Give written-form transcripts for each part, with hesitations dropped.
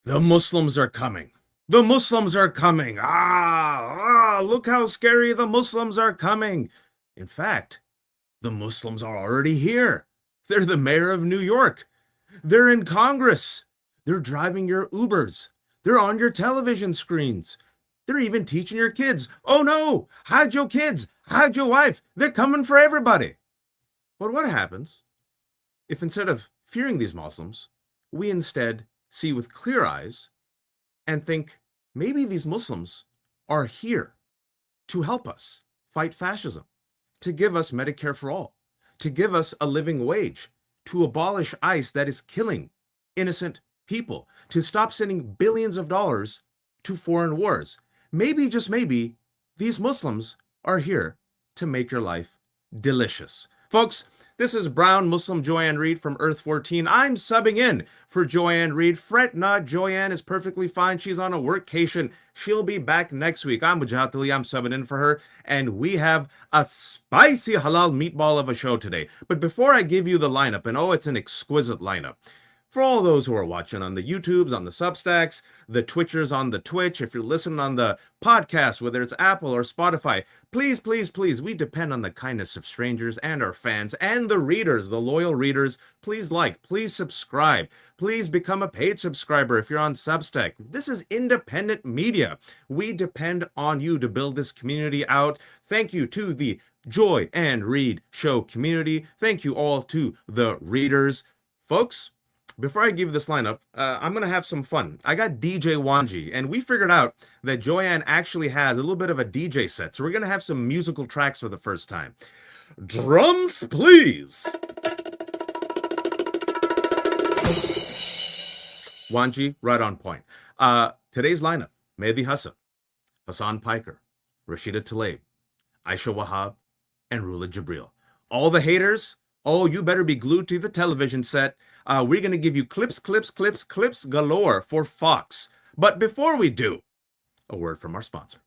The Muslims are coming. The Muslims are coming. Look how scary the Muslims are coming. In fact, the Muslims are already here. They're the mayor of New York. They're in Congress. They're driving your Ubers. They're on your television screens. They're even teaching your kids. Oh no, hide your kids, hide your wife. They're coming for everybody. But what happens if instead of fearing these Muslims, we instead see with clear eyes and think maybe these Muslims are here to help us fight fascism, to give us Medicare for all, to give us a living wage, to abolish ICE that is killing innocent people, to stop sending billions of dollars to foreign wars. Maybe, just maybe, these Muslims are here to make your life delicious. Folks, this is Brown Muslim Joy Reid from Earth 14. I'm subbing in for Joy Reid. Fret not, Joy is perfectly fine. She's on a workcation. She'll be back next week. I'm Wajahat Ali. I'm subbing in for her. And we have a spicy halal meatball of a show today. But before I give you the lineup, and oh, it's an exquisite lineup. For all those who are watching on the YouTubes, on the Substacks, the Twitchers on the Twitch, if you're listening on the podcast, whether it's Apple or Spotify, please, please, please, we depend on the kindness of strangers and our fans and the readers, the loyal readers. Please like, please subscribe, please become a paid subscriber if you're on Substack. This is independent media. We depend on you to build this community out. Thank you to the Joy Reid Show community. Thank you all to the readers. Folks, before I give you this lineup, I'm going to have some fun. I got DJ Wanji, and we figured out that Joyanne actually has a little bit of a DJ set, so we're going to have some musical tracks for the first time. Drums, please. Wanji, right on point. Today's lineup, Mehdi Hasan, Hasan Piker, Rashida Tlaib, Aisha Wahab, and Rula Jebreal. All the haters, oh, you better be glued to the television set. We're going to give you clips galore for Fox. But before we do, a word from our sponsor.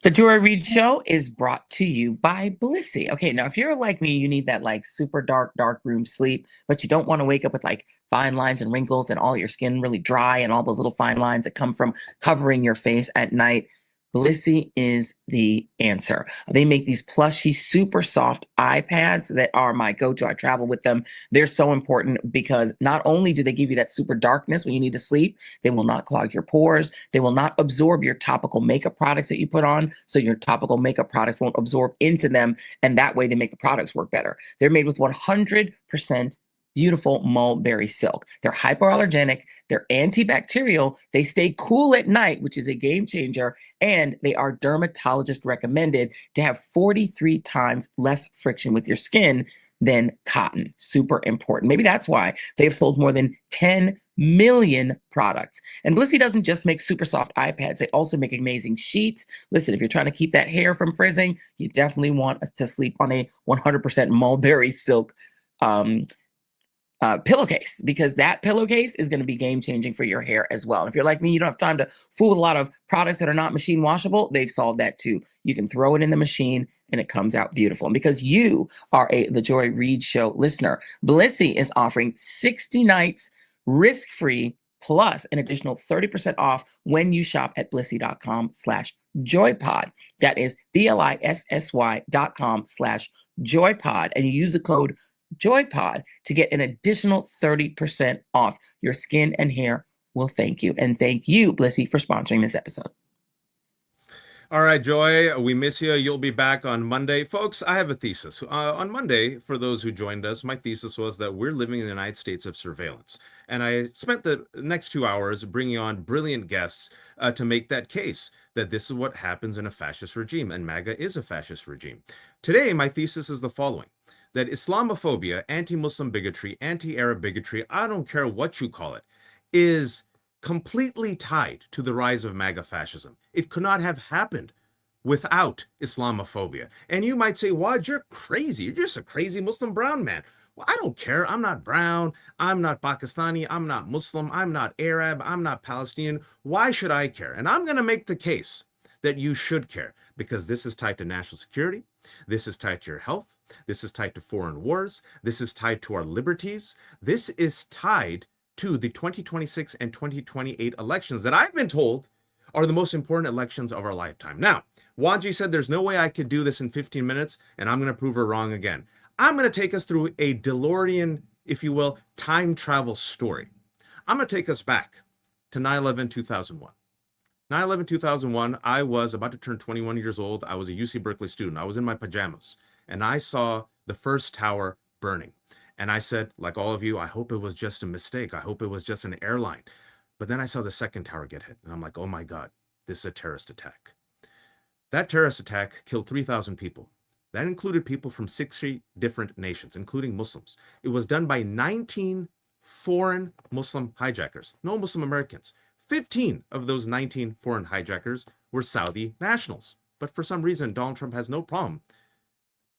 The Joy Reid Show is brought to you by Blissy. Okay, now if you're like me, you need that like super dark room sleep, but you don't want to wake up with like fine lines and wrinkles and all your skin really dry and all those little fine lines that come from covering your face at night. Blissy is the answer. They make these plushy, super soft eye pads that are my go-to. I travel with them. They're so important because not only do they give you that super darkness when you need to sleep, they will not clog your pores. They will not absorb your topical makeup products that you put on, so your topical makeup products won't absorb into them, and that way they make the products work better. They're made with 100% beautiful mulberry silk. They're hypoallergenic, they're antibacterial, they stay cool at night, which is a game changer, and they are dermatologist recommended to have 43 times less friction with your skin than cotton. Super important. Maybe that's why they have sold more than 10 million products. And Blissy doesn't just make super soft eye pads, they also make amazing sheets. Listen, if you're trying to keep that hair from frizzing, you definitely want to sleep on a 100% mulberry silk pillowcase, because that pillowcase is going to be game changing for your hair as well. And if you're like me, you don't have time to fool with a lot of products that are not machine washable, they've solved that too. You can throw it in the machine and it comes out beautiful. And because you are the Joy Reid Show listener, Blissy is offering 60 nights risk-free plus an additional 30% off when you shop at blissy.com/joypod. That is BLISSY.com/joypod, and you use the code JOYPOD to get an additional 30% off. Your skin and hair will thank you. And thank you, Blissy, for sponsoring this episode. All right, Joy, we miss you. You'll be back on Monday. Folks, I have a thesis. On Monday, for those who joined us, my thesis was that we're living in the United States of surveillance. And I spent the next 2 hours bringing on brilliant guests to make that case, that this is what happens in a fascist regime, and MAGA is a fascist regime. Today, my thesis is the following: that Islamophobia, anti-Muslim bigotry, anti-Arab bigotry, I don't care what you call it, is completely tied to the rise of MAGA fascism. It could not have happened without Islamophobia. And you might say, Wad, you're crazy. You're just a crazy Muslim brown man. Well, I don't care. I'm not brown. I'm not Pakistani. I'm not Muslim. I'm not Arab. I'm not Palestinian. Why should I care? And I'm going to make the case that you should care, because this is tied to national security. This is tied to your health. This is tied to foreign wars. This is tied to our liberties. This is tied to the 2026 and 2028 elections that I've been told are the most important elections of our lifetime. Now, Wanji said there's no way I could do this in 15 minutes, and I'm going to prove her wrong again. I'm going to take us through a DeLorean, if you will, time travel story. I'm going to take us back to 9/11/2001. 9/11/2001, I was about to turn 21 years old. I was a UC Berkeley student. I was in my pajamas, and I saw the first tower burning. And I said, like all of you, I hope it was just a mistake. I hope it was just an airline. But then I saw the second tower get hit, and I'm like, oh my God, this is a terrorist attack. That terrorist attack killed 3,000 people. That included people from 60 different nations, including Muslims. It was done by 19 foreign Muslim hijackers, no Muslim Americans. 15 of those 19 foreign hijackers were Saudi nationals. But for some reason, Donald Trump has no problem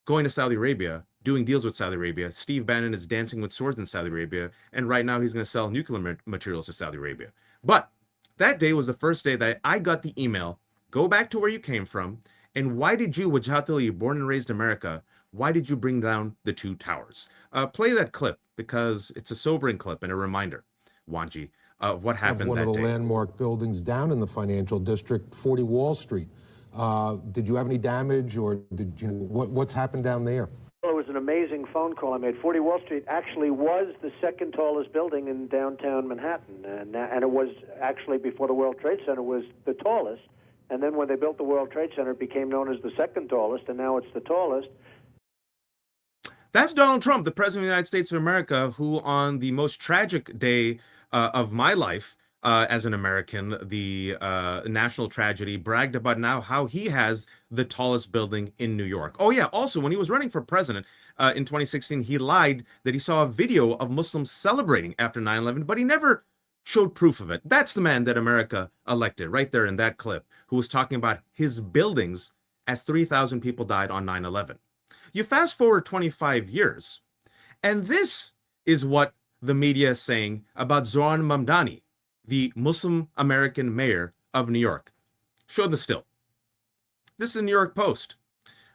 going to Saudi Arabia, doing deals with Saudi Arabia. Steve Bannon is dancing with swords in Saudi Arabia, and right now he's going to sell nuclear materials to Saudi Arabia. But that day was the first day that I got the email, go back to where you came from, and why did you, Wajahat Ali, born and raised in America, why did you bring down the two towers? Play that clip, because it's a sobering clip and a reminder, Wanji, of what happened that day. One of the landmark buildings down in the financial district, 40 Wall Street. Did you have any damage, or did you? What's happened down there? Well, it was an amazing phone call I made. 40 Wall Street actually was the second tallest building in downtown Manhattan, and it was actually, before the World Trade Center, was the tallest. And then when they built the World Trade Center, it became known as the second tallest, and now it's the tallest. That's Donald Trump, the President of the United States of America, who on the most tragic day of my life as an American, the national tragedy, bragged about now how he has the tallest building in New York. Oh yeah, also when he was running for president in 2016, he lied that he saw a video of Muslims celebrating after 9/11, but he never showed proof of it. That's the man that America elected right there in that clip, who was talking about his buildings as 3,000 people died on 9/11. You fast forward 25 years, and this is what the media is saying about Zohran Mamdani, the Muslim American mayor of New York. Show the still. This is the New York Post,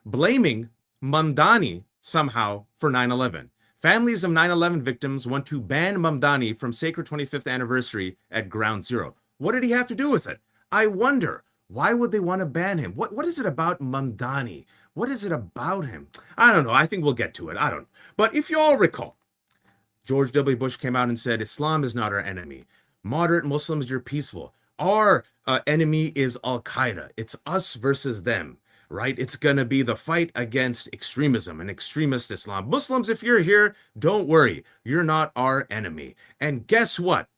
blaming Mamdani somehow for 9/11. Families of 9/11 victims want to ban Mamdani from sacred 25th anniversary at Ground Zero. What did he have to do with it? I wonder. Why would they want to ban him? What is it about Mamdani? What is it about him? I don't know. I think we'll get to it. I don't know. But if you all recall, George W. Bush came out and said, Islam is not our enemy. Moderate Muslims, you're peaceful. Our enemy is Al-Qaeda. It's us versus them, right? It's going to be the fight against extremism and extremist Islam. Muslims, if you're here, don't worry. You're not our enemy. And guess what?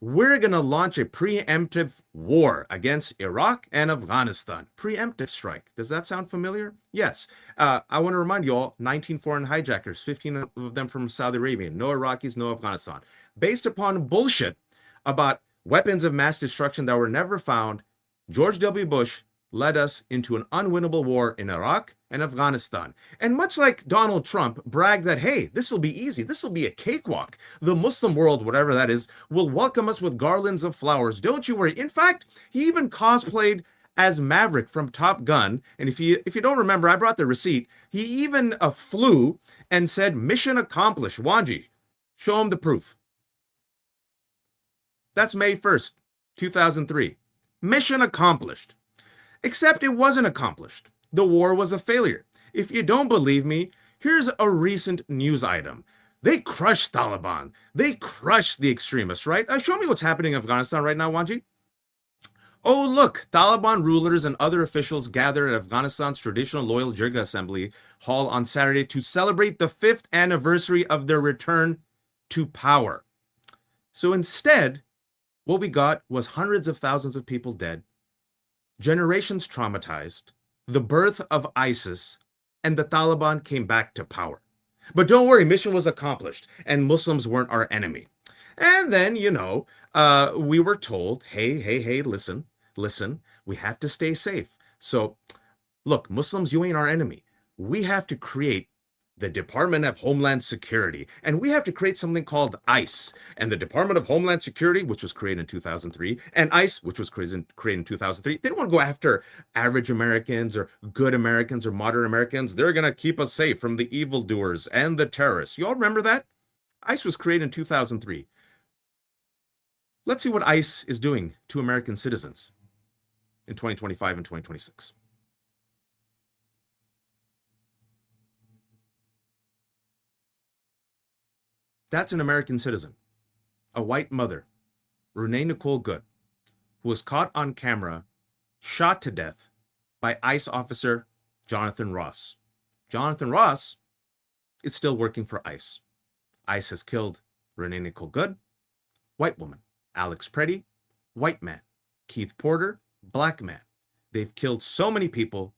We're going to launch a preemptive war against Iraq and Afghanistan. Preemptive strike. Does that sound familiar? Yes. I want to remind you all, 19 foreign hijackers, 15 of them from Saudi Arabia, no Iraqis, no Afghanistan. Based upon bullshit about weapons of mass destruction that were never found, George W. Bush led us into an unwinnable war in Iraq and Afghanistan. And much like Donald Trump bragged that, hey, this will be easy, this will be a cakewalk. The Muslim world, whatever that is, will welcome us with garlands of flowers. Don't you worry. In fact, he even cosplayed as Maverick from Top Gun. And if you don't remember, I brought the receipt. He even flew and said, mission accomplished. Wanji, show him the proof. That's May 1st, 2003. Mission accomplished. Except it wasn't accomplished. The war was a failure. If you don't believe me, here's a recent news item. They crushed Taliban. They crushed the extremists, right? Show me what's happening in Afghanistan right now, Wanji. Oh, look, Taliban rulers and other officials gathered at Afghanistan's traditional Loyal Jirga Assembly Hall on Saturday to celebrate the 5th anniversary of their return to power. So instead, what we got was hundreds of thousands of people dead, generations traumatized, the birth of ISIS, and the Taliban came back to power. But don't worry, mission was accomplished, and Muslims weren't our enemy. And then, we were told, hey, listen, we have to stay safe. So, look, Muslims, you ain't our enemy. We have to create the Department of Homeland Security, and we have to create something called ICE. And the Department of Homeland Security, which was created in 2003, and ICE, which was created in 2003, they don't want to go after average Americans or good Americans or moderate Americans. They're going to keep us safe from the evildoers and the terrorists. You all remember that? ICE was created in 2003. Let's see what ICE is doing to American citizens in 2025 and 2026. That's an American citizen, a white mother, Renee Nicole Good, who was caught on camera, shot to death by ICE officer Jonathan Ross. Jonathan Ross is still working for ICE. ICE has killed Renee Nicole Good, white woman, Alex Preddy, white man, Keith Porter, black man. They've killed so many people,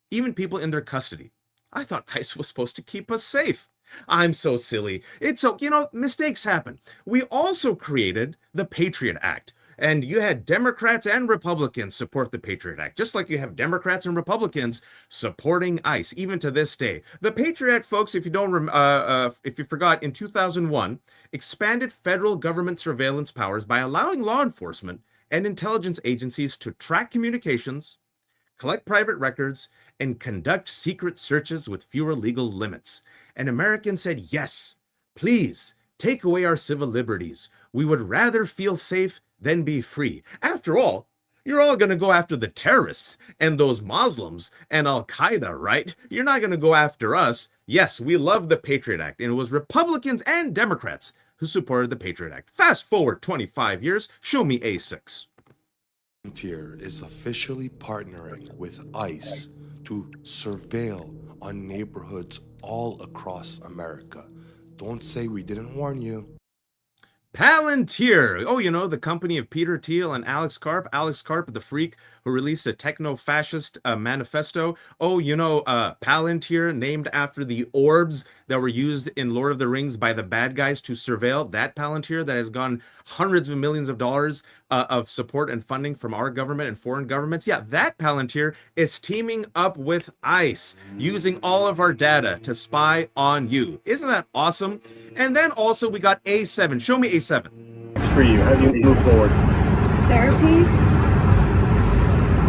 even people in their custody. I thought ICE was supposed to keep us safe. I'm so silly. It's so, mistakes happen. We also created the Patriot Act. And you had Democrats and Republicans support the Patriot Act, just like you have Democrats and Republicans supporting ICE, even to this day. The Patriot Act, folks, if you forgot, in 2001, expanded federal government surveillance powers by allowing law enforcement and intelligence agencies to track communications, collect private records, and conduct secret searches with fewer legal limits. And Americans said, yes, please take away our civil liberties. We would rather feel safe than be free. After all, you're all going to go after the terrorists and those Muslims and Al-Qaeda, right? You're not going to go after us. Yes, we love the Patriot Act, and it was Republicans and Democrats who supported the Patriot Act. Fast forward 25 years, show me A6. Frontier is officially partnering with ICE to surveil on neighborhoods all across America. Don't say we didn't warn you. Palantir. Oh, the company of Peter Thiel and Alex Karp. Alex Karp, the freak who released a techno-fascist manifesto. Oh, Palantir, named after the orbs that were used in Lord of the Rings by the bad guys to surveil. That Palantir that has gone hundreds of millions of dollars of support and funding from our government and foreign governments. Yeah, that Palantir is teaming up with ICE, using all of our data to spy on you. Isn't that awesome? And then also we got A7. Show me A7. It's for you. How do you move forward? Therapy.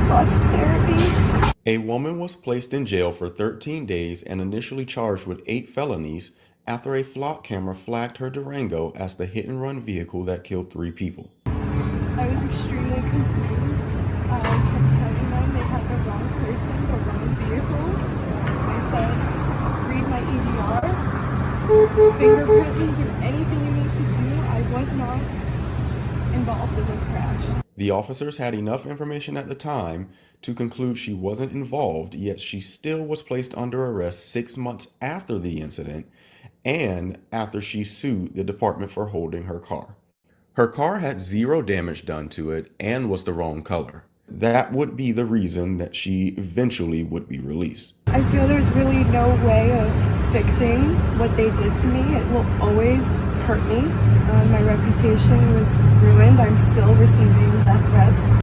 Lots of therapy. A woman was placed in jail for 13 days and initially charged with 8 felonies after a flock camera flagged her Durango as the hit-and-run vehicle that killed 3 people. I was extremely confused. I kept telling them they had the wrong person, the wrong vehicle. I said, read my EDR, fingerprint me, do anything you need to do. I was not involved in this crash. The officers had enough information at the time to conclude she wasn't involved, yet she still was placed under arrest 6 months after the incident and after she sued the department for holding her car. Her car had 0 damage done to it and was the wrong color. That would be the reason that she eventually would be released. I feel there's really no way of fixing what they did to me. It will always hurt me. My reputation was ruined. I'm still receiving death threats.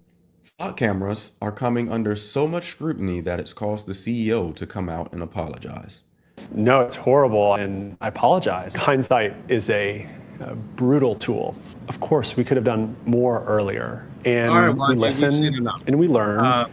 Flock cameras are coming under so much scrutiny that it's caused the CEO to come out and apologize. No, it's horrible, and I apologize. Hindsight is a brutal tool. Of course, we could have done more earlier, and we listened and we learned.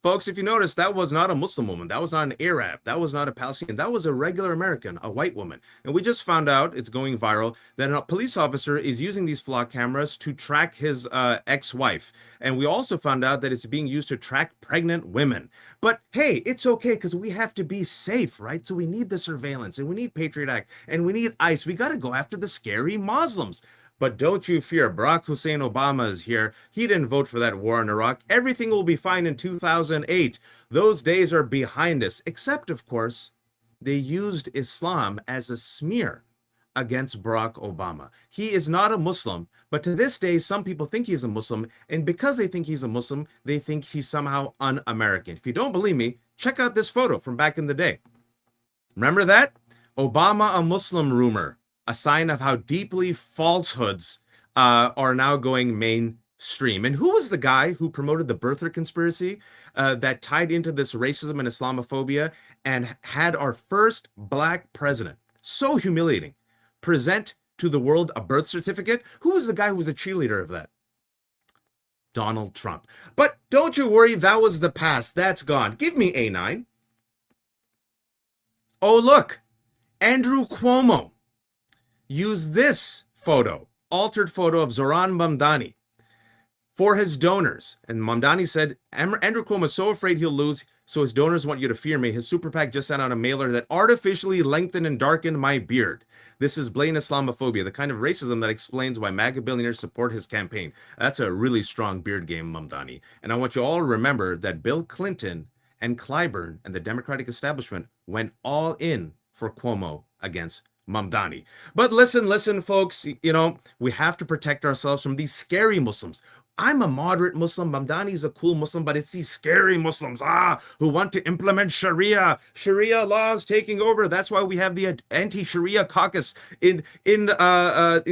Folks, if you notice, that was not a Muslim woman. That was not an Arab. That was not a Palestinian. That was a regular American, a white woman. And we just found out, it's going viral, that a police officer is using these flock cameras to track his ex-wife. And we also found out that it's being used to track pregnant women. But hey, it's okay because we have to be safe, right? So we need the surveillance, and we need Patriot Act, and we need ICE. We got to go after the scary Muslims. But don't you fear, Barack Hussein Obama is here. He didn't vote for that war in Iraq. Everything will be fine in 2008. Those days are behind us, except, of course, they used Islam as a smear against Barack Obama. He is not a Muslim, but to this day, some people think he's a Muslim, and because they think he's a Muslim, they think he's somehow un-American. If you don't believe me, check out this photo from back in the day. Remember that? Obama a Muslim rumor. A sign of how deeply falsehoods are now going mainstream. And who was the guy who promoted the birther conspiracy that tied into this racism and Islamophobia and had our first black president, so humiliating, present to the world a birth certificate? Who was the guy who was a cheerleader of that? Donald Trump. But don't you worry, that was the past. That's gone. Give me A9. Oh, look, Andrew Cuomo. Use this photo altered photo of Zoran Mamdani for his donors. And Mamdani said, Andrew Cuomo is so afraid he'll lose, so his donors want you to fear me. His super PAC just sent out a mailer that artificially lengthened and darkened my beard. This is blatant Islamophobia, the kind of racism that explains why MAGA billionaires support his campaign. That's a really strong beard game, Mamdani. And I want you all to remember that Bill Clinton and Clyburn and the Democratic establishment went all in for Cuomo against Mamdani. But listen, folks, you know, we have to protect ourselves from these scary Muslims. I'm a moderate Muslim. Mamdani is a cool Muslim, but it's these scary Muslims, who want to implement Sharia laws taking over. That's why we have the anti-Sharia caucus in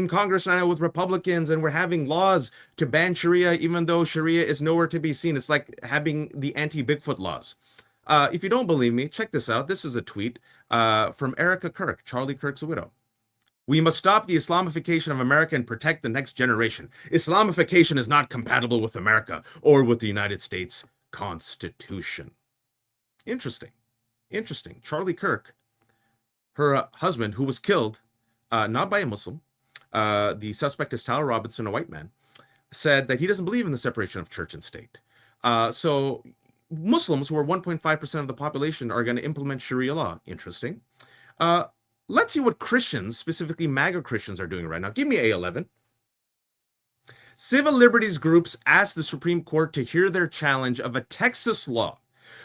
Congress now with Republicans, and we're having laws to ban Sharia, even though Sharia is nowhere to be seen. It's like having the anti-Bigfoot laws. If you don't believe me, check this out. This is a tweet from Erica Kirk, Charlie Kirk's widow. We must stop the Islamification of America and protect the next generation. Islamification is not compatible with America or with the United States Constitution. Interesting. Charlie Kirk, her husband, who was killed, not by a Muslim, the suspect is Tyler Robinson, a white man, said that he doesn't believe in the separation of church and state. So Muslims, who are 1.5% of the population, are going to implement Sharia law. Interesting. Let's see what Christians, specifically MAGA Christians, are doing right now. Give me A11. Civil liberties groups asked the Supreme Court to hear their challenge of a Texas law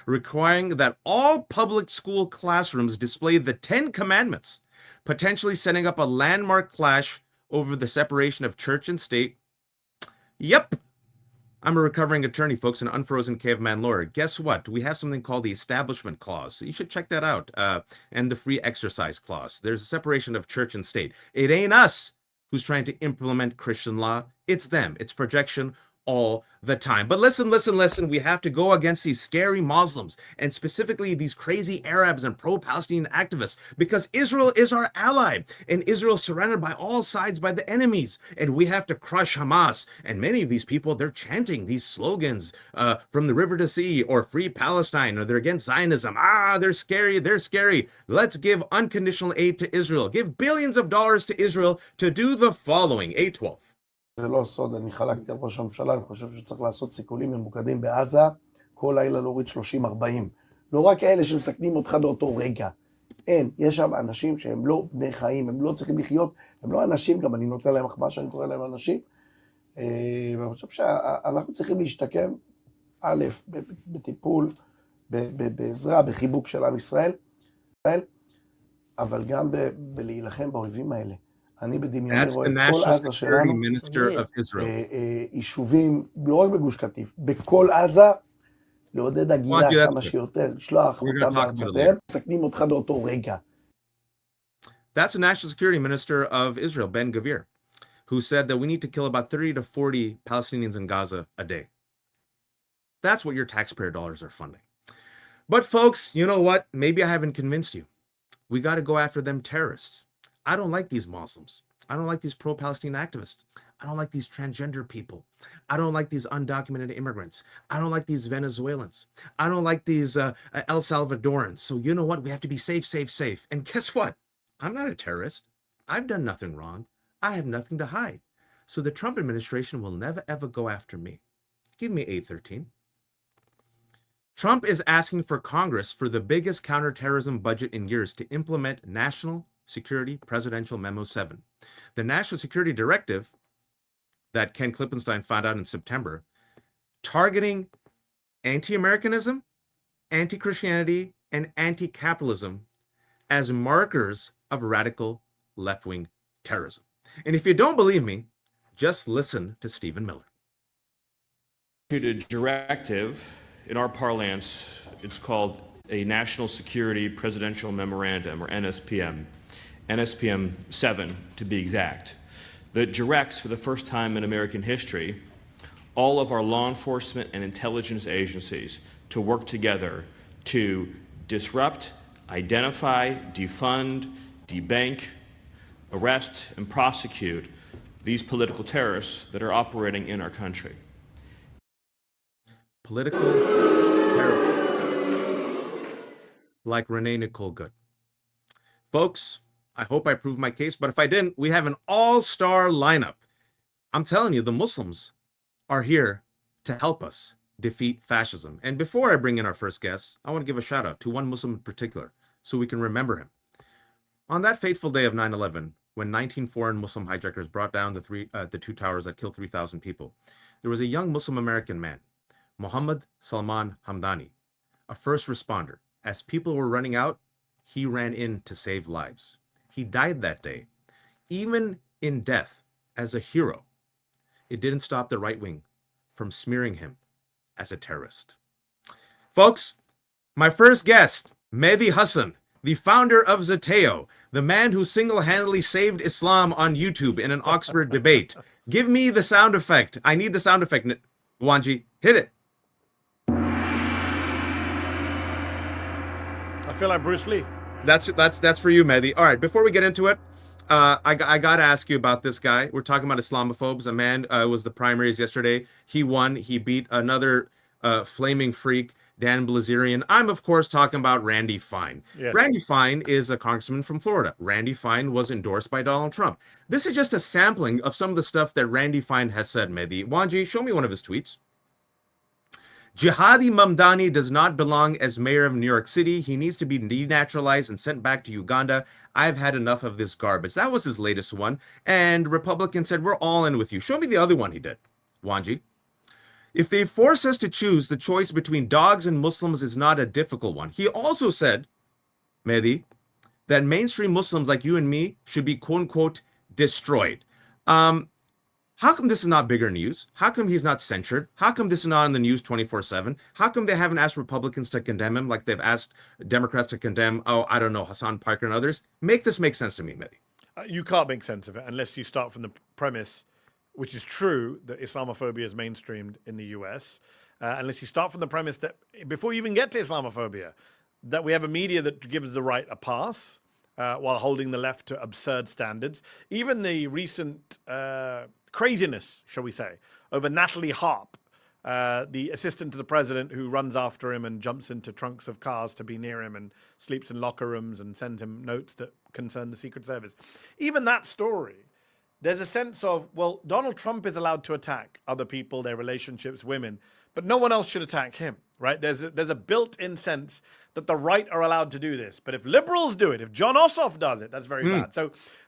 requiring that all public school classrooms display the 10 Commandments, potentially setting up a landmark clash over the separation of church and state. Yep. I'm a recovering attorney, folks, an unfrozen caveman lawyer. Guess what? We have something called the Establishment Clause. You should check that out. And the Free Exercise Clause. There's a separation of church and state. It ain't us who's trying to implement Christian law. It's them. It's projection all the time. But listen. We have to go against these scary Muslims, and specifically these crazy Arabs and pro-Palestinian activists, because Israel is our ally, and Israel is surrounded by all sides by the enemies, and we have to crush Hamas. And many of these people, they're chanting these slogans from the river to sea, or free Palestine, or they're against Zionism. They're scary. Let's give unconditional aid to Israel. Give billions of dollars to Israel to do the following. A12. זה לא סוד, אני חלקתי על ראש הממשלה, אני חושב שצריך לעשות סיכולים ממוקדים בעזה, כל לילה להוריד 30-40. לא רק אלה שמסכנים אותך באותו רגע. אין, יש שם אנשים שהם לא בני חיים, הם לא צריכים לחיות, הם לא אנשים, גם אני נותן להם מחמאה שאני קורא להם אנשים. ואני חושב שאנחנו צריכים להשתקם, א', בטיפול, בעזרה, בחיבוק של עם ישראל, אבל גם בלהילחם באויבים האלה. אני בדמיוני רואה את כל עזה שלנו, יישובים, לא רק בגוש קטיף, בכל עזה, לעודד הגירה כמה שיותר, לשלוח אותם בארצותיהם, מסכנים אותך באותו רגע. That's the National Security Minister of Israel, Ben Gvir, who said that we need to kill about 30 to 40 Palestinians in Gaza a day. That's what your taxpayer dollars are funding. But folks, you know what? Maybe I haven't convinced you. We got to go after them terrorists. I don't like these Muslims. I don't like these pro-Palestinian activists. I don't like these transgender people. I don't like these undocumented immigrants. I don't like these Venezuelans. I don't like these El Salvadorans. So you know what? We have to be safe. And guess what? I'm not a terrorist. I've done nothing wrong. I have nothing to hide. So the Trump administration will never, ever go after me. Give me A13. Trump is asking for Congress for the biggest counterterrorism budget in years to implement National Security Presidential Memo 7. The National Security Directive that Ken Klippenstein found out in September, targeting anti-Americanism, anti-Christianity, and anti-capitalism as markers of radical left-wing terrorism. And if you don't believe me, just listen to Stephen Miller. A directive, in our parlance, it's called a National Security Presidential Memorandum, or NSPM. NSPM 7 to be exact, that directs for the first time in American history all of our law enforcement and intelligence agencies to work together to disrupt, identify, defund, debank, arrest, and prosecute these political terrorists that are operating in our country. Political terrorists like Renee Nicole Good. Folks, I hope I proved my case, but if I didn't, we have an all-star lineup. I'm telling you, the Muslims are here to help us defeat fascism. And before I bring in our first guest, I want to give a shout out to one Muslim in particular so we can remember him. On that fateful day of 9/11, when 19 foreign Muslim hijackers brought down the two towers that killed 3,000 people, there was a young Muslim American man, Muhammad Salman Hamdani, a first responder. As people were running out, he ran in to save lives. He died that day. Even in death, as a hero, it didn't stop the right wing from smearing him as a terrorist. Folks, my first guest, Mehdi Hasan, the founder of Zateo, the man who single-handedly saved Islam on YouTube in an Oxford debate. Give me the sound effect. I need the sound effect. Wanji, hit it. I feel like Bruce Lee. That's for you, Mehdi. All right, before we get into it, I got to ask you about this guy. We're talking about Islamophobes. A man was the primaries yesterday. He won. He beat another flaming freak, Dan Blazerian. I'm, of course, talking about Randy Fine. Yes. Randy Fine is a congressman from Florida. Randy Fine was endorsed by Donald Trump. This is just a sampling of some of the stuff that Randy Fine has said, Mehdi. Wanji, show me one of his tweets. Jihadi Mamdani does not belong as mayor of New York City. He needs to be denaturalized and sent back to Uganda. I've had enough of this garbage. That was his latest one. And Republicans said, we're all in with you. Show me the other one he did. Wanji. If they force us to choose, the choice between dogs and Muslims is not a difficult one. He also said, Mehdi, that mainstream Muslims like you and me should be, quote unquote, destroyed. How come this is not bigger news? How come he's not censured? How come this is not on the news 24/7? How come they haven't asked Republicans to condemn him like they've asked Democrats to condemn, Hasan Piker and others? Make this make sense to me, Mehdi. You can't make sense of it unless you start from the premise, which is true, that Islamophobia is mainstreamed in the US. Unless you start from the premise that before you even get to Islamophobia, that we have a media that gives the right a pass while holding the left to absurd standards. Even the recent craziness, shall we say, over Natalie Harp, the assistant to the president who runs after him and jumps into trunks of cars to be near him and sleeps in locker rooms and sends him notes that concern the Secret Service. Even that story, there's a sense of, well, Donald Trump is allowed to attack other people, their relationships, women, but no one else should attack him, right? There's a built-in sense that the right are allowed to do this. But if liberals do it, if John Ossoff does it, that's very bad.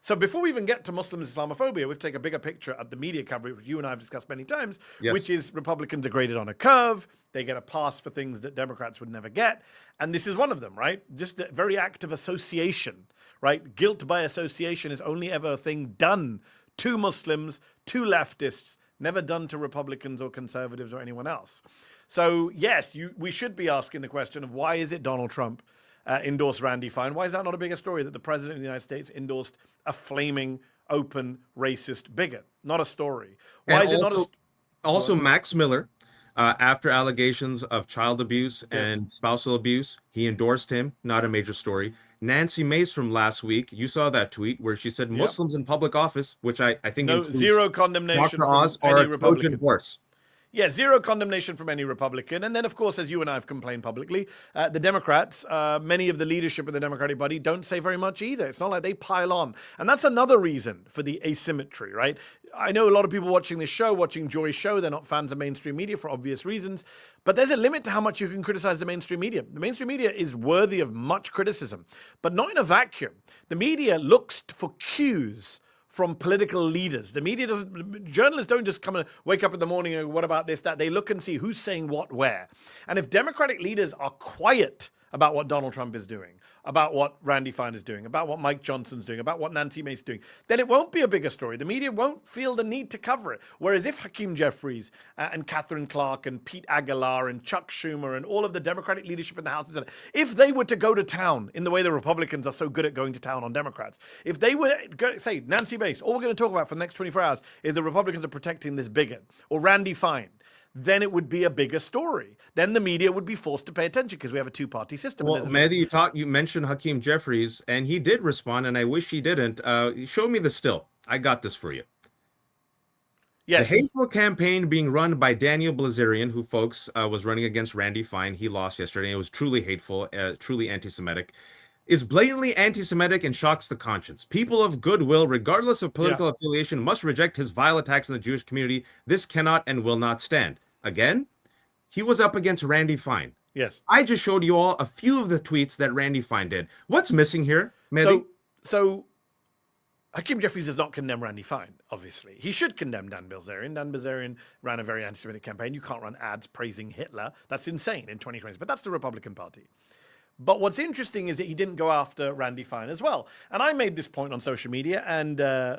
So before we even get to Muslims Islamophobia, we take a bigger picture at the media coverage, which you and I have discussed many times, which is Republicans are graded on a curve. They get a pass for things that Democrats would never get. And this is one of them, right? Just a very active association, right? Guilt by association is only ever a thing done to Muslims, to leftists, never done to Republicans or conservatives or anyone else. So yes, we should be asking the question of why is it Donald Trump endorsed Randy Fine? Why is that not a bigger story that the president of the United States endorsed a flaming, open, racist bigot? Not a story. Why is it not a also Max Miller, after allegations of child abuse and spousal abuse, he endorsed him. Not a major story. Nancy Mace from last week, you saw that tweet where she said Muslims in public office, which I think includes zero condemnation Dr. Oz from any or Republican. Horse. Yeah, zero condemnation from any Republican. And then, of course, as you and I have complained publicly, the Democrats, many of the leadership of the Democratic Party don't say very much either. It's not like they pile on. And that's another reason for the asymmetry, right? I know a lot of people watching this show, watching Joy's show, they're not fans of mainstream media for obvious reasons. But there's a limit to how much you can criticize the mainstream media. The mainstream media is worthy of much criticism, but not in a vacuum. The media looks for cues from political leaders. The media doesn't, journalists don't just come and wake up in the morning and what about this, that. They look and see who's saying what, where. And if Democratic leaders are quiet about what Donald Trump is doing, about what Randy Fine is doing, about what Mike Johnson's doing, about what Nancy Mace is doing, then it won't be a bigger story. The media won't feel the need to cover it. Whereas if Hakeem Jeffries and Catherine Clark and Pete Aguilar and Chuck Schumer and all of the Democratic leadership in the House, if they were to go to town in the way the Republicans are so good at going to town on Democrats, if they were to say, Nancy Mace, all we're going to talk about for the next 24 hours is the Republicans are protecting this bigot, or Randy Fine, then it would be a bigger story. Then the media would be forced to pay attention because we have a two-party system. Well, Mehdi, you mentioned Hakeem Jeffries, and he did respond, and I wish he didn't. Show me the still. I got this for you. Yes. The hateful campaign being run by Daniel Blazerian, who, folks, was running against Randy Fine. He lost yesterday. It was truly hateful, truly anti-Semitic. is blatantly anti-Semitic and shocks the conscience. People of goodwill, regardless of political affiliation, must reject his vile attacks on the Jewish community. This cannot and will not stand. Again, he was up against Randy Fine. Yes. I just showed you all a few of the tweets that Randy Fine did. What's missing here, Mehdi? So Hakeem Jeffries does not condemn Randy Fine, obviously. He should condemn Dan Bilzerian. Dan Bilzerian ran a very anti-Semitic campaign. You can't run ads praising Hitler. That's insane in 2020. But that's the Republican Party. But what's interesting is that he didn't go after Randy Fine as well. And I made this point on social media, and I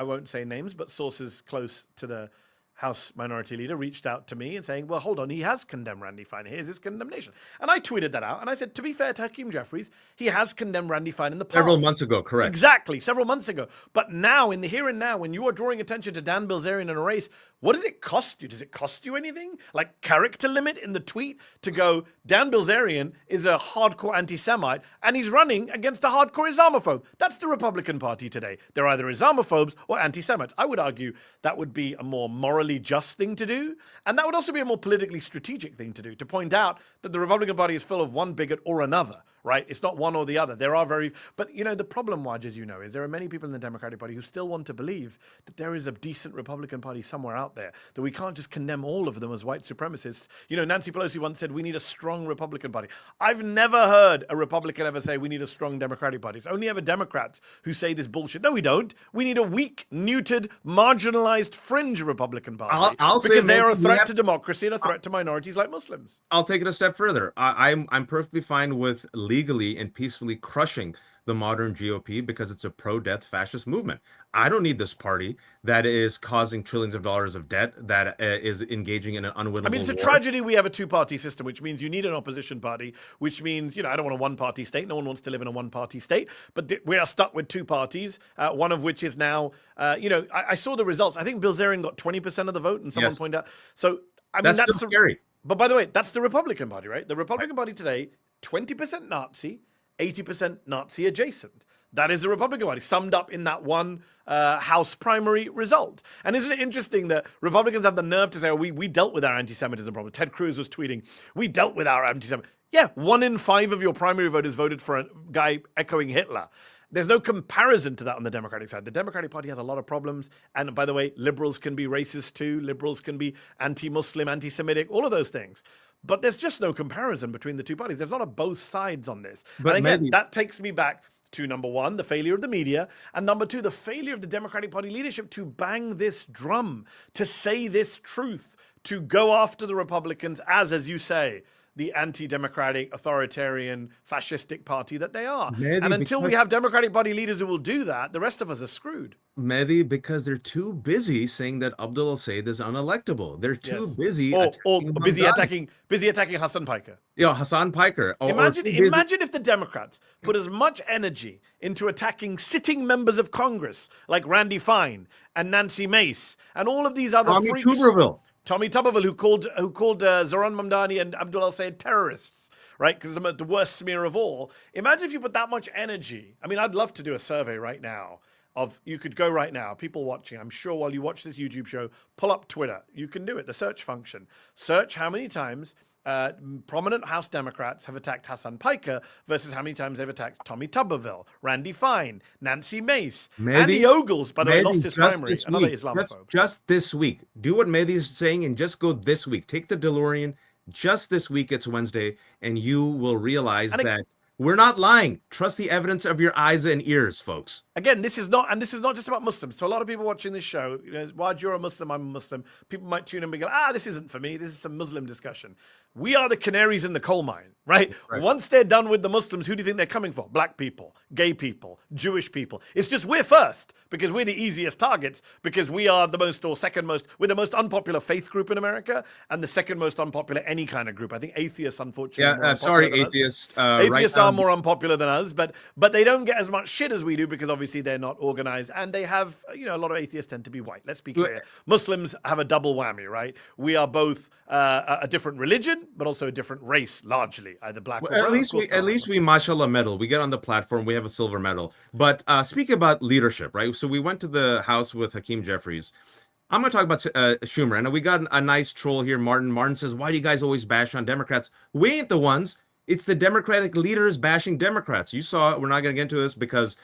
won't say names, but sources close to the House Minority Leader reached out to me and saying, well, hold on, he has condemned Randy Fine. Here's his condemnation. And I tweeted that out. And I said, to be fair to Hakeem Jeffries, he has condemned Randy Fine in the past. Several months ago, correct. Exactly, several months ago. But now, in the here and now, when you are drawing attention to Dan Bilzerian in a race, what does it cost you? Does it cost you anything? Like character limit in the tweet to go, Dan Bilzerian is a hardcore anti-Semite and he's running against a hardcore Islamophobe. That's the Republican Party today. They're either Islamophobes or anti-Semites. I would argue that would be a more morally just thing to do. And that would also be a more politically strategic thing to do, to point out that the Republican Party is full of one bigot or another, right? It's not one or the other. There are but you know, the problem, Waj, as you know, is there are many people in the Democratic Party who still want to believe that there is a decent Republican Party somewhere out there, that we can't just condemn all of them as white supremacists. You know, Nancy Pelosi once said, we need a strong Republican Party. I've never heard a Republican ever say we need a strong Democratic Party. It's only ever Democrats who say this bullshit. No, we don't. We need a weak, neutered, marginalized, fringe Republican Party. Because they are a threat to democracy and a threat to minorities like Muslims. I'll take it a step further. I'm perfectly fine with legally and peacefully crushing the modern GOP because it's a pro-death fascist movement. I don't need this party that is causing trillions of dollars of debt, that is engaging in an unwinnable war. I mean, it's a tragedy we have a two-party system, which means you need an opposition party, which means, you know, I don't want a one-party state. No one wants to live in a one-party state. But we are stuck with two parties, one of which is now, you know, I saw the results. I think Bilzerian got 20% of the vote, and someone pointed out. So, I mean, that's scary. But by the way, that's the Republican Party, right? The Republican Party today, 20% Nazi, 80% Nazi adjacent. That is the Republican Party, summed up in that one House primary result. And isn't it interesting that Republicans have the nerve to say, oh, we dealt with our anti-Semitism problem. Ted Cruz was tweeting, we dealt with our anti-Semitism. Yeah, 1 in 5 of your primary voters voted for a guy echoing Hitler. There's no comparison to that on the Democratic side. The Democratic Party has a lot of problems. And by the way, liberals can be racist too. Liberals can be anti-Muslim, anti-Semitic, all of those things. But there's just no comparison between the two parties. There's not a both sides on this. But and again, that takes me back to number one, the failure of the media, and number two, the failure of the Democratic Party leadership to bang this drum, to say this truth, to go after the Republicans as you say, the anti-democratic, authoritarian, fascistic party that they are. Mehdi, and until we have Democratic Party leaders who will do that, the rest of us are screwed. Mehdi, because they're too busy saying that Abdul al-Sayed is unelectable. They're too busy busy attacking Hasan Piker. Yeah, Hasan Piker. Imagine if the Democrats put as much energy into attacking sitting members of Congress like Randy Fine and Nancy Mace and all of these other freaks. Tommy Tuberville, who called Zoran Mamdani and Abdul al-Sayed terrorists, right? Because they're the worst smear of all. Imagine if you put that much energy. I mean, I'd love to do a survey right now you could go right now, people watching, I'm sure while you watch this YouTube show, pull up Twitter. You can do it, the search function. Search how many times prominent House Democrats have attacked Hasan Piker versus how many times they've attacked Tommy Tuberville, Randy Fine, Nancy Mace, Andy Ogles, by the way, lost his primary, another Islamophobe. Just this week. Do what Mehdi's saying and just go this week. Take the DeLorean just this week, it's Wednesday, and you will realize that we're not lying. Trust the evidence of your eyes and ears, folks. Again, this is not just about Muslims. So a lot of people watching this show, you know, Waj, you're a Muslim, I'm a Muslim. People might tune in and go, this isn't for me. This is some Muslim discussion. We are the canaries in the coal mine, right? Once they're done with the Muslims, who do you think they're coming for? Black people, gay people, Jewish people. It's just we're first because we're the easiest targets because we are the most or second most, we're the most unpopular faith group in America and the second most unpopular any kind of group. I think atheists, unfortunately. Yeah, sorry, atheists. Atheists are more unpopular than us, but they don't get as much shit as we do because obviously they're not organized and they have, you know, a lot of atheists tend to be white. Let's be clear. Muslims have a double whammy, right? We are both a different religion, but also a different race, largely either black or brown. At least we mashallah medal. We get on the platform, we have a silver medal. But speaking about leadership, right? So we went to the House with Hakeem Jeffries. I'm going to talk about Schumer. And we got a nice troll here, Martin. Martin says, why do you guys always bash on Democrats? We ain't the ones. It's the Democratic leaders bashing Democrats. You saw, we're not going to get into this because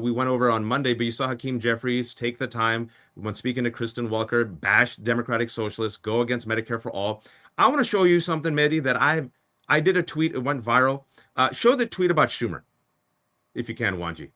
we went over on Monday, but you saw Hakeem Jeffries take the time when speaking to Kristen Welker, bash Democratic Socialists, go against Medicare for all. I want to show you something, Mehdi, that I did a tweet. It went viral. Show the tweet about Schumer, if you can, Wanji.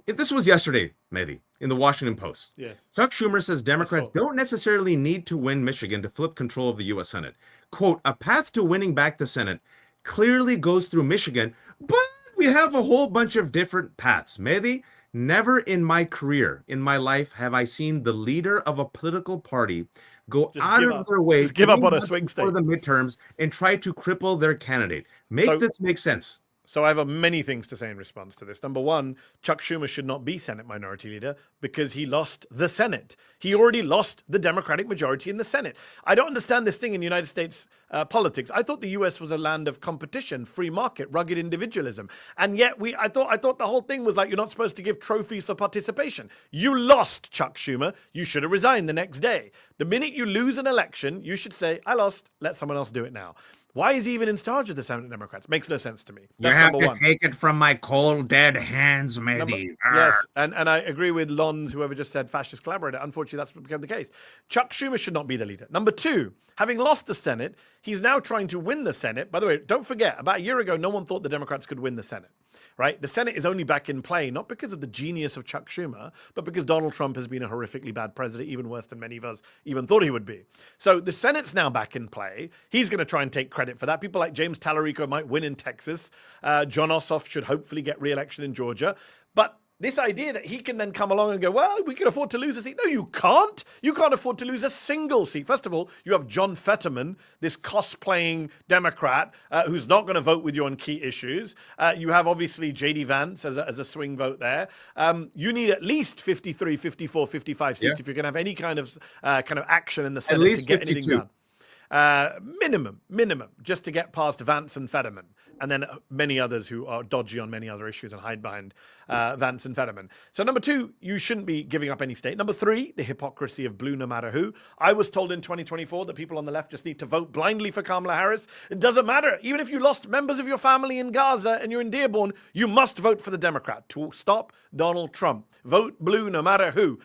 This was yesterday, Mehdi, in the Washington Post. Yes. Chuck Schumer says Democrats don't necessarily need to win Michigan to flip control of the U.S. Senate. Quote, a path to winning back the Senate clearly goes through Michigan, but we have a whole bunch of different paths. Mehdi, never in my career, in my life, have I seen the leader of a political party go out of their way to give up on a swing state for the midterms and try to cripple their candidate. Make this make sense. So I have many things to say in response to this. Number one, Chuck Schumer should not be Senate Minority Leader because he lost the Senate. He already lost the Democratic majority in the Senate. I don't understand this thing in United States politics. I thought the U.S. was a land of competition, free market, rugged individualism, and yet I thought the whole thing was like you're not supposed to give trophies for participation. You lost, Chuck Schumer. You should have resigned the next day. The minute you lose an election, you should say, "I lost. Let someone else do it now." Why is he even in charge of the Senate Democrats? Makes no sense to me. That's you have to take it from my cold, dead hands, Mehdi. Yes, and I agree with Lons, whoever just said fascist collaborator. Unfortunately, that's become the case. Chuck Schumer should not be the leader. Number two, having lost the Senate, he's now trying to win the Senate. By the way, don't forget, about a year ago, no one thought the Democrats could win the Senate. Right? The Senate is only back in play, not because of the genius of Chuck Schumer, but because Donald Trump has been a horrifically bad president, even worse than many of us even thought he would be. So the Senate's now back in play. He's going to try and take credit for that. People like James Tallarico might win in Texas. John Ossoff should hopefully get re-election in Georgia. But this idea that he can then come along and go, well, we can afford to lose a seat. No, you can't. You can't afford to lose a single seat. First of all, you have John Fetterman, this cosplaying Democrat who's not going to vote with you on key issues. You have obviously J.D. Vance as a swing vote there. You need at least 53, 54, 55 seats if you're going to have any kind of action in the Senate to get 52. Anything done. Minimum, just to get past Vance and Fetterman, and then many others who are dodgy on many other issues and hide behind Vance and Fetterman. So number two, you shouldn't be giving up any state. Number three, the hypocrisy of blue no matter who. I was told in 2024 that people on the left just need to vote blindly for Kamala Harris. It doesn't matter. Even if you lost members of your family in Gaza and you're in Dearborn, you must vote for the Democrat to stop Donald Trump. Vote blue no matter who.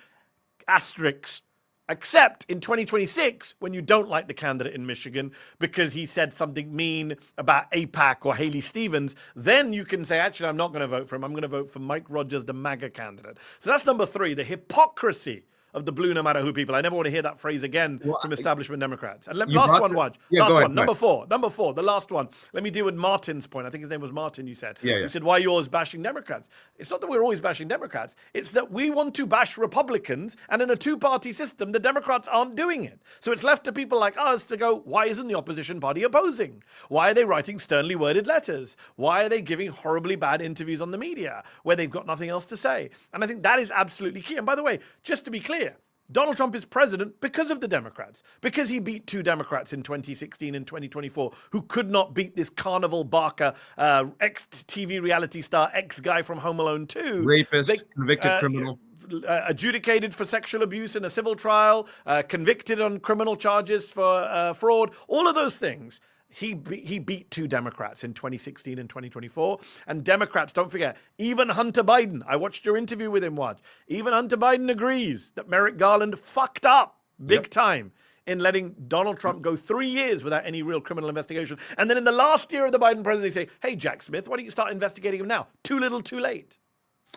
Asterisks. Except in 2026, when you don't like the candidate in Michigan because he said something mean about AIPAC or Haley Stevens, then you can say, actually, I'm not going to vote for him. I'm going to vote for Mike Rogers, the MAGA candidate. So that's number three, the hypocrisy of the blue no matter who people. I never want to hear that phrase again from establishment Democrats. And last one, Waj. Last one, number four, the last one. Let me deal with Martin's point. I think his name was Martin, you said. You said, why are you always bashing Democrats? It's not that we're always bashing Democrats. It's that we want to bash Republicans, and in a two-party system, the Democrats aren't doing it. So it's left to people like us to go, why isn't the opposition party opposing? Why are they writing sternly worded letters? Why are they giving horribly bad interviews on the media where they've got nothing else to say? And I think that is absolutely key. And by the way, just to be clear, Donald Trump is president because of the Democrats, because he beat two Democrats in 2016 and 2024 who could not beat this Carnival Barker, ex-TV reality star, ex-guy from Home Alone 2. Rapist, convicted criminal. Adjudicated for sexual abuse in a civil trial, convicted on criminal charges for fraud, all of those things. He beat two Democrats in 2016 and 2024. And Democrats, don't forget, even Hunter Biden, I watched your interview with him, Waj. Even Hunter Biden agrees that Merrick Garland fucked up big time in letting Donald Trump go 3 years without any real criminal investigation. And then in the last year of the Biden presidency, say, hey, Jack Smith, why don't you start investigating him now? Too little, too late.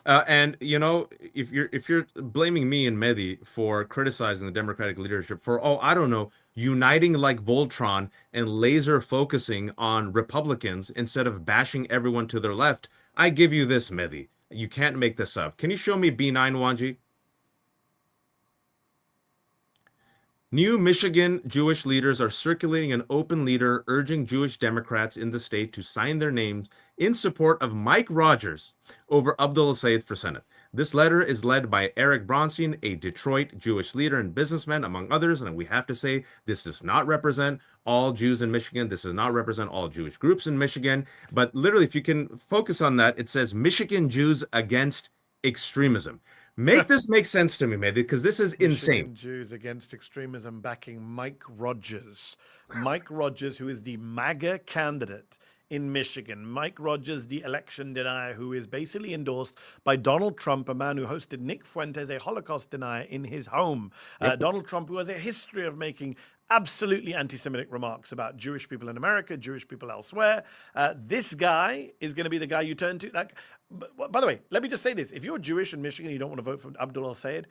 And you know, if you're blaming me and Mehdi for criticizing the Democratic leadership for, I don't know, uniting like Voltron and laser focusing on Republicans instead of bashing everyone to their left, I give you this, Mehdi. You can't make this up. Can you show me B9, Wanji? New Michigan Jewish leaders are circulating an open letter urging Jewish Democrats in the state to sign their names in support of Mike Rogers over Abdullah Said for Senate. This letter is led by Eric Bronstein, a Detroit Jewish leader and businessman, among others. And we have to say, this does not represent all Jews in Michigan. This does not represent all Jewish groups in Michigan. But literally, if you can focus on that, it says Michigan Jews Against Extremism. Make this make sense to me, Mehdi, because this is insane. Michigan Jews against extremism backing Mike Rogers. Mike Rogers, who is the MAGA candidate in Michigan. Mike Rogers, the election denier, who is basically endorsed by Donald Trump, a man who hosted Nick Fuentes, a Holocaust denier, in his home. Donald Trump, who has a history of making absolutely anti-Semitic remarks about Jewish people in America, Jewish people elsewhere. This guy is going to be the guy you turn to. Like, by the way, let me just say this. If you're Jewish in Michigan and you don't want to vote for Abdul al-Sayed,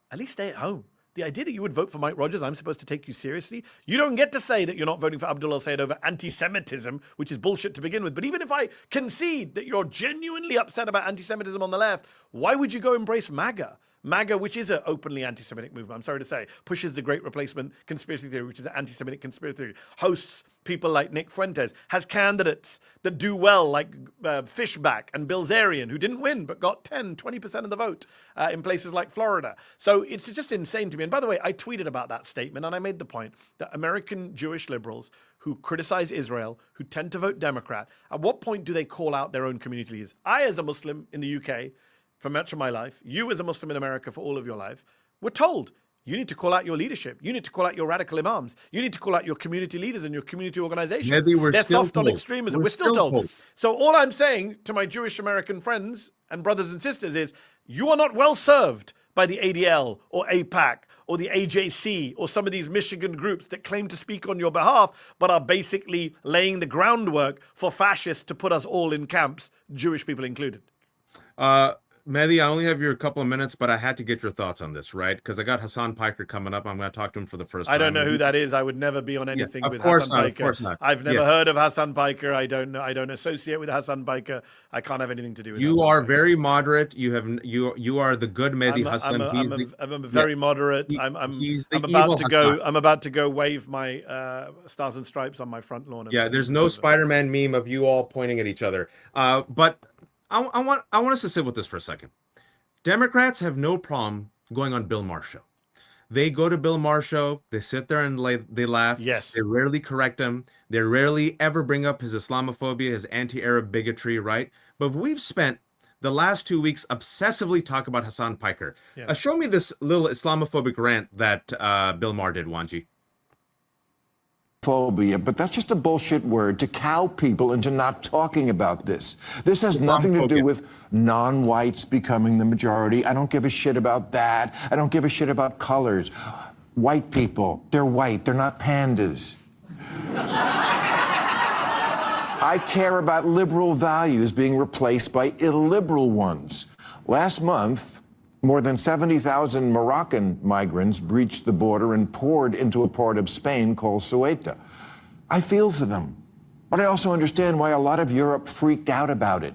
at least stay at home. The idea that you would vote for Mike Rogers, I'm supposed to take you seriously. You don't get to say that you're not voting for Abdul al-Sayed over anti-Semitism, which is bullshit to begin with. But even if I concede that you're genuinely upset about anti-Semitism on the left, why would you go embrace MAGA? MAGA, which is an openly anti-Semitic movement, I'm sorry to say, pushes the Great Replacement conspiracy theory, which is an anti-Semitic conspiracy theory, hosts people like Nick Fuentes, has candidates that do well, like Fishback and Bilzerian, who didn't win but got 10, 20% of the vote in places like Florida. So it's just insane to me. And by the way, I tweeted about that statement, and I made the point that American Jewish liberals who criticize Israel, who tend to vote Democrat, at what point do they call out their own community leaders? I, as a Muslim in the UK, for much of my life, you as a Muslim in America for all of your life, were told you need to call out your leadership. You need to call out your radical imams. You need to call out your community leaders and your community organizations. Mehdi, They're soft on told. extremism. We're still told. So all I'm saying to my Jewish American friends and brothers and sisters is you are not well served by the ADL or AIPAC or the AJC or some of these Michigan groups that claim to speak on your behalf but are basically laying the groundwork for fascists to put us all in camps, Jewish people included. Mehdi, I only have a couple of minutes, but I had to get your thoughts on this, right? Because I got Hasan Piker coming up. I'm going to talk to him for the first time. I don't know who that is. I would never be on anything with Hasan Piker. Of course not. I've never heard of Hasan Piker. I don't know. I don't associate with Hasan Piker. I can't have anything to do with you. Hasan You are Piker. very moderate. You are the good Mehdi Hasan. I'm very moderate. I'm about to go wave my Stars and Stripes on my front lawn. Yeah, there's no Spider-Man meme of you all pointing at each other. But I want us to sit with this for a second. Democrats have no problem going on Bill Maher's show. They go to Bill Maher's show, they sit there and they laugh. Yes. They rarely correct him. They rarely ever bring up his Islamophobia, his anti-Arab bigotry, right? But we've spent the last 2 weeks obsessively talking about Hasan Piker. Yes. Show me this little Islamophobic rant that Bill Maher did, Wanji. Phobia, but that's just a bullshit word to cow people into not talking about this. This has nothing to do with non-whites becoming the majority. I don't give a shit about that. I don't give a shit about colors. White people, they're white, they're not pandas. I care about liberal values being replaced by illiberal ones. Last month, more than 70,000 Moroccan migrants breached the border and poured into a part of Spain called Ceuta. I feel for them, but I also understand why a lot of Europe freaked out about it.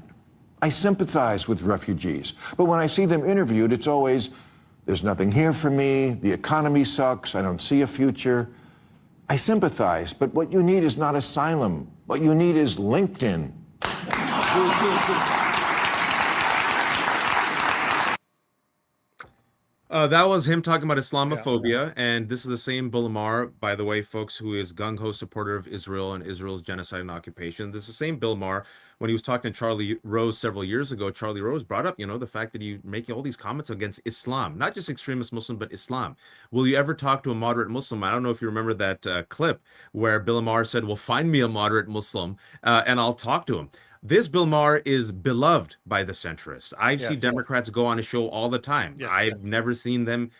I sympathize with refugees, but when I see them interviewed, it's always, there's nothing here for me, the economy sucks, I don't see a future. I sympathize, but what you need is not asylum. What you need is LinkedIn. That was him talking about Islamophobia, and this is the same Bill Maher, by the way, folks, who is gung-ho supporter of Israel and Israel's genocide and occupation. This is the same Bill Maher. When he was talking to Charlie Rose several years ago, Charlie Rose brought up, the fact that you make all these comments against Islam, not just extremist Muslim, but Islam. Will you ever talk to a moderate Muslim? I don't know if you remember that clip where Bill Maher said, well, find me a moderate Muslim and I'll talk to him. This Bill Maher is beloved by the centrists. I see Democrats go on his show all the time. I've never seen them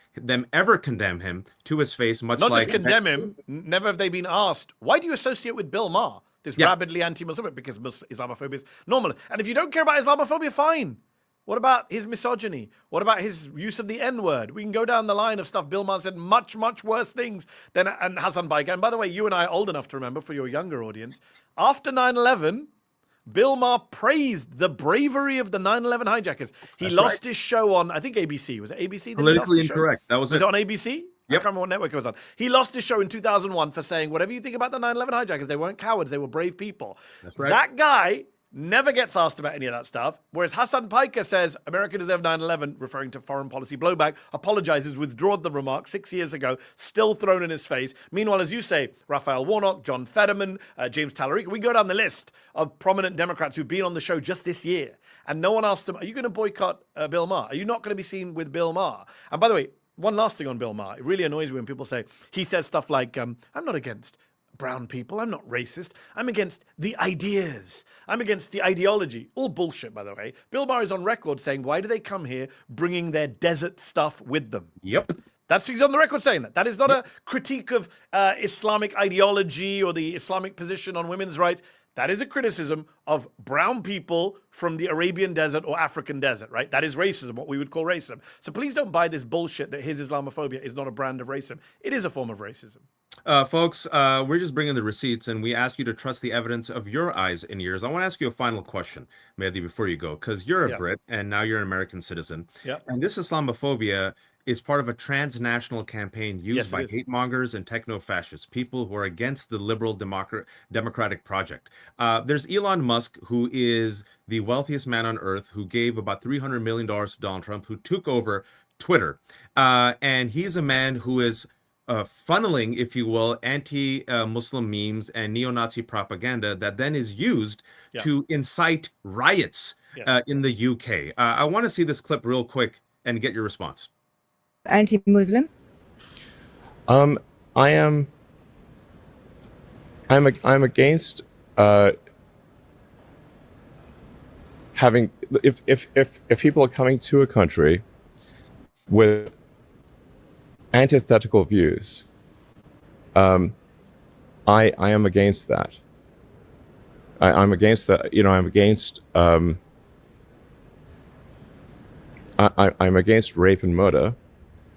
ever condemn him to his face, much Not like... just condemn him, never have they been asked, why do you associate with Bill Maher, this rabidly anti-Muslim? Because Islamophobia is normal. And if you don't care about Islamophobia, fine. What about his misogyny? What about his use of the N-word? We can go down the line of stuff Bill Maher said much, much worse things than Hasan Piker. And by the way, you and I are old enough to remember, for your younger audience, after 9/11... Bill Maher praised the bravery of the 9/11 hijackers. He lost his show on, I think, ABC. Was it ABC? Politically Incorrect. That was it. Was it on ABC? Yep. I can't remember what network it was on. He lost his show in 2001 for saying, whatever you think about the 9/11 hijackers, they weren't cowards, they were brave people. That's right. That guy never gets asked about any of that stuff. Whereas Hasan Piker says America deserved 9/11, referring to foreign policy blowback, apologizes, withdrawn the remark 6 years ago, still thrown in his face. Meanwhile, as you say, Raphael Warnock, John Fetterman, James Tallarico, we go down the list of prominent Democrats who've been on the show just this year. And no one asked them, are you going to boycott Bill Maher? Are you not going to be seen with Bill Maher? And by the way, one last thing on Bill Maher. It really annoys me when people say, he says stuff like, I'm not against brown people. I'm not racist. I'm against the ideas. I'm against the ideology. All bullshit, by the way. Bill Maher is on record saying, why do they come here bringing their desert stuff with them? Yep. He's on the record saying that. That is not a critique of Islamic ideology or the Islamic position on women's rights. That is a criticism of brown people from the Arabian desert or African desert, right? That is racism, what we would call racism. So please don't buy this bullshit that his Islamophobia is not a brand of racism. It is a form of racism. Folks, we're just bringing the receipts, and we ask you to trust the evidence of your eyes and ears. I want to ask you a final question, Mehdi, before you go, because you're a Brit, and now you're an American citizen. And this Islamophobia is part of a transnational campaign used by hate mongers and techno-fascists, people who are against the liberal democratic project. There's Elon Musk, who is the wealthiest man on earth, who gave about $300 million to Donald Trump, who took over Twitter. And he's a man who is funneling, if you will, anti-Muslim memes and neo-Nazi propaganda that then is used to incite riots in the UK. I want to see this clip real quick and get your response. Anti-Muslim? I'm against having if people are coming to a country with antithetical views. I am against that. I'm against that. You know, I'm against I'm against rape and murder.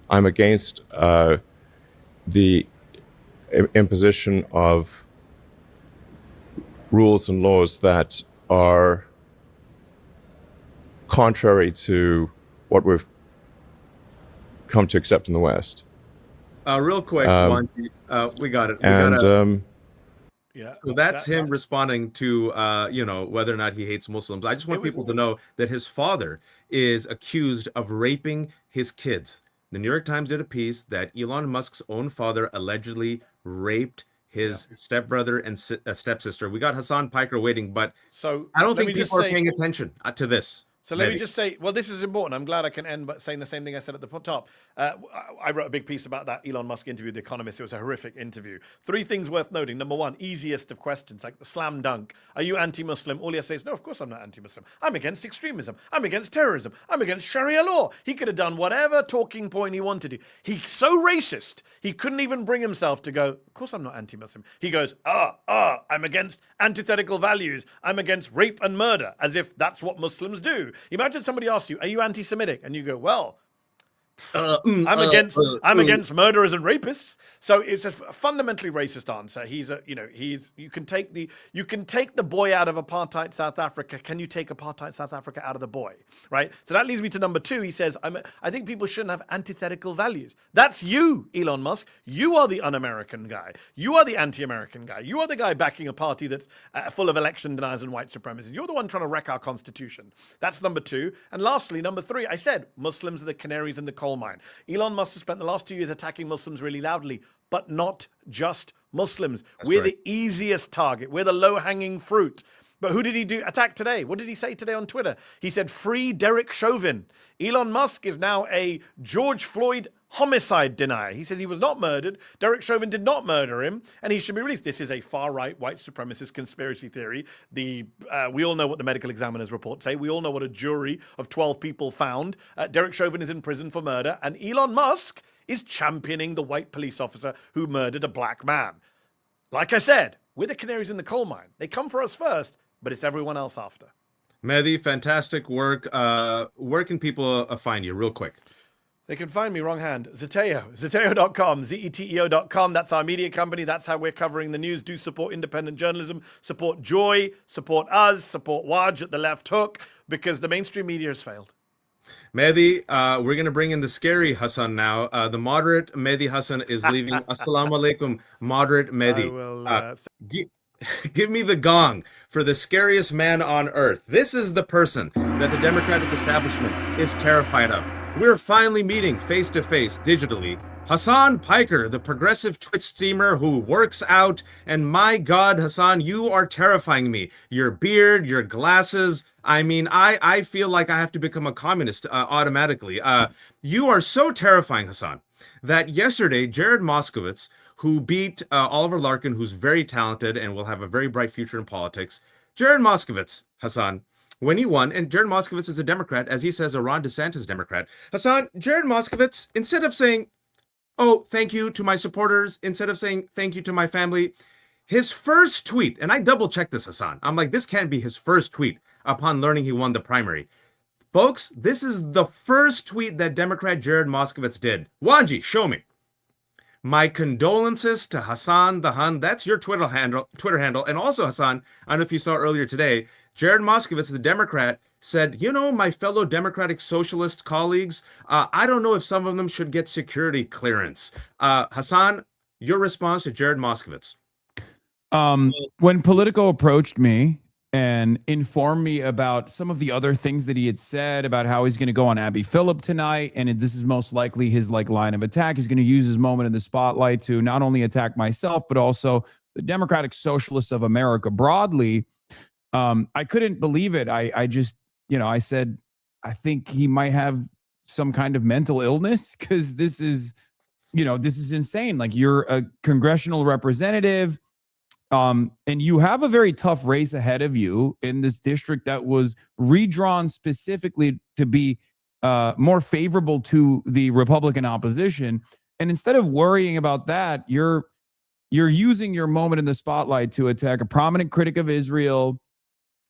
I'm against the imposition of rules and laws that are contrary to what we've come to accept in the West. Real quick, we got it. So that's him responding to, you know, whether or not he hates Muslims. I just want people to know that his father is accused of raping his kids. The New York Times did a piece that Elon Musk's own father allegedly raped his stepbrother and stepsister. We got Hasan Piker waiting, but I don't think people are paying attention to this. So let me just say, well, this is important. I'm glad I can end by saying the same thing I said at the top. I wrote a big piece about that Elon Musk interview, The Economist. It was a horrific interview. 3 things worth noting. Number 1, easiest of questions, like the slam dunk. Are you anti-Muslim? All he has to say is, no, of course I'm not anti-Muslim. I'm against extremism. I'm against terrorism. I'm against Sharia law. He could have done whatever talking point he wanted to. He's so racist, he couldn't even bring himself to go, of course I'm not anti-Muslim. He goes, I'm against antithetical values. I'm against rape and murder, as if that's what Muslims do. Imagine somebody asks you, are you anti-Semitic? And you go, well, I'm against murderers and rapists. So it's a fundamentally racist answer. You can take the boy out of apartheid South Africa. Can you take apartheid South Africa out of the boy? Right? So that leads me to number 2. He says, I think people shouldn't have antithetical values. That's you, Elon Musk. You are the un-American guy. You are the anti-American guy. You are the guy backing a party that's full of election deniers and white supremacists. You're the one trying to wreck our constitution. That's number 2. And lastly, number 3, I said, Muslims are the canaries in the coal mine. Elon Musk has spent the last 2 years attacking Muslims really loudly, but not just Muslims. We're the easiest target. We're the low-hanging fruit. But who did he attack today? What did he say today on Twitter? He said, free Derek Chauvin. Elon Musk is now a George Floyd homicide denier. He says he was not murdered. Derek Chauvin did not murder him, and he should be released. This is a far-right white supremacist conspiracy theory. We all know what the medical examiner's report say. We all know what a jury of 12 people found. Derek Chauvin is in prison for murder, and Elon Musk is championing the white police officer who murdered a black man. Like I said, we're the canaries in the coal mine. They come for us first, but it's everyone else after. Mehdi, fantastic work. Where can people find you real quick? They can find me, wrong hand, Zeteo, zeteo.com, zeteo.com. That's our media company. That's how we're covering the news. Do support independent journalism, support Joy, support us, support Waj at the left hook, because the mainstream media has failed. Mehdi, we're going to bring in the scary Hasan now. The moderate Mehdi Hasan is leaving. Assalamu alaikum, moderate Mehdi. Give me the gong for the scariest man on earth. This is the person that the Democratic establishment is terrified of. We're finally meeting face to face digitally. Hasan Piker, the progressive Twitch streamer who works out. And my God, Hasan, you are terrifying me. Your beard, your glasses. I mean, I feel like I have to become a communist automatically. You are so terrifying, Hasan, that yesterday, Jared Moskowitz, who beat Oliver Larkin, who's very talented and will have a very bright future in politics. Jared Moskowitz, Hasan, when he won, and Jared Moskowitz is a Democrat, as he says, a Ron DeSantis Democrat. Hasan, Jared Moskowitz, instead of saying, oh, thank you to my supporters, instead of saying thank you to my family, his first tweet, and I double-checked this, Hasan. I'm like, this can't be his first tweet upon learning he won the primary. Folks, this is the first tweet that Democrat Jared Moskowitz did. Wanji, show me. My condolences to Hasan the Hun. That's your Twitter handle. And also, Hasan, I don't know if you saw earlier today, Jared Moskowitz, the Democrat, said, you know, my fellow Democratic Socialist colleagues, I don't know if some of them should get security clearance. Hasan, your response to Jared Moskowitz. When Politico approached me and informed me about some of the other things that he had said about how he's going to go on Abby Phillip tonight, and this is most likely his line of attack. He's going to use his moment in the spotlight to not only attack myself, but also the Democratic Socialists of America broadly. I couldn't believe it. I just, I said, I think he might have some kind of mental illness, because this is insane. Like, you're a congressional representative. And you have a very tough race ahead of you in this district that was redrawn specifically to be more favorable to the Republican opposition. And instead of worrying about that, you're using your moment in the spotlight to attack a prominent critic of Israel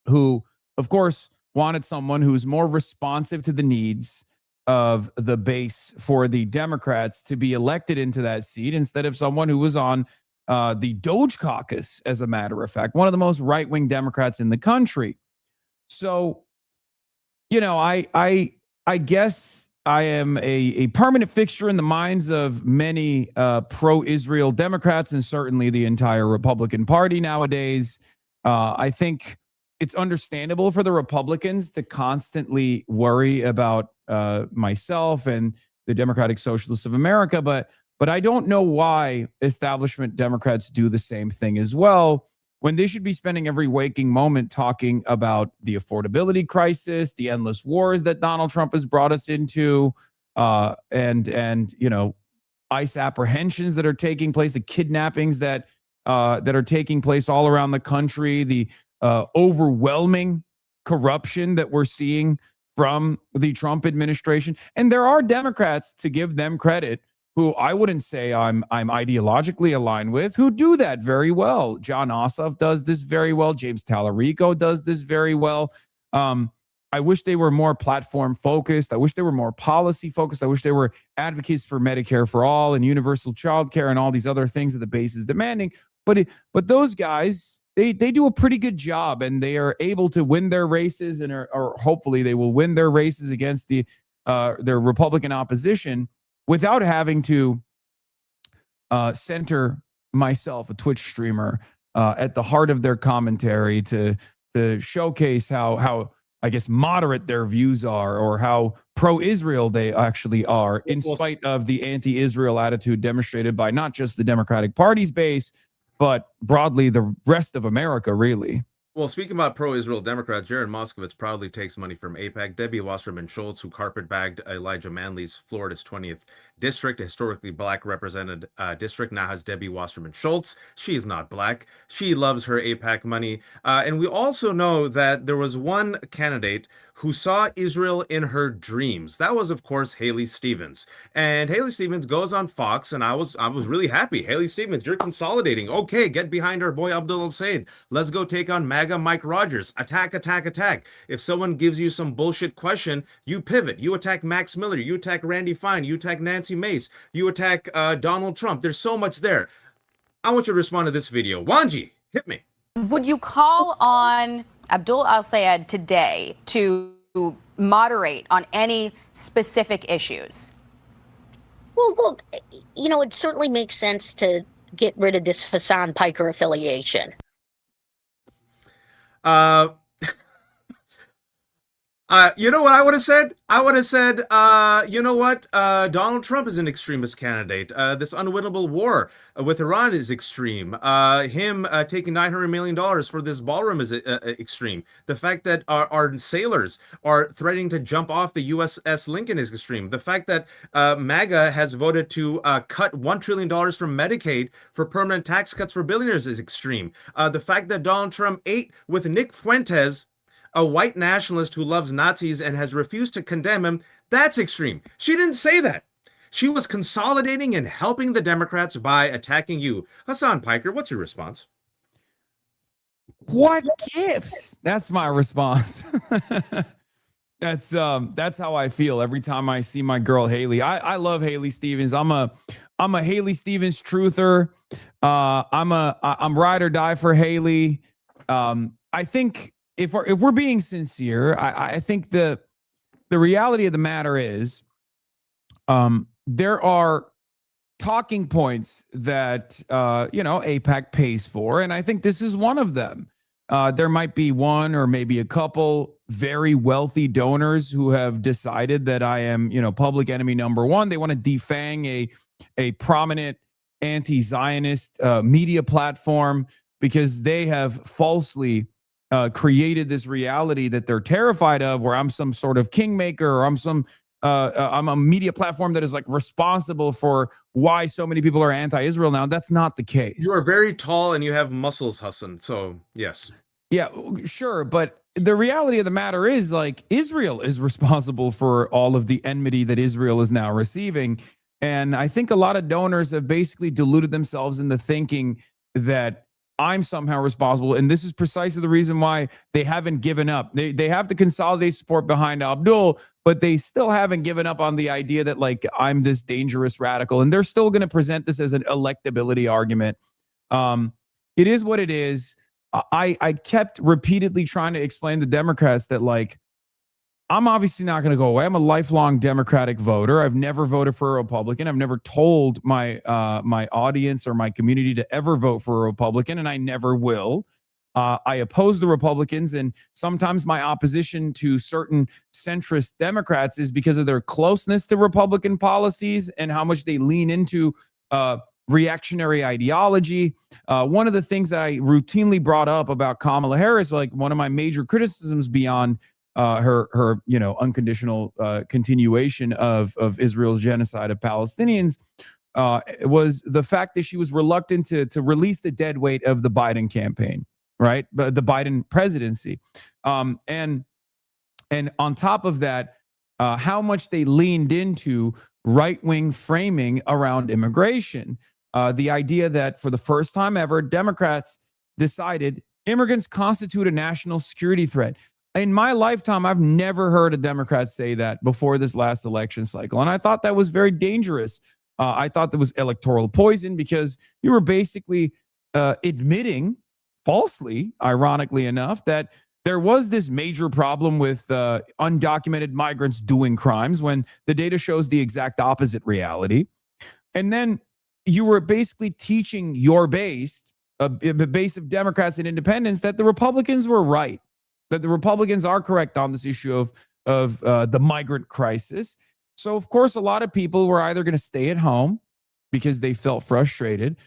who, of course, wanted someone who's more responsive to the needs of the base for the Democrats to be elected into that seat, instead of someone who was on the Doge Caucus, as a matter of fact, one of the most right-wing Democrats in the country. So, I guess I am a permanent fixture in the minds of many pro-Israel Democrats, and certainly the entire Republican Party nowadays. I think it's understandable for the Republicans to constantly worry about myself and the Democratic Socialists of America, but I don't know why establishment Democrats do the same thing as well, when they should be spending every waking moment talking about the affordability crisis, the endless wars that Donald Trump has brought us into, and ICE apprehensions that are taking place, the kidnappings that are taking place all around the country, the overwhelming corruption that we're seeing from the Trump administration. And there are Democrats, to give them credit, who I wouldn't say I'm ideologically aligned with, who do that very well. John Ossoff does this very well. James Tallarico does this very well. I wish they were more platform focused. I wish they were more policy focused. I wish they were advocates for Medicare for all and universal child care and all these other things that the base is demanding. But those guys, they do a pretty good job, and they are able to win their races, and or hopefully they will win their races against their Republican opposition, without having to center myself, a Twitch streamer, at the heart of their commentary to showcase how I guess moderate their views are, or how pro-Israel they actually are, in spite of the anti-Israel attitude demonstrated by not just the Democratic Party's base, but broadly the rest of America, really. Well, speaking about pro-Israel Democrats, Jared Moskowitz proudly takes money from AIPAC. Debbie Wasserman Schultz, who carpetbagged Elijah Manley's Florida's 20th district, a historically black represented district, now has Debbie Wasserman Schultz. She's not black. She loves her AIPAC money. And we also know that there was one candidate who saw Israel in her dreams. That was, of course, Haley Stevens. And Haley Stevens goes on Fox, and I was really happy. Haley Stevens, you're consolidating. Okay, get behind our boy Abdul El-Sayed. Let's go take on MAGA Mike Rogers. Attack, attack, attack. If someone gives you some bullshit question, you pivot. You attack Max Miller. You attack Randy Fine. You attack Nancy Mace. You attack Donald Trump. There's so much there. I want you to respond to this video. Wanji, hit me. Would you call on Abdul El-Sayed today to moderate on any specific issues? Well, look, it certainly makes sense to get rid of this Hasan Piker affiliation. Uh, you know what I would have said? I would have said, you know what? Donald Trump is an extremist candidate. This unwinnable war with Iran is extreme. Him taking $900 million for this ballroom is extreme. The fact that our sailors are threatening to jump off the USS Lincoln is extreme. The fact that MAGA has voted to cut $1 trillion from Medicaid for permanent tax cuts for billionaires is extreme. The fact that Donald Trump ate with Nick Fuentes, a white nationalist who loves Nazis and has refused to condemn him, that's extreme. She didn't say that. She was consolidating and helping the Democrats by attacking you. Hasan Piker, what's your response? What gives? That's my response. That's how I feel every time I see my girl Haley. I love Haley Stevens. I'm a Haley Stevens truther. I'm ride or die for Haley. I think if we're being sincere, I think the reality of the matter is, there are talking points that AIPAC pays for, and I think this is one of them. There might be one or maybe a couple very wealthy donors who have decided that I am, public enemy number one. They want to defang a prominent anti-Zionist media platform because they have falsely created this reality that they're terrified of, where I'm some sort of kingmaker, or I'm a media platform that is like responsible for why so many people are anti-Israel now. That's not the case. You are very tall and you have muscles, Hasan. So yes. Yeah, sure. But the reality of the matter is, like, Israel is responsible for all of the enmity that Israel is now receiving. And I think a lot of donors have basically deluded themselves into thinking that I'm somehow responsible. And this is precisely the reason why they haven't given up. They have to consolidate support behind Abdul, but they still haven't given up on the idea that, like, I'm this dangerous radical. And they're still going to present this as an electability argument. It is what it is. I kept repeatedly trying to explain to Democrats that, like, I'm obviously not going to go away. I'm a lifelong Democratic voter. I've never voted for a Republican. I've never told my my audience or my community to ever vote for a Republican, and I never will. I oppose the Republicans, and sometimes my opposition to certain centrist Democrats is because of their closeness to Republican policies and how much they lean into reactionary ideology. One of the things that I routinely brought up about Kamala Harris, like one of my major criticisms beyond her unconditional continuation of Israel's genocide of Palestinians, was the fact that she was reluctant to release the dead weight of the Biden campaign, right? But the Biden presidency, and on top of that, how much they leaned into right-wing framing around immigration. The idea that for the first time ever, Democrats decided immigrants constitute a national security threat. In my lifetime, I've never heard a Democrat say that before this last election cycle. And I thought that was very dangerous. I thought that was electoral poison, because you were basically admitting falsely, ironically enough, that there was this major problem with undocumented migrants doing crimes when the data shows the exact opposite reality. And then you were basically teaching your base, a base of Democrats and independents, that the Republicans were right, that the Republicans are correct on this issue of the migrant crisis. So, of course, a lot of people were either going to stay at home because they felt frustrated,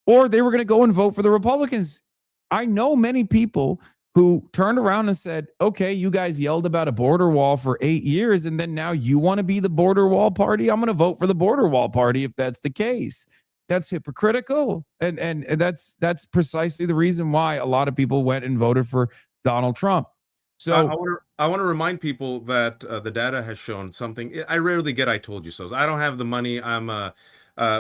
or they were going to go and vote for the Republicans. I know many people who turned around and said, okay, you guys yelled about a border wall for 8 years, and then now you want to be the border wall party? I'm going to vote for the border wall party if that's the case. That's hypocritical. And that's precisely the reason why a lot of people went and voted for Donald Trump. So I want to remind people that the data has shown something. I rarely get "I told you so." I don't have the money. I'm a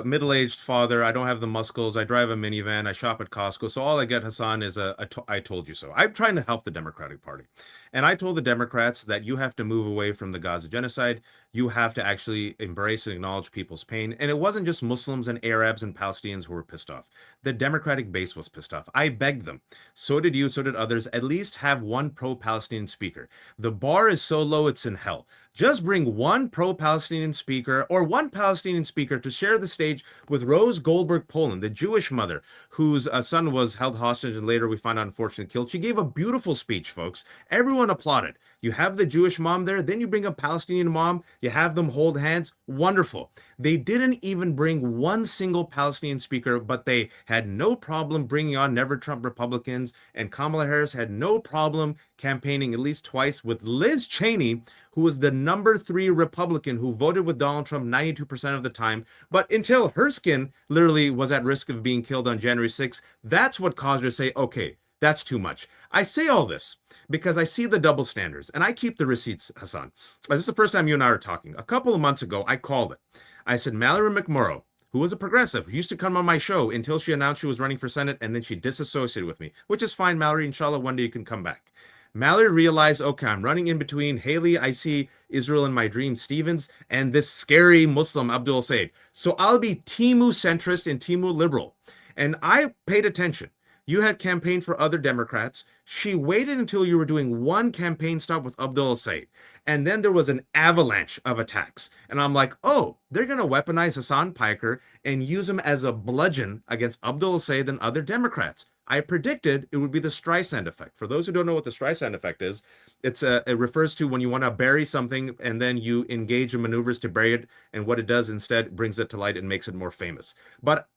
middle-aged father. I don't have the muscles. I drive a minivan. I shop at Costco. So all I get, Hasan, is I told you so. I'm trying to help the Democratic Party. And I told the Democrats that you have to move away from the Gaza genocide. You have to actually embrace and acknowledge people's pain. And it wasn't just Muslims and Arabs and Palestinians who were pissed off. The Democratic base was pissed off. I begged them. So did you. So did others. At least have one pro-Palestinian speaker. The bar is so low, it's in hell. Just bring one pro-Palestinian speaker or one Palestinian speaker to share the the stage with Rose Goldberg Poland, the Jewish mother whose son was held hostage and later we find out unfortunately killed. She gave a beautiful speech, folks. Everyone applauded. You have the Jewish mom there, then you bring a Palestinian mom, you have them hold hands. Wonderful. They didn't even bring one single Palestinian speaker, but they had no problem bringing on Never Trump Republicans, and Kamala Harris had no problem campaigning at least twice with Liz Cheney, who was the #3 Republican who voted with Donald Trump 92% of the time. But until her skin literally was at risk of being killed on January 6th, that's what caused her to say, okay, that's too much. I say all this because I see the double standards and I keep the receipts, Hasan. This is the first time you and I are talking. A couple of months ago, I called it. I said, Mallory McMorrow, who was a progressive, who used to come on my show until she announced she was running for Senate, and then she disassociated with me, which is fine, Mallory. Inshallah, one day you can come back. Mallory realized, okay, I'm running in between Haley, I see Israel in my dream, Stevens, and this scary Muslim, Abdul Said. So I'll be Timu centrist and Timu liberal. And I paid attention. You had campaigned for other Democrats. She waited until you were doing one campaign stop with Abdul Said. And then there was an avalanche of attacks. And I'm like, oh, they're going to weaponize Hasan Piker and use him as a bludgeon against Abdul Said and other Democrats. I predicted it would be the Streisand effect. For those who don't know what the Streisand effect is, it refers to when you want to bury something and then you engage in maneuvers to bury it. And what it does instead brings it to light and makes it more famous. But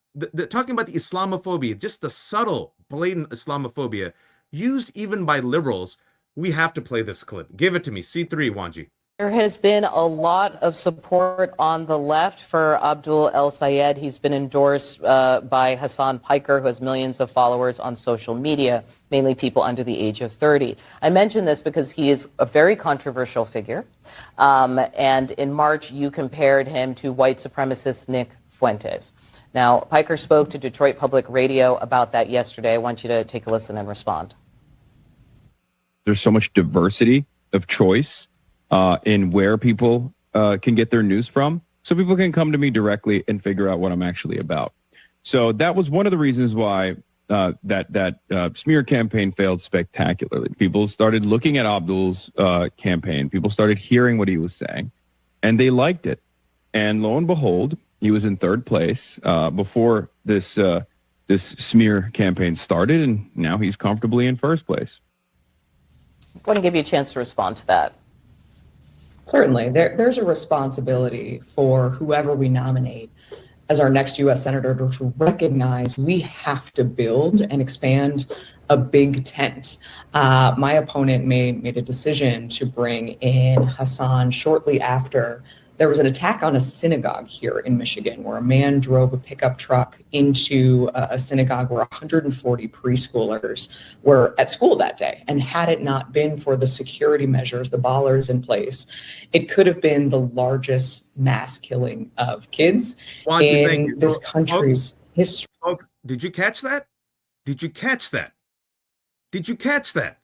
talking about the Islamophobia, just the subtle, blatant Islamophobia used even by liberals, we have to play this clip. Give it to me. C3, Wanji. There has been a lot of support on the left for Abdul El Sayed. He's been endorsed by Hasan Piker, who has millions of followers on social media, mainly people under the age of 30. I mention this because he is a very controversial figure. And in March, you compared him to white supremacist Nick Fuentes. Now, Piker spoke to Detroit Public Radio about that yesterday. I want you to take a listen and respond. There's so much diversity of choice in where people can get their news from, so people can come to me directly and figure out what I'm actually about. So that was one of the reasons why that smear campaign failed spectacularly. People started looking at Abdul's campaign. People started hearing what he was saying, and they liked it. And lo and behold, he was in third place before this smear campaign started, and now he's comfortably in first place. I want to give you a chance to respond to that. Certainly. There's a responsibility for whoever we nominate as our next U.S. Senator to recognize we have to build and expand a big tent. My opponent made a decision to bring in Hasan shortly after there was an attack on a synagogue here in Michigan where a man drove a pickup truck into a synagogue where 140 preschoolers were at school that day. And had it not been for the security measures, the bollards in place, it could have been the largest mass killing of kids in this country's history. Did you catch that? Did you catch that? Did you catch that?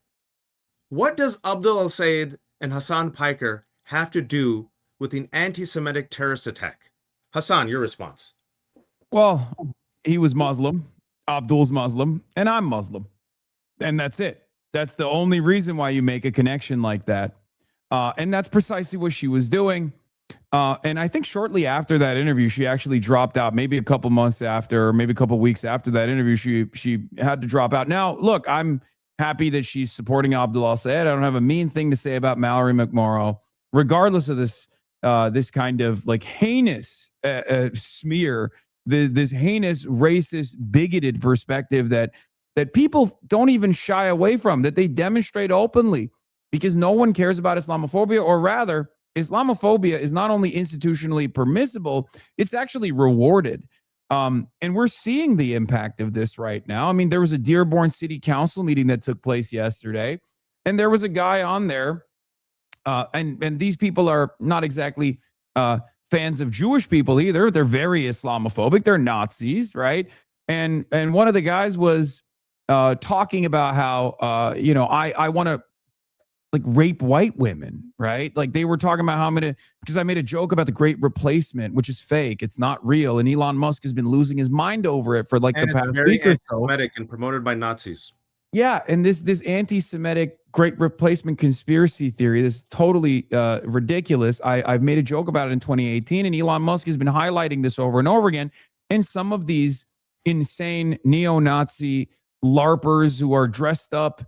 What does Abdul El Sayed and Hasan Piker have to do with an anti-Semitic terrorist attack? Hasan, your response. Well, he was Muslim, Abdul's Muslim, and I'm Muslim. And that's it. That's the only reason why you make a connection like that. And that's precisely what she was doing. And I think shortly after that interview, she actually dropped out, maybe a couple months after, or maybe a couple weeks after that interview, she had to drop out. Now, look, I'm happy that she's supporting Abdul El Sayed. I don't have a mean thing to say about Mallory McMorrow, regardless of this kind of like heinous smear, this heinous, racist, bigoted perspective that people don't even shy away from, that they demonstrate openly, because no one cares about Islamophobia, or rather, Islamophobia is not only institutionally permissible, it's actually rewarded. And we're seeing the impact of this right now. I mean, there was a Dearborn City Council meeting that took place yesterday, and there was a guy on there. And these people are not exactly fans of Jewish people either. They're very Islamophobic. They're Nazis, right? And one of the guys was talking about how I want to like rape white women, right? Like they were talking about how because I made a joke about the Great Replacement, which is fake. It's not real. And Elon Musk has been losing his mind over it for like the past week or so. Anti-Semitic and promoted by Nazis. Yeah, and this anti-Semitic great replacement conspiracy theory. This is totally ridiculous. I've made a joke about it in 2018, and Elon Musk has been highlighting this over and over again. And some of these insane neo-Nazi LARPers who are dressed up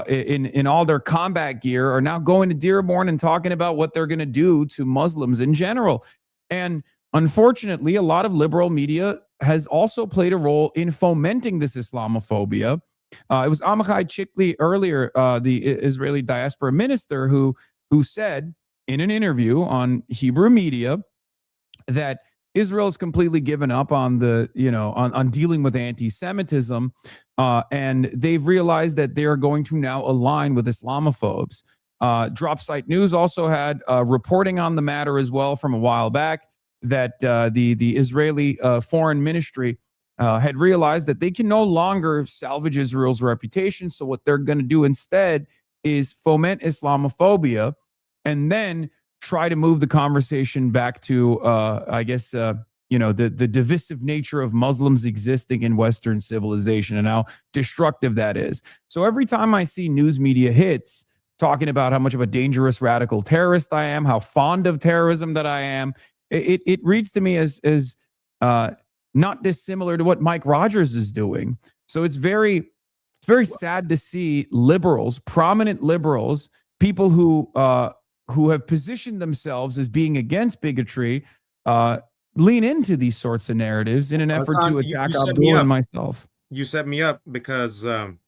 in all their combat gear are now going to Dearborn and talking about what they're going to do to Muslims in general. And unfortunately, a lot of liberal media has also played a role in fomenting this Islamophobia. It was Amichai Chikli earlier, the Israeli diaspora minister, who said in an interview on Hebrew media that Israel's completely given up on on dealing with anti-Semitism, and they've realized that they are going to now align with Islamophobes. Drop Site News also had reporting on the matter as well from a while back that the Israeli Foreign Ministry had realized that they can no longer salvage Israel's reputation. So what they're going to do instead is foment Islamophobia and then try to move the conversation back to, the divisive nature of Muslims existing in Western civilization and how destructive that is. So every time I see news media hits talking about how much of a dangerous radical terrorist I am, how fond of terrorism that I am, it reads to me as not dissimilar to what Mike Rogers is doing. So it's very sad to see liberals, prominent liberals, people who have positioned themselves as being against bigotry, lean into these sorts of narratives in an effort to attack Abdul and myself. You set me up because I'm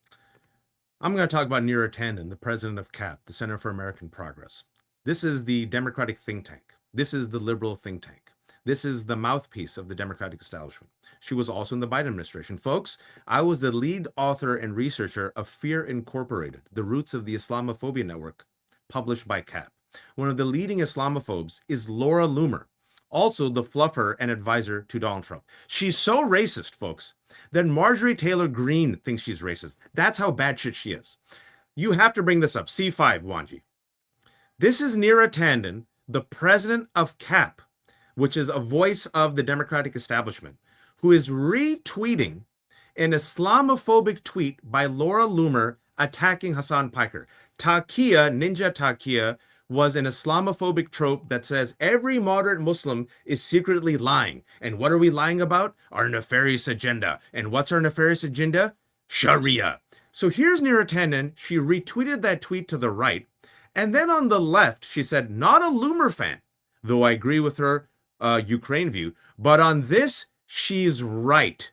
going to talk about Neera Tanden, the president of CAP, the Center for American Progress. This is the Democratic think tank. This is the liberal think tank. This is the mouthpiece of the Democratic establishment. She was also in the Biden administration. Folks, I was the lead author and researcher of Fear Incorporated, The Roots of the Islamophobia Network, published by CAP. One of the leading Islamophobes is Laura Loomer, also the fluffer and advisor to Donald Trump. She's so racist, folks, that Marjorie Taylor Greene thinks she's racist. That's how bad shit she is. You have to bring this up. C5, Wanji. This is Neera Tanden, the president of CAP, which is a voice of the Democratic establishment, who is retweeting an Islamophobic tweet by Laura Loomer attacking Hasan Piker. Taqiyya, Ninja Taqiyya, was an Islamophobic trope that says every moderate Muslim is secretly lying. And what are we lying about? Our nefarious agenda. And what's our nefarious agenda? Sharia. So here's Neera Tanden. She retweeted that tweet to the right. And then on the left, she said, not a Loomer fan, though I agree with her Ukraine view, but on this, she's right.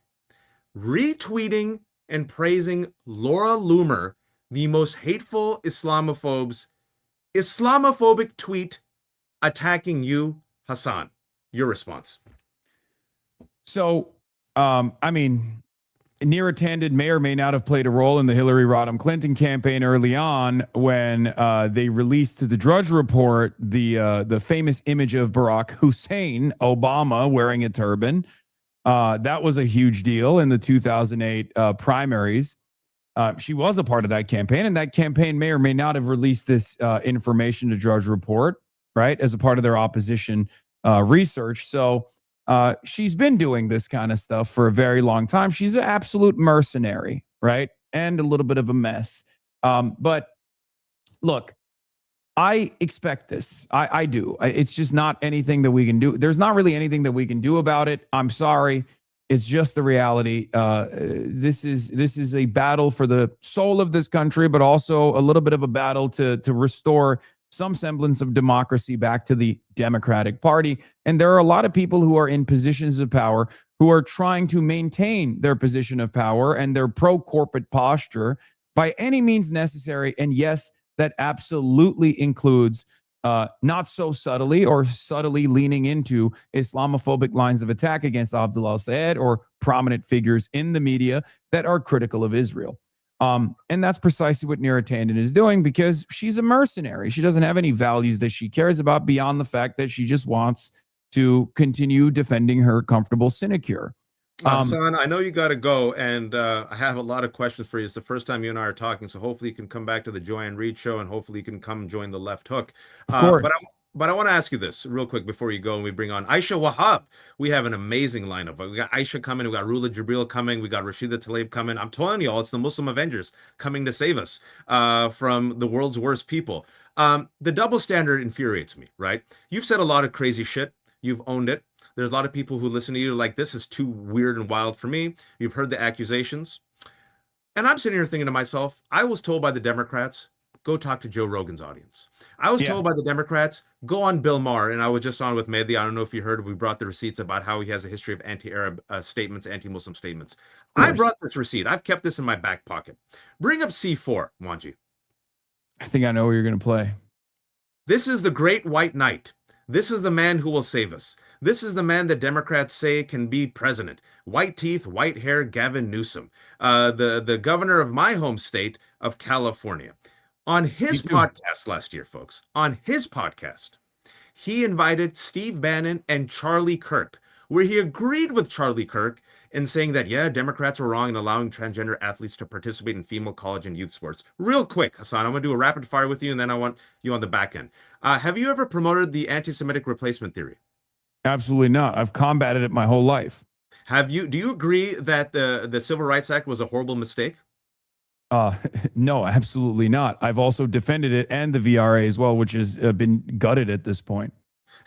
Retweeting and praising Laura Loomer, the most hateful Islamophobe's Islamophobic tweet attacking you, Hasan. Your response. So, Neera Tanden may or may not have played a role in the Hillary Rodham Clinton campaign early on when they released the Drudge Report the famous image of Barack Hussein Obama wearing a turban. That was a huge deal in the 2008 primaries. She was a part of that campaign, and that campaign may or may not have released this information to Drudge Report, right, as a part of their opposition research. So she's been doing this kind of stuff for a very long time. She's an absolute mercenary, right? And a little bit of a mess. But look, I expect this. I do. It's just not anything that we can do. There's not really anything that we can do about it. I'm sorry. It's just the reality. This is a battle for the soul of this country, but also a little bit of a battle to restore some semblance of democracy back to the Democratic Party. And there are a lot of people who are in positions of power who are trying to maintain their position of power and their pro-corporate posture by any means necessary. And yes, that absolutely includes not so subtly or subtly leaning into Islamophobic lines of attack against Abdul al-Sayed or prominent figures in the media that are critical of Israel. And that's precisely what Neera Tanden is doing because she's a mercenary. She doesn't have any values that she cares about beyond the fact that she just wants to continue defending her comfortable sinecure. Hasan, I know you got to go, and I have a lot of questions for you. It's the first time you and I are talking, so hopefully you can come back to the Joy Reid Show, and hopefully you can come join the Left Hook. Of course. But But I want to ask you this real quick before you go and we bring on Aisha Wahab. We have an amazing lineup. We got Aisha coming, we got Rula Jebreal coming, we got Rashida Tlaib coming. I'm telling you all, it's the Muslim Avengers coming to save us from the world's worst people. The double standard infuriates me, right? You've said a lot of crazy shit. You've owned it. There's a lot of people who listen to you like, this is too weird and wild for me. You've heard the accusations. And I'm sitting here thinking to myself, I was told by the Democrats, go talk to Joe Rogan's audience. I was told by the Democrats, go on Bill Maher. And I was just on with Mehdi. I don't know if you heard, we brought the receipts about how he has a history of anti-Arab statements, anti-Muslim statements. I brought this receipt. I've kept this in my back pocket. Bring up C4, Wanji. I think I know where you're going to play. This is the great white knight. This is the man who will save us. This is the man that Democrats say can be president. White teeth, white hair, Gavin Newsom, the governor of my home state of California. On his podcast last year, folks, on his podcast, he invited Steve Bannon and Charlie Kirk, where he agreed with Charlie Kirk in saying that, yeah, Democrats were wrong in allowing transgender athletes to participate in female college and youth sports. Real quick, Hasan, I'm going to do a rapid fire with you, and then I want you on the back end. Have you ever promoted the anti-Semitic replacement theory? Absolutely not. I've combated it my whole life. Do you agree that the Civil Rights Act was a horrible mistake? No, absolutely not. I've also defended it and the VRA as well, which has been gutted at this point.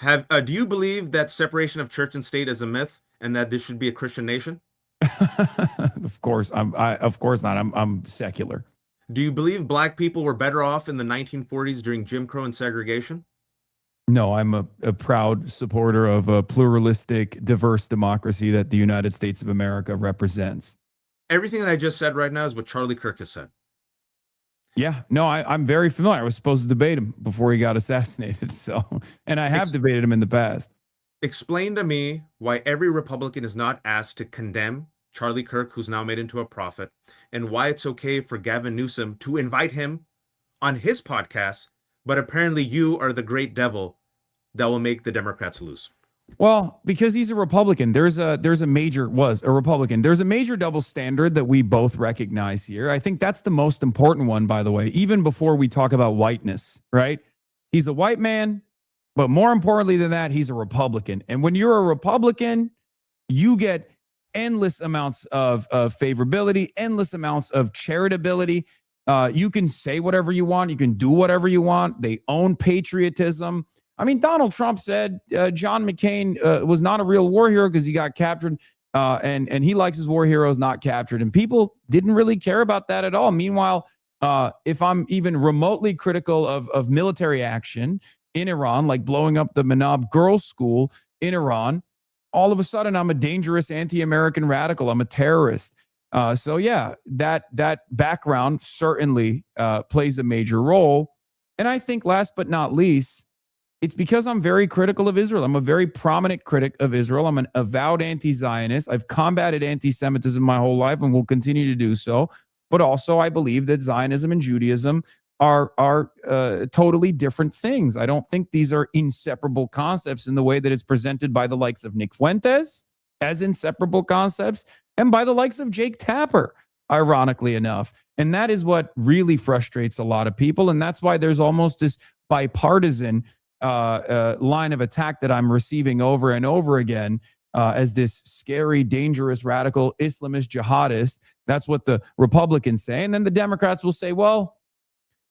Do you believe that separation of church and state is a myth and that this should be a Christian nation? Of course, of course not. I'm secular. Do you believe black people were better off in the 1940s during Jim Crow and segregation? No, I'm a proud supporter of a pluralistic, diverse democracy that the United States of America represents. Everything that I just said right now is what Charlie Kirk has said. Yeah, no, I'm very familiar. I was supposed to debate him before he got assassinated. And I have debated him in the past. Explain to me why every Republican is not asked to condemn Charlie Kirk, who's now made into a prophet, and why it's okay for Gavin Newsom to invite him on his podcast, but apparently you are the great devil that will make the Democrats lose. Well, because he's a Republican, there's a major double standard that we both recognize here. I think that's the most important one, by the way, even before we talk about whiteness, right? He's a white man, but more importantly than that, he's a Republican. And when you're a Republican, you get endless amounts of favorability, endless amounts of charitability. You can say whatever you want. You can do whatever you want. They own patriotism. I mean, Donald Trump said John McCain was not a real war hero because he got captured, and he likes his war heroes not captured. And people didn't really care about that at all. Meanwhile, if I'm even remotely critical of military action in Iran, like blowing up the Manab girls' school in Iran, all of a sudden I'm a dangerous anti-American radical. I'm a terrorist. So yeah, that background certainly plays a major role. And I think last but not least, it's because I'm very critical of Israel. I'm a very prominent critic of Israel. I'm an avowed anti-Zionist. I've combated anti-Semitism my whole life and will continue to do so. But also I believe that Zionism and Judaism are totally different things. I don't think these are inseparable concepts in the way that it's presented by the likes of Nick Fuentes as inseparable concepts and by the likes of Jake Tapper, ironically enough. And that is what really frustrates a lot of people. And that's why there's almost this bipartisan line of attack that I'm receiving over and over again as this scary, dangerous, radical Islamist jihadist. That's what the Republicans say. And then the Democrats will say, well,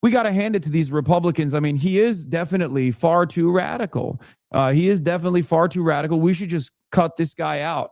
we got to hand it to these Republicans. I mean, he is definitely far too radical. We should just cut this guy out.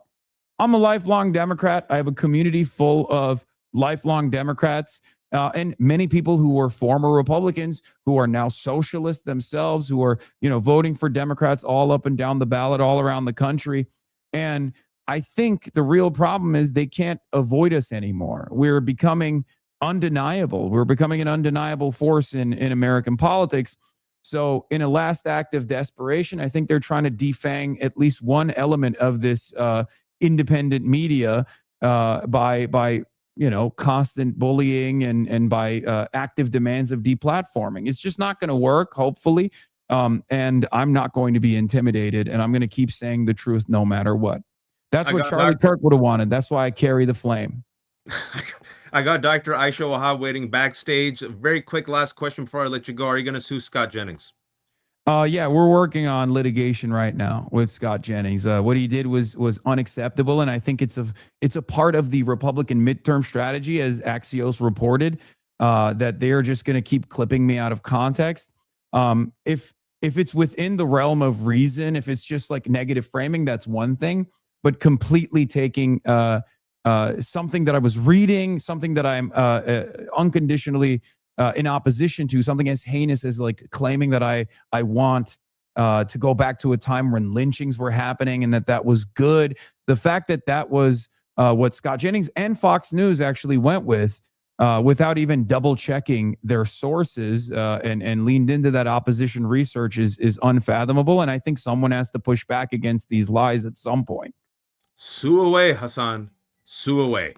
I'm a lifelong Democrat. I have a community full of lifelong Democrats and many people who were former Republicans who are now socialists themselves, who are, voting for Democrats all up and down the ballot, all around the country. And I think the real problem is they can't avoid us anymore. We're becoming undeniable. We're becoming an undeniable force in American politics. So in a last act of desperation, I think they're trying to defang at least one element of this independent media by constant bullying and by active demands of deplatforming. It's just not going to work, hopefully. And I'm not going to be intimidated, and I'm going to keep saying the truth no matter what. That's what Charlie Kirk would have wanted. That's why I carry the flame. I got Dr. Aisha Wahab waiting backstage. A very quick last question before I let you go. Are you going to sue Scott Jennings? Yeah, we're working on litigation right now with Scott Jennings. What he did was unacceptable, and I think it's a part of the Republican midterm strategy, as Axios reported, that they are just going to keep clipping me out of context. If it's within the realm of reason, if it's just like negative framing, that's one thing. But completely taking something that I was reading, something that I'm unconditionally in opposition to, something as heinous as like claiming that I want to go back to a time when lynchings were happening and that was good. The fact that was what Scott Jennings and Fox News actually went with without even double checking their sources and leaned into that opposition research is unfathomable. And I think someone has to push back against these lies at some point. Sue away, Hasan. Sue away.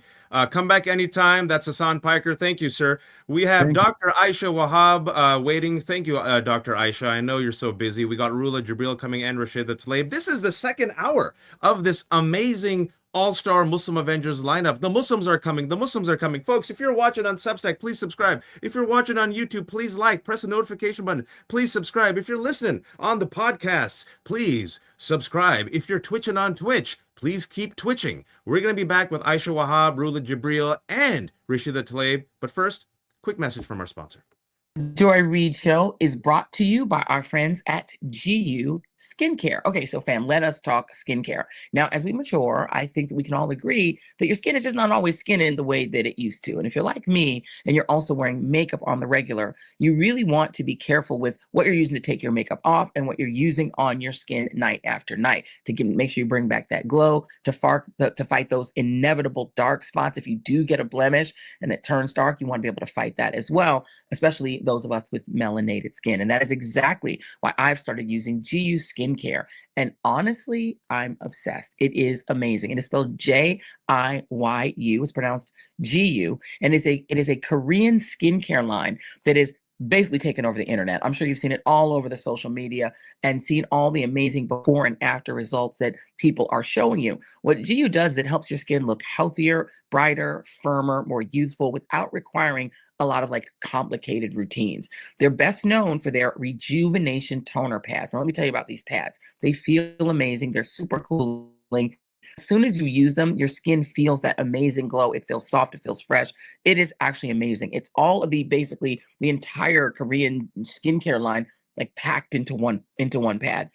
Come back anytime. That's Hasan Piker. Thank you, sir. We have Dr. Aisha Wahab waiting. Thank you, Dr. Aisha. I know you're so busy. We got Rula Jebreal coming in, Rashida Tlaib. This is the second hour of this amazing all-star Muslim Avengers lineup. The Muslims are coming. The Muslims are coming. Folks, if you're watching on Substack, please subscribe. If you're watching on YouTube, please like, press the notification button. Please subscribe. If you're listening on the podcasts, please subscribe. If you're twitching on Twitch, please keep twitching. We're going to be back with Aisha Wahab, Rula Jebreal, and Rashida Tlaib. But first, quick message from our sponsor. Joy Reid Show is brought to you by our friends at GU Skincare. Okay, so fam, let us talk skincare. Now, as we mature, I think that we can all agree that your skin is just not always skinning in the way that it used to. And if you're like me and you're also wearing makeup on the regular, you really want to be careful with what you're using to take your makeup off and what you're using on your skin night after night to make sure you bring back that glow, to fight those inevitable dark spots. If you do get a blemish and it turns dark, you want to be able to fight that as well, especially those of us with melanated skin. And that is exactly why I've started using GU Skincare. And honestly, I'm obsessed. It is amazing. It is spelled Jiyu. It's pronounced GU. And it is a Korean skincare line that is basically taken over the internet. I'm sure you've seen it all over the social media and seen all the amazing before and after results that people are showing you. What GU does is it helps your skin look healthier, brighter, firmer, more youthful without requiring a lot of like complicated routines. They're best known for their rejuvenation toner pads. Now, let me tell you about these pads. They feel amazing. They're super cooling. As soon as you use them, your skin feels that amazing glow. It feels soft. It feels fresh. It is actually amazing. It's all of basically the entire Korean skincare line like packed into one pad.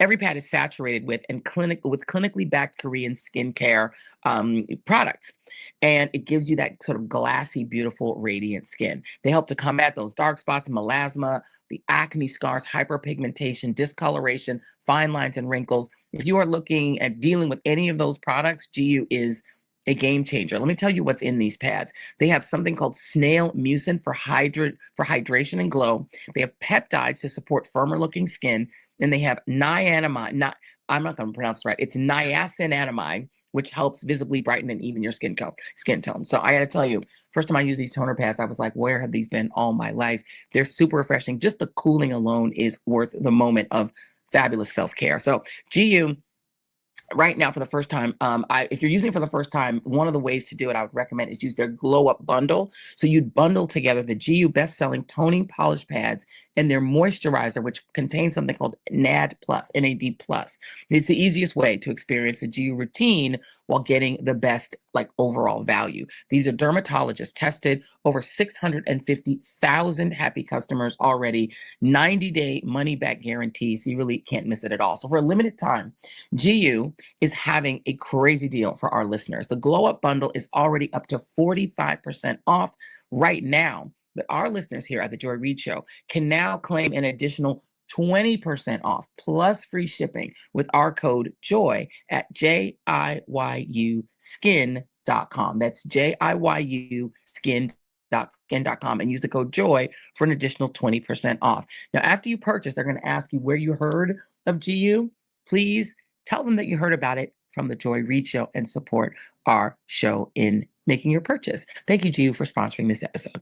Every pad is saturated with clinically backed Korean skincare products, and it gives you that sort of glassy, beautiful, radiant skin. They help to combat those dark spots, melasma, the acne scars, hyperpigmentation, discoloration, fine lines, and wrinkles. If you are looking at dealing with any of those products, GU is a game changer. Let me tell you what's in these pads. They have something called snail mucin for hydration and glow. They have peptides to support firmer looking skin. And they have niacinamide. I'm not going to pronounce it right. It's niacinamide, which helps visibly brighten and even your skin tone. So I got to tell you, first time I used these toner pads, I was like, where have these been all my life? They're super refreshing. Just the cooling alone is worth the moment of fabulous self-care. So GU, right now, for the first time, if you're using it for the first time, one of the ways to do it I would recommend is use their Glow Up Bundle. So you'd bundle together the GU best-selling toning polish pads and their moisturizer, which contains something called NAD+. It's the easiest way to experience the GU routine while getting the best overall value. These are dermatologist tested, over 650,000 happy customers already, 90-day money-back guarantee, so you really can't miss it at all. So for a limited time, GU is having a crazy deal for our listeners. The Glow Up Bundle is already up to 45% off right now. But our listeners here at the Joy Reid Show can now claim an additional 20% off plus free shipping with our code JOY at JIYUskin.com. That's JIYUskin.com, and use the code JOY for an additional 20% off. Now, after you purchase, they're going to ask you where you heard of GU. Please tell them that you heard about it from the Joy Reid Show and support our show in making your purchase. Thank you, GU, for sponsoring this episode.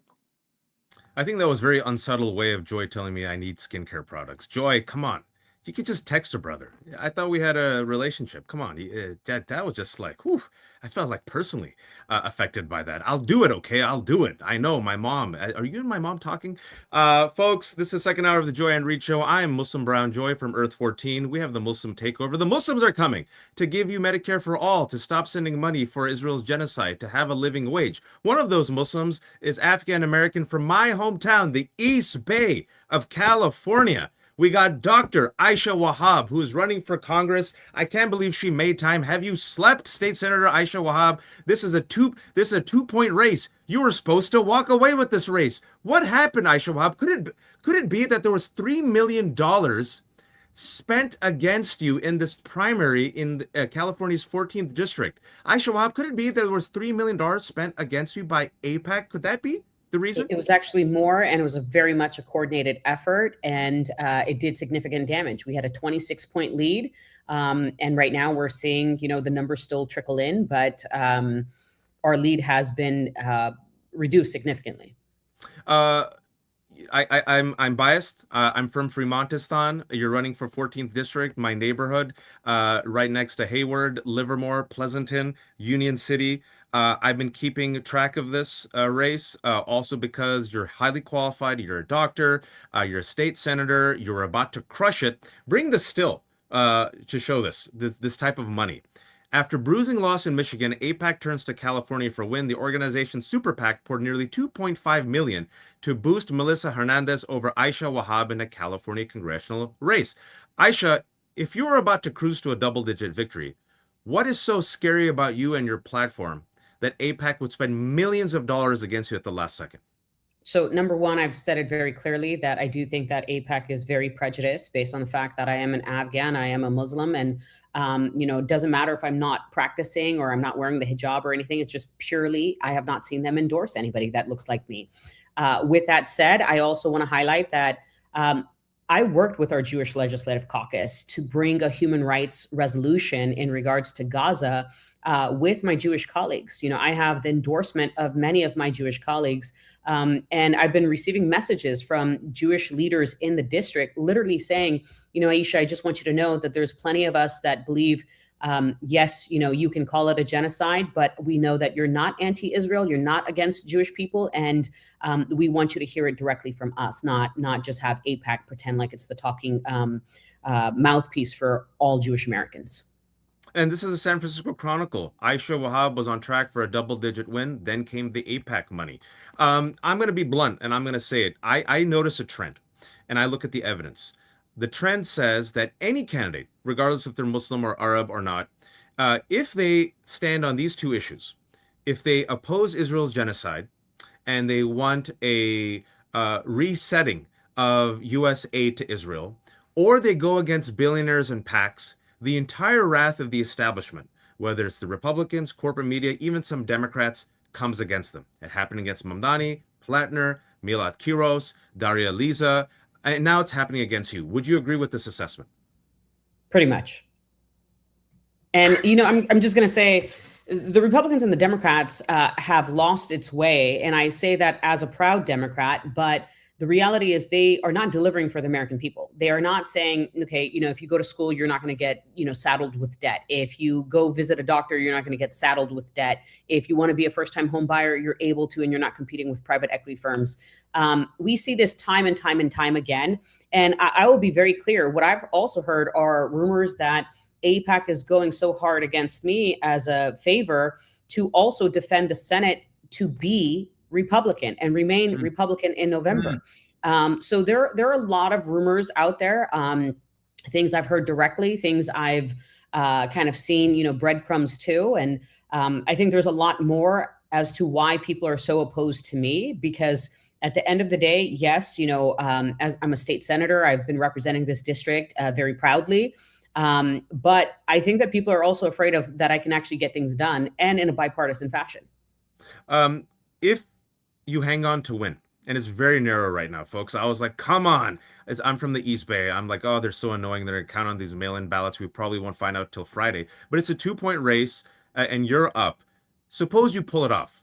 I think that was a very unsubtle way of Joy telling me I need skincare products. Joy, come on. You could just text her brother. I thought we had a relationship. Come on, that was just like, whew, I felt like personally affected by that. I'll do it, okay? I'll do it. I know my mom. Are you and my mom talking? Folks, this is the second hour of the Joy Reid Show. I am Muslim Brown Joy from Earth 14. We have the Muslim takeover. The Muslims are coming to give you Medicare for all, to stop sending money for Israel's genocide, to have a living wage. One of those Muslims is Afghan American from my hometown, the East Bay of California. We got Dr. Aisha Wahab, who is running for Congress. I can't believe she made time. Have you slept, State Senator Aisha Wahab? This is a two-point race. You were supposed to walk away with this race. What happened, Aisha Wahab? Could it be that there was $3 million spent against you in this primary in California's 14th district? Aisha Wahab, could it be that there was $3 million spent against you by AIPAC? Could that be the reason? It was actually more, and it was very much a coordinated effort, and it did significant damage. We had a 26-point lead, and right now we're seeing, the numbers still trickle in, but our lead has been reduced significantly. I'm biased. I'm from Fremontistan. You're running for 14th district, my neighborhood, right next to Hayward, Livermore, Pleasanton, Union City. I've been keeping track of this race, also because you're highly qualified. You're a doctor. You're a state senator. You're about to crush it. Bring the still to show this type of money. After bruising loss in Michigan, AIPAC turns to California for a win. The organization's super PAC poured nearly $2.5 million to boost Melissa Hernandez over Aisha Wahab in a California congressional race. Aisha, if you were about to cruise to a double-digit victory, what is so scary about you and your platform that AIPAC would spend millions of dollars against you at the last second? So number one, I've said it very clearly that I do think that AIPAC is very prejudiced based on the fact that I am an Afghan, I am a Muslim, and it doesn't matter if I'm not practicing or I'm not wearing the hijab or anything. It's just purely, I have not seen them endorse anybody that looks like me. With that said, I also want to highlight that I worked with our Jewish Legislative Caucus to bring a human rights resolution in regards to Gaza with my Jewish colleagues. I have the endorsement of many of my Jewish colleagues, and I've been receiving messages from Jewish leaders in the district literally saying, Aisha, I just want you to know that there's plenty of us that believe, yes, you can call it a genocide, but we know that you're not anti-Israel, you're not against Jewish people, and we want you to hear it directly from us, not just have AIPAC pretend like it's the talking mouthpiece for all Jewish Americans. And this is a San Francisco Chronicle. Aisha Wahab was on track for a double-digit win. Then came the AIPAC money. I'm going to be blunt, and I'm going to say it. I notice a trend, and I look at the evidence. The trend says that any candidate, regardless if they're Muslim or Arab or not, if they stand on these two issues, if they oppose Israel's genocide and they want a resetting of U.S. aid to Israel, or they go against billionaires and PACs, the entire wrath of the establishment, whether it's the Republicans, corporate media, even some Democrats, comes against them. It happened against Mamdani, Platner, Milad Kiros, Daria Liza, and now it's happening against you. Would you agree with this assessment? Pretty much. And, I'm just going to say the Republicans and the Democrats have lost its way. And I say that as a proud Democrat, but the reality is they are not delivering for the American people. They are not saying, okay, if you go to school, you're not going to get, saddled with debt. If you go visit a doctor, you're not going to get saddled with debt. If you want to be a first-time home buyer, you're able to, and you're not competing with private equity firms. We see this time and time and time again. And I will be very clear. What I've also heard are rumors that AIPAC is going so hard against me as a favor to also defend the Senate to be Republican and remain Republican in November. So there are a lot of rumors out there, things I've heard directly, things I've kind of seen, breadcrumbs too. And I think there's a lot more as to why people are so opposed to me, because at the end of the day, yes, as I'm a state senator, I've been representing this district very proudly. But I think that people are also afraid of that I can actually get things done and in a bipartisan fashion. If you hang on to win, and it's very narrow right now, folks. I was like, come on. I'm from the East Bay. I'm like, oh, they're so annoying. They're going to count on these mail-in ballots. We probably won't find out till Friday. But it's a 2-point race, and you're up. Suppose you pull it off.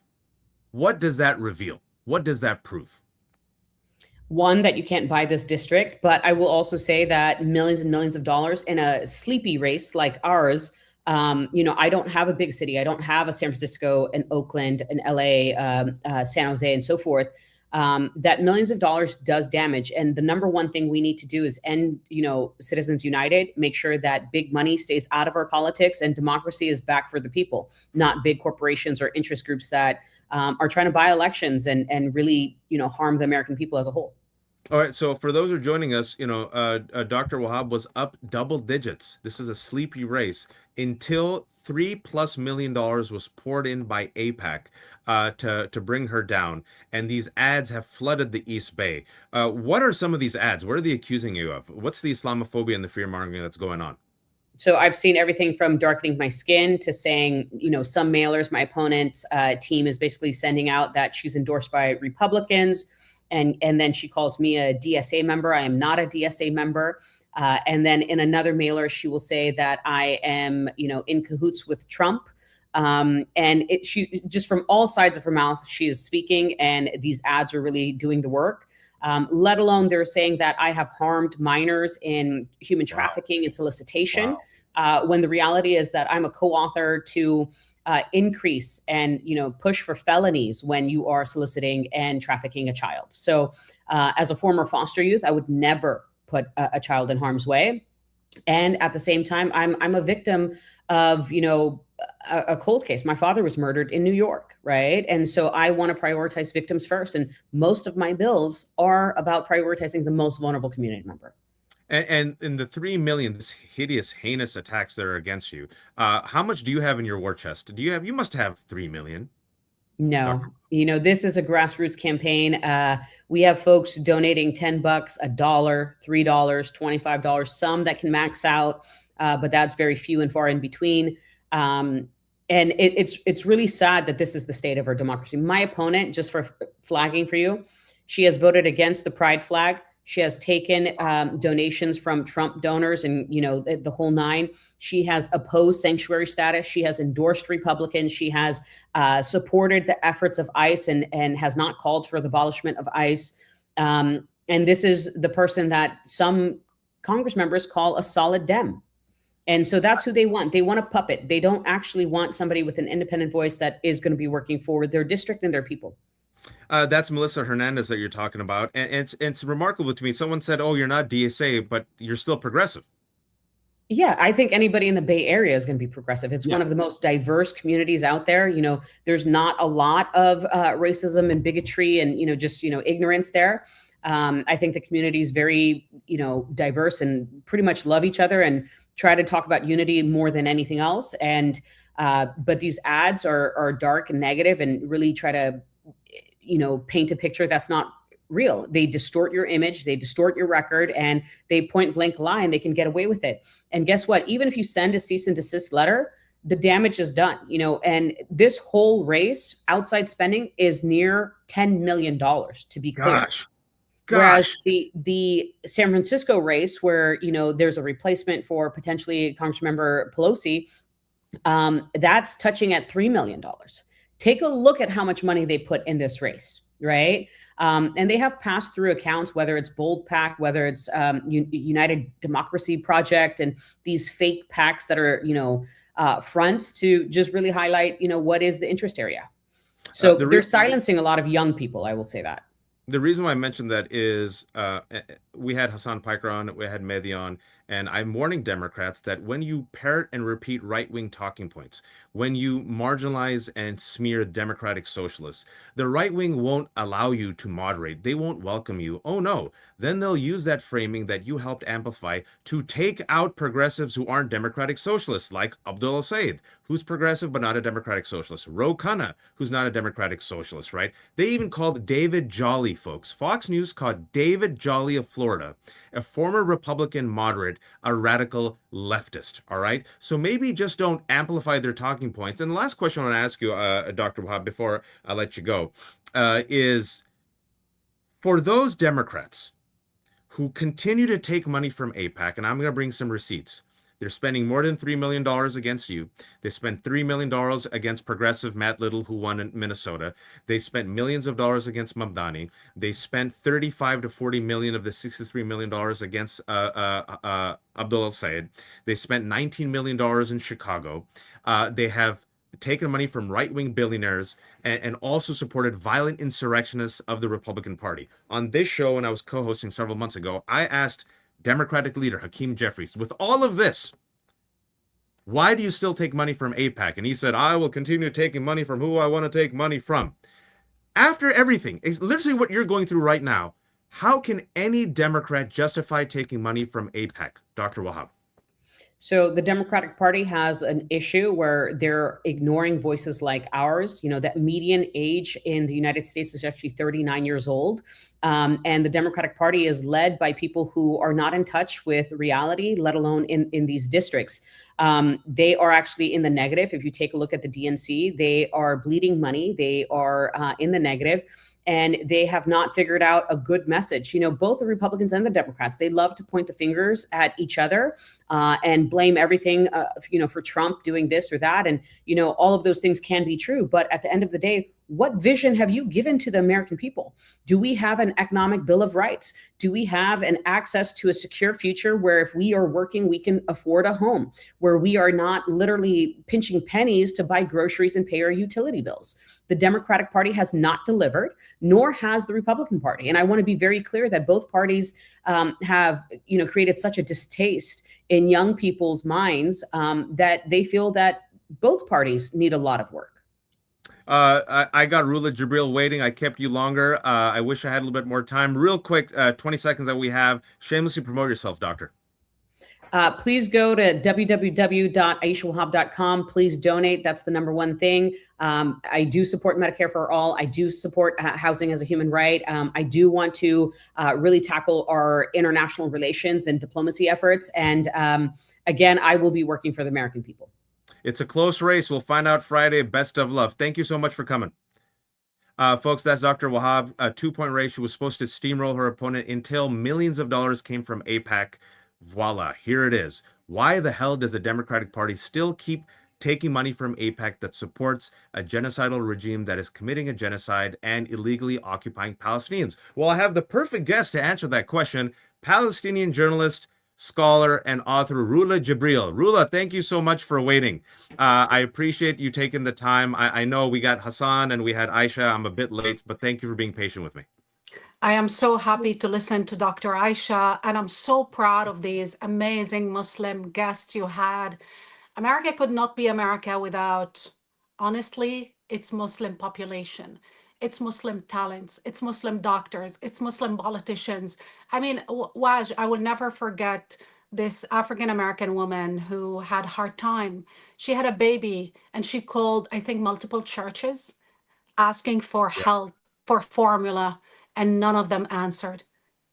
What does that reveal? What does that prove? One, that you can't buy this district, but I will also say that millions and millions of dollars in a sleepy race like ours. I don't have a big city. I don't have a San Francisco, an Oakland, an LA, San Jose, and so forth. That millions of dollars does damage. And the number one thing we need to do is end, Citizens United, make sure that big money stays out of our politics and democracy is back for the people, not big corporations or interest groups that are trying to buy elections and really, harm the American people as a whole. All right, so for those who are joining us, Dr. Wahab was up double digits. This is a sleepy race until $3+ million was poured in by AIPAC to bring her down. And these ads have flooded the East Bay. What are some of these ads? What are they accusing you of? What's the Islamophobia and the fear-mongering that's going on? So I've seen everything from darkening my skin to saying, some mailers, my opponent's team is basically sending out that she's endorsed by Republicans. And then she calls me a DSA member. I am not a DSA member. And then in another mailer, she will say that I am, in cahoots with Trump. She just from all sides of her mouth, she is speaking, and these ads are really doing the work. Let alone they're saying that I have harmed minors in human trafficking and solicitation, when the reality is that I'm a co-author to increase and push for felonies when you are soliciting and trafficking a child. So as a former foster youth, I would never put a child in harm's way. And at the same time, I'm a victim of a cold case. My father was murdered in New York, right? And so I want to prioritize victims first. And most of my bills are about prioritizing the most vulnerable community member. And in the 3 million, this hideous, heinous attacks that are against you, how much do you have in your war chest? You must have 3 million. No, this is a grassroots campaign. We have folks donating $10, $1, $3, $25, some that can max out, but that's very few and far in between. And it's really sad that this is the state of our democracy. My opponent, just for flagging for you, she has voted against the pride flag. She has taken donations from Trump donors and, the whole nine. She has opposed sanctuary status. She has endorsed Republicans. She has supported the efforts of ICE and has not called for the abolishment of ICE. And this is the person that some Congress members call a solid Dem. And so that's who they want. They want a puppet. They don't actually want somebody with an independent voice that is going to be working for their district and their people. That's Melissa Hernandez that you're talking about. And it's remarkable to me. Someone said, oh, you're not DSA, but you're still progressive. Yeah, I think anybody in the Bay Area is going to be progressive. It's one of the most diverse communities out there. There's not a lot of racism and bigotry and, ignorance there. I think the community is very, diverse and pretty much love each other and try to talk about unity more than anything else. And but these ads are dark and negative and really try to paint a picture that's not real. They distort your image, they distort your record, and they point blank lie, and they can get away with it. And guess what? Even if you send a cease and desist letter, the damage is done, and this whole race, outside spending is near $10 million, to be clear. Gosh. Whereas the San Francisco race, where, there's a replacement for potentially Congressmember Pelosi, that's touching at $3 million. Take a look at how much money they put in this race, right? And they have passed through accounts, whether it's Bold PAC, whether it's United Democracy Project, and these fake PACs that are, fronts to just really highlight, what is the interest area. So they're silencing a lot of young people, I will say that. The reason why I mentioned that is we had Hasan Piker on, we had Mehdi on, and I'm warning Democrats that when you parrot and repeat right-wing talking points, when you marginalize and smear Democratic socialists, the right wing won't allow you to moderate. They won't welcome you. Oh no. Then they'll use that framing that you helped amplify to take out progressives who aren't Democratic socialists, like Abdul El-Sayed, who's progressive but not a Democratic socialist. Ro Khanna, who's not a Democratic socialist, right? They even called David Jolly, folks. Fox News called David Jolly of Florida, a former Republican moderate, a radical leftist, all right? So maybe just don't amplify their talking points. And the last question I want to ask you, Dr. Wahab, before I let you go, is for those Democrats who continue to take money from AIPAC, and I'm going to bring some receipts, They're spending more than $3 million against you. They spent $3 million against progressive Matt Little, who won in Minnesota. They spent millions of dollars against Mamdani. They spent 35 to 40 million of the $63 million against Abdul El-Sayed. They spent $19 million in Chicago. They have taken money from right-wing billionaires and also supported violent insurrectionists of the Republican Party. On this show, when I was co-hosting several months ago, I asked Democratic leader Hakeem Jeffries, with all of this, why do you still take money from AIPAC? And he said, I will continue taking money from who I want to take money from. After everything, it's literally what you're going through right now, how can any Democrat justify taking money from AIPAC, Dr. Wahab? So the Democratic Party has an issue where they're ignoring voices like ours. You know, that median age in the United States is actually 39 years old. And the Democratic Party is led by people who are not in touch with reality, let alone in these districts. They are actually in the negative. If you take a look at the DNC, they are bleeding money. They are in the negative. And they have not figured out a good message. You know, both the Republicans and the Democrats, they love to point the fingers at each other and blame everything, you know, for Trump doing this or that. And, you know, all of those things can be true. But at the end of the day, what vision have you given to the American people? Do we have an economic bill of rights? Do we have an access to a secure future where if we are working, we can afford a home, where we are not literally pinching pennies to buy groceries and pay our utility bills? The Democratic Party has not delivered, nor has the Republican Party. And I want to be very clear that both parties have, you know, created such a distaste in young people's minds that they feel that both parties need a lot of work. I got Rula Jebreal waiting. I kept you longer. I wish I had a little bit more time. Real quick, 20 seconds that we have. Shamelessly promote yourself, doctor. Please go to www.aishawahab.com. Please donate. That's the number one thing. I do support Medicare for all. I do support housing as a human right. I do want to really tackle our international relations and diplomacy efforts. And again, I will be working for the American people. It's a close race. We'll find out Friday. Best of love. Thank you so much for coming. Folks, that's Dr. Wahab. A 2-point race. She was supposed to steamroll her opponent until millions of dollars came from AIPAC. Voila, here it is. Why the hell does the Democratic Party still keep taking money from AIPAC that supports a genocidal regime that is committing a genocide and illegally occupying Palestinians? Well, I have the perfect guest to answer that question, Palestinian journalist, scholar, and author Rula Jebreal. Rula, thank you so much for waiting. I appreciate you taking the time. I know we got Hasan and we had Aisha. I'm a bit late, but thank you for being patient with me. I am so happy to listen to Dr. Aisha, and I'm so proud of these amazing Muslim guests you had. America could not be America without, honestly, its Muslim population, its Muslim talents, its Muslim doctors, its Muslim politicians. I mean, Waj, I will never forget this African-American woman who had a hard time. She had a baby, and she called, I think, multiple churches asking for help, for formula, and none of them answered.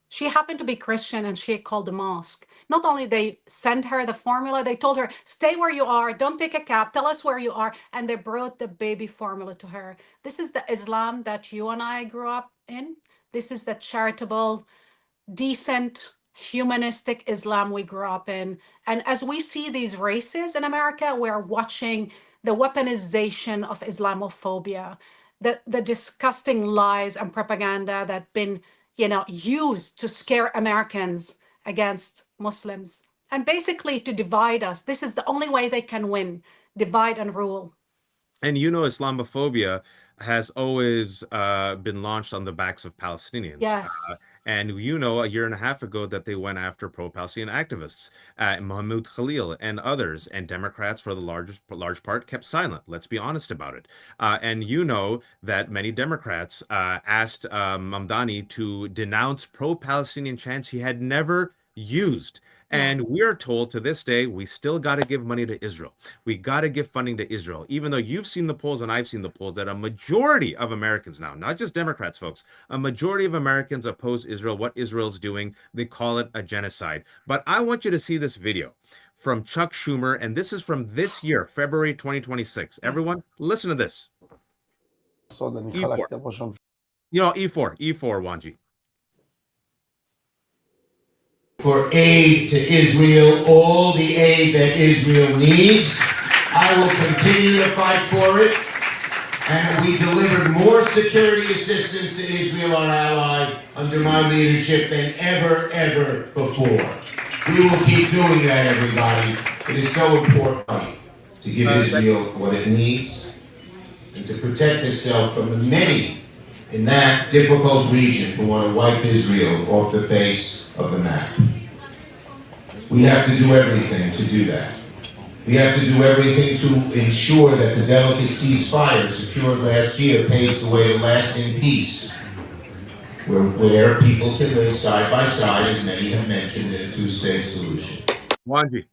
She happened to be Christian, and she called the mosque. Not only they sent her the formula, they told her, stay where you are, don't take a cab, tell us where you are, and they brought the baby formula to her. This is the Islam that you and I grew up in. This is the charitable, decent, humanistic Islam we grew up in. And as we see these races in America, we're watching the weaponization of Islamophobia, the disgusting lies and propaganda that been, you know, used to scare Americans against Muslims and basically to divide us. This is the only way they can win, divide and rule. And you know, Islamophobia has always been launched on the backs of Palestinians. Yes. And you know, a year and a half ago that they went after pro-Palestinian activists, Mahmoud Khalil and others, and Democrats for the large part kept silent. Let's be honest about it. And you know that many Democrats asked Mamdani to denounce pro-Palestinian chants he had never used. And we are told to this day, we still got to give money to Israel. We got to give funding to Israel, even though you've seen the polls and I've seen the polls that a majority of Americans now, not just Democrats, folks, a majority of Americans oppose Israel, what Israel's doing. They call it a genocide. But I want you to see this video from Chuck Schumer, and this is from this year, February 2026. Everyone, listen to this. E4. You know, E4, Wanji. for aid to Israel, all the aid that Israel needs. I will continue to fight for it. And we delivered more security assistance to Israel, our ally, under my leadership than ever before. We will keep doing that, everybody. It is so important to give Israel what it needs and to protect itself from the many in that difficult region who want to wipe Israel off the face of the map. We have to do everything to do that. We have to do everything to ensure that the delicate ceasefire secured last year paves the way to lasting peace, where people can live side by side, as many have mentioned, in a two-state solution. Wanji,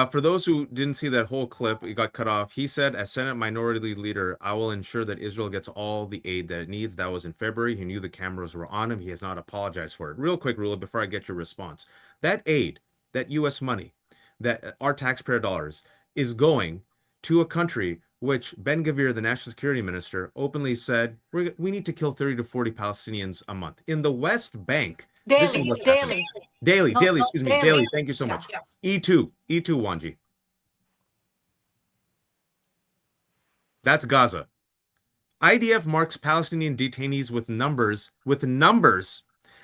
for those who didn't see that whole clip, it got cut off. He said, as Senate Minority Leader, I will ensure that Israel gets all the aid that it needs. That was in February. He knew the cameras were on him. He has not apologized for it. Real quick, Rula, before I get your response. That aid, that U.S. money, that our taxpayer dollars is going to a country which Ben-Gvir, the national security minister, openly said we need to kill 30 to 40 Palestinians a month. In the West Bank, this is what's happening. Daily, excuse me, daily. Thank you so much. E2, Wanji. That's Gaza. IDF marks Palestinian detainees with numbers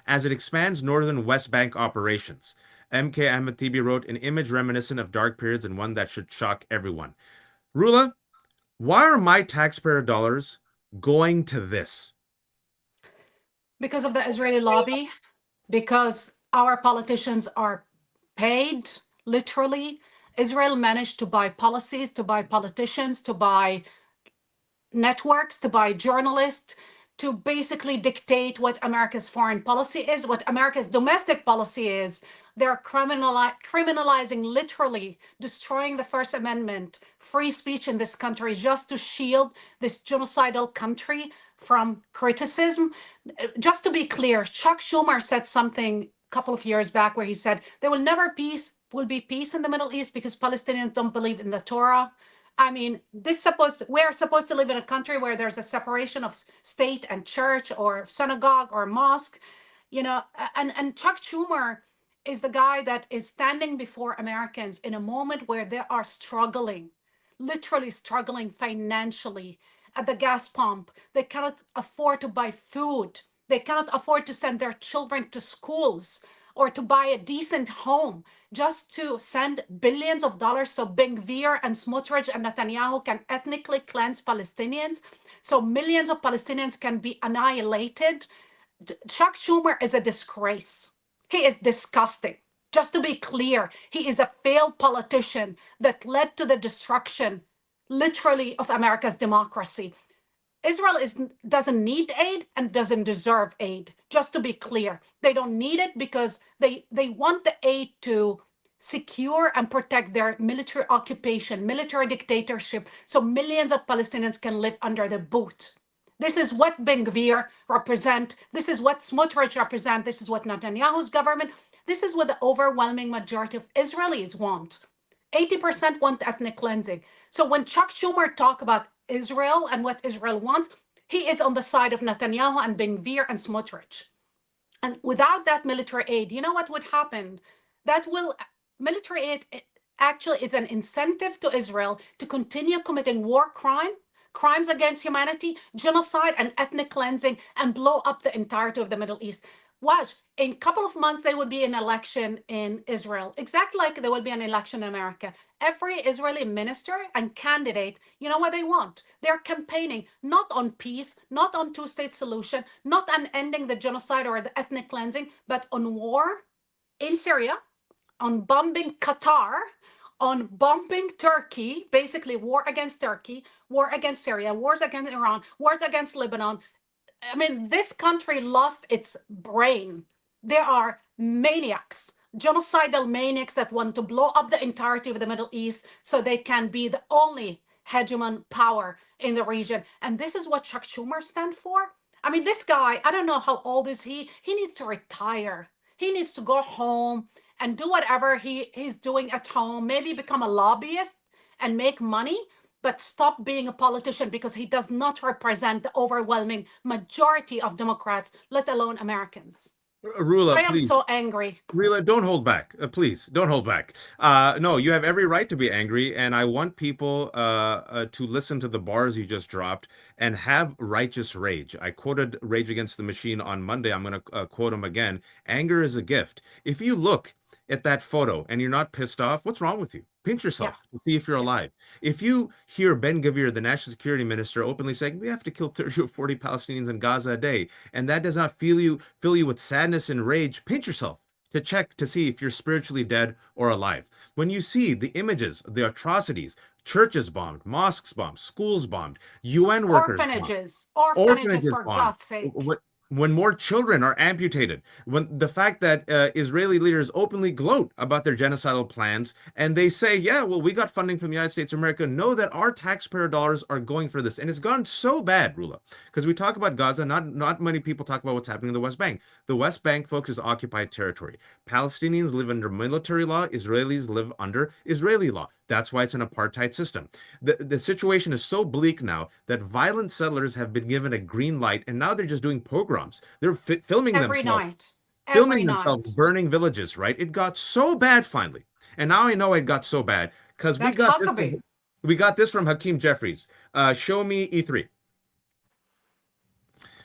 as it expands northern West Bank operations. MK Ahmed Tibi wrote an image reminiscent of dark periods and one that should shock everyone. Rula, why are my taxpayer dollars going to this? Because of the Israeli lobby, because our politicians are paid, literally. Israel managed to buy policies, to buy politicians, to buy networks, to buy journalists, to basically dictate what America's foreign policy is, what America's domestic policy is. They're criminalizing, literally destroying the First Amendment, free speech in this country, just to shield this genocidal country from criticism. Just to be clear, Chuck Schumer said something a couple of years back where he said there will never will be peace in the Middle East because Palestinians don't believe in the Torah. I mean, we're supposed to live in a country where there's a separation of state and church or synagogue or mosque, you know, and Chuck Schumer is the guy that is standing before Americans in a moment where they are struggling, literally struggling financially at the gas pump. They cannot afford to buy food. They cannot afford to send their children to schools or to buy a decent home, just to send billions of dollars so Ben-Gvir and Smotrich and Netanyahu can ethnically cleanse Palestinians, so millions of Palestinians can be annihilated. Chuck Schumer is a disgrace. He is disgusting. Just to be clear, he is a failed politician that led to the destruction, literally, of America's democracy. Israel doesn't need aid and doesn't deserve aid. Just to be clear, they don't need it because they want the aid to secure and protect their military occupation, military dictatorship, so millions of Palestinians can live under the boot. This is what Ben-Gvir represent. This is what Smotrich represent. This is what Netanyahu's government. This is what the overwhelming majority of Israelis want. 80% want ethnic cleansing. So when Chuck Schumer talk about Israel and what Israel wants, he is on the side of Netanyahu and Ben-Gvir and Smotrich. And without that military aid, you know what would happen? Military aid actually is an incentive to Israel to continue committing war crimes against humanity, genocide and ethnic cleansing, and blow up the entirety of the Middle East. Watch, in a couple of months, there will be an election in Israel, exactly like there will be an election in America. Every Israeli minister and candidate, you know what they want? They're campaigning not on peace, not on two-state solution, not on ending the genocide or the ethnic cleansing, but on war in Syria, on bombing Qatar, on bombing Turkey, basically war against Turkey, war against Syria, wars against Iran, wars against Lebanon. I mean, this country lost its brain. There are maniacs, genocidal maniacs that want to blow up the entirety of the Middle East so they can be the only hegemon power in the region. And this is what Chuck Schumer stands for. I mean, this guy, I don't know how old is he. He needs to retire. He needs to go home and do whatever he's doing at home, maybe become a lobbyist and make money, but stop being a politician because he does not represent the overwhelming majority of Democrats, let alone Americans. Rula, I am please. so angry. Rula, don't hold back. Please, don't hold back. No, you have every right to be angry, and I want people to listen to the bars you just dropped and have righteous rage. I quoted Rage Against the Machine on Monday. I'm going to quote him again. Anger is a gift. If you look at that photo and you're not pissed off, what's wrong with you? Pinch yourself to see if you're alive. If you hear Ben Gvir, the national security minister, openly saying we have to kill 30 or 40 Palestinians in Gaza a day, and that does not fill you with sadness and rage, pinch yourself to check to see if you're spiritually dead or alive. When you see the images, the atrocities, churches bombed, mosques bombed, schools bombed, UN workers orphanages for God's sake. When more children are amputated, when the fact that Israeli leaders openly gloat about their genocidal plans, and they say, yeah, well, we got funding from the United States of America, know that our taxpayer dollars are going for this. And it's gone so bad, Rula, because we talk about Gaza, not many people talk about what's happening in the West Bank. The West Bank, folks, is occupied territory. Palestinians live under military law. Israelis live under Israeli law. That's why it's an apartheid system. The situation is so bleak now that violent settlers have been given a green light, and now they're just doing pogroms. They're filming themselves burning villages, right? It got so bad finally. And now I know it got so bad because we got this from Hakeem Jeffries. Show me E3.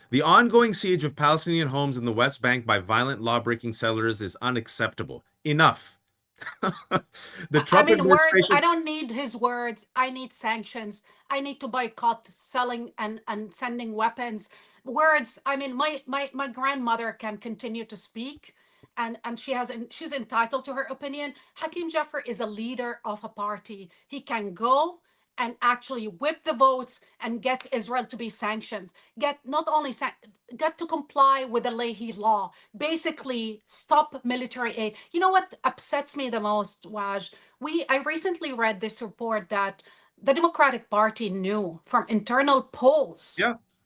The ongoing siege of Palestinian homes in the West Bank by violent law-breaking settlers is unacceptable. Enough. The Trump administration... words, I don't need his words. I need sanctions. I need to boycott selling and sending weapons. Words, I mean, my grandmother can continue to speak, and she's entitled to her opinion. Hakeem Jeffrey is a leader of a party. He can go and actually whip the votes and get Israel to be sanctioned. Get to comply with the Leahy law. Basically, stop military aid. You know what upsets me the most, Waj? I recently read this report that the Democratic Party knew from internal polls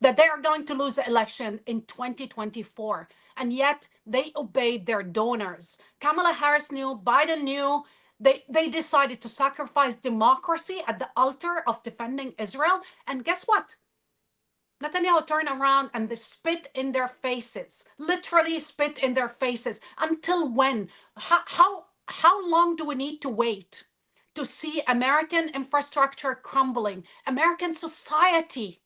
that they are going to lose the election in 2024, and yet they obeyed their donors. Kamala Harris knew, Biden knew. They decided to sacrifice democracy at the altar of defending Israel. And guess what? Netanyahu turned around and they spit in their faces, literally spit in their faces. Until when? How long do we need to wait to see American infrastructure crumbling, American society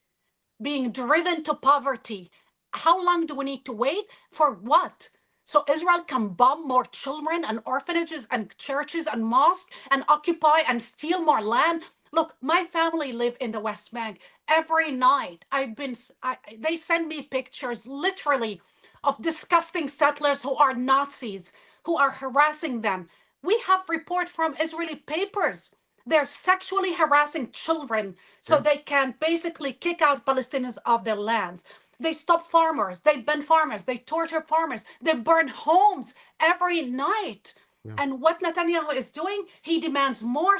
being driven to poverty? How long do we need to wait? For what? So Israel can bomb more children and orphanages and churches and mosques and occupy and steal more land. Look, my family live in the West Bank. Every night they send me pictures literally of disgusting settlers who are Nazis, who are harassing them. We have reports from Israeli papers. They're sexually harassing children so they can basically kick out Palestinians off their lands. They stop farmers, they ban farmers, they torture farmers, they burn homes every night. And what Netanyahu is doing, he demands more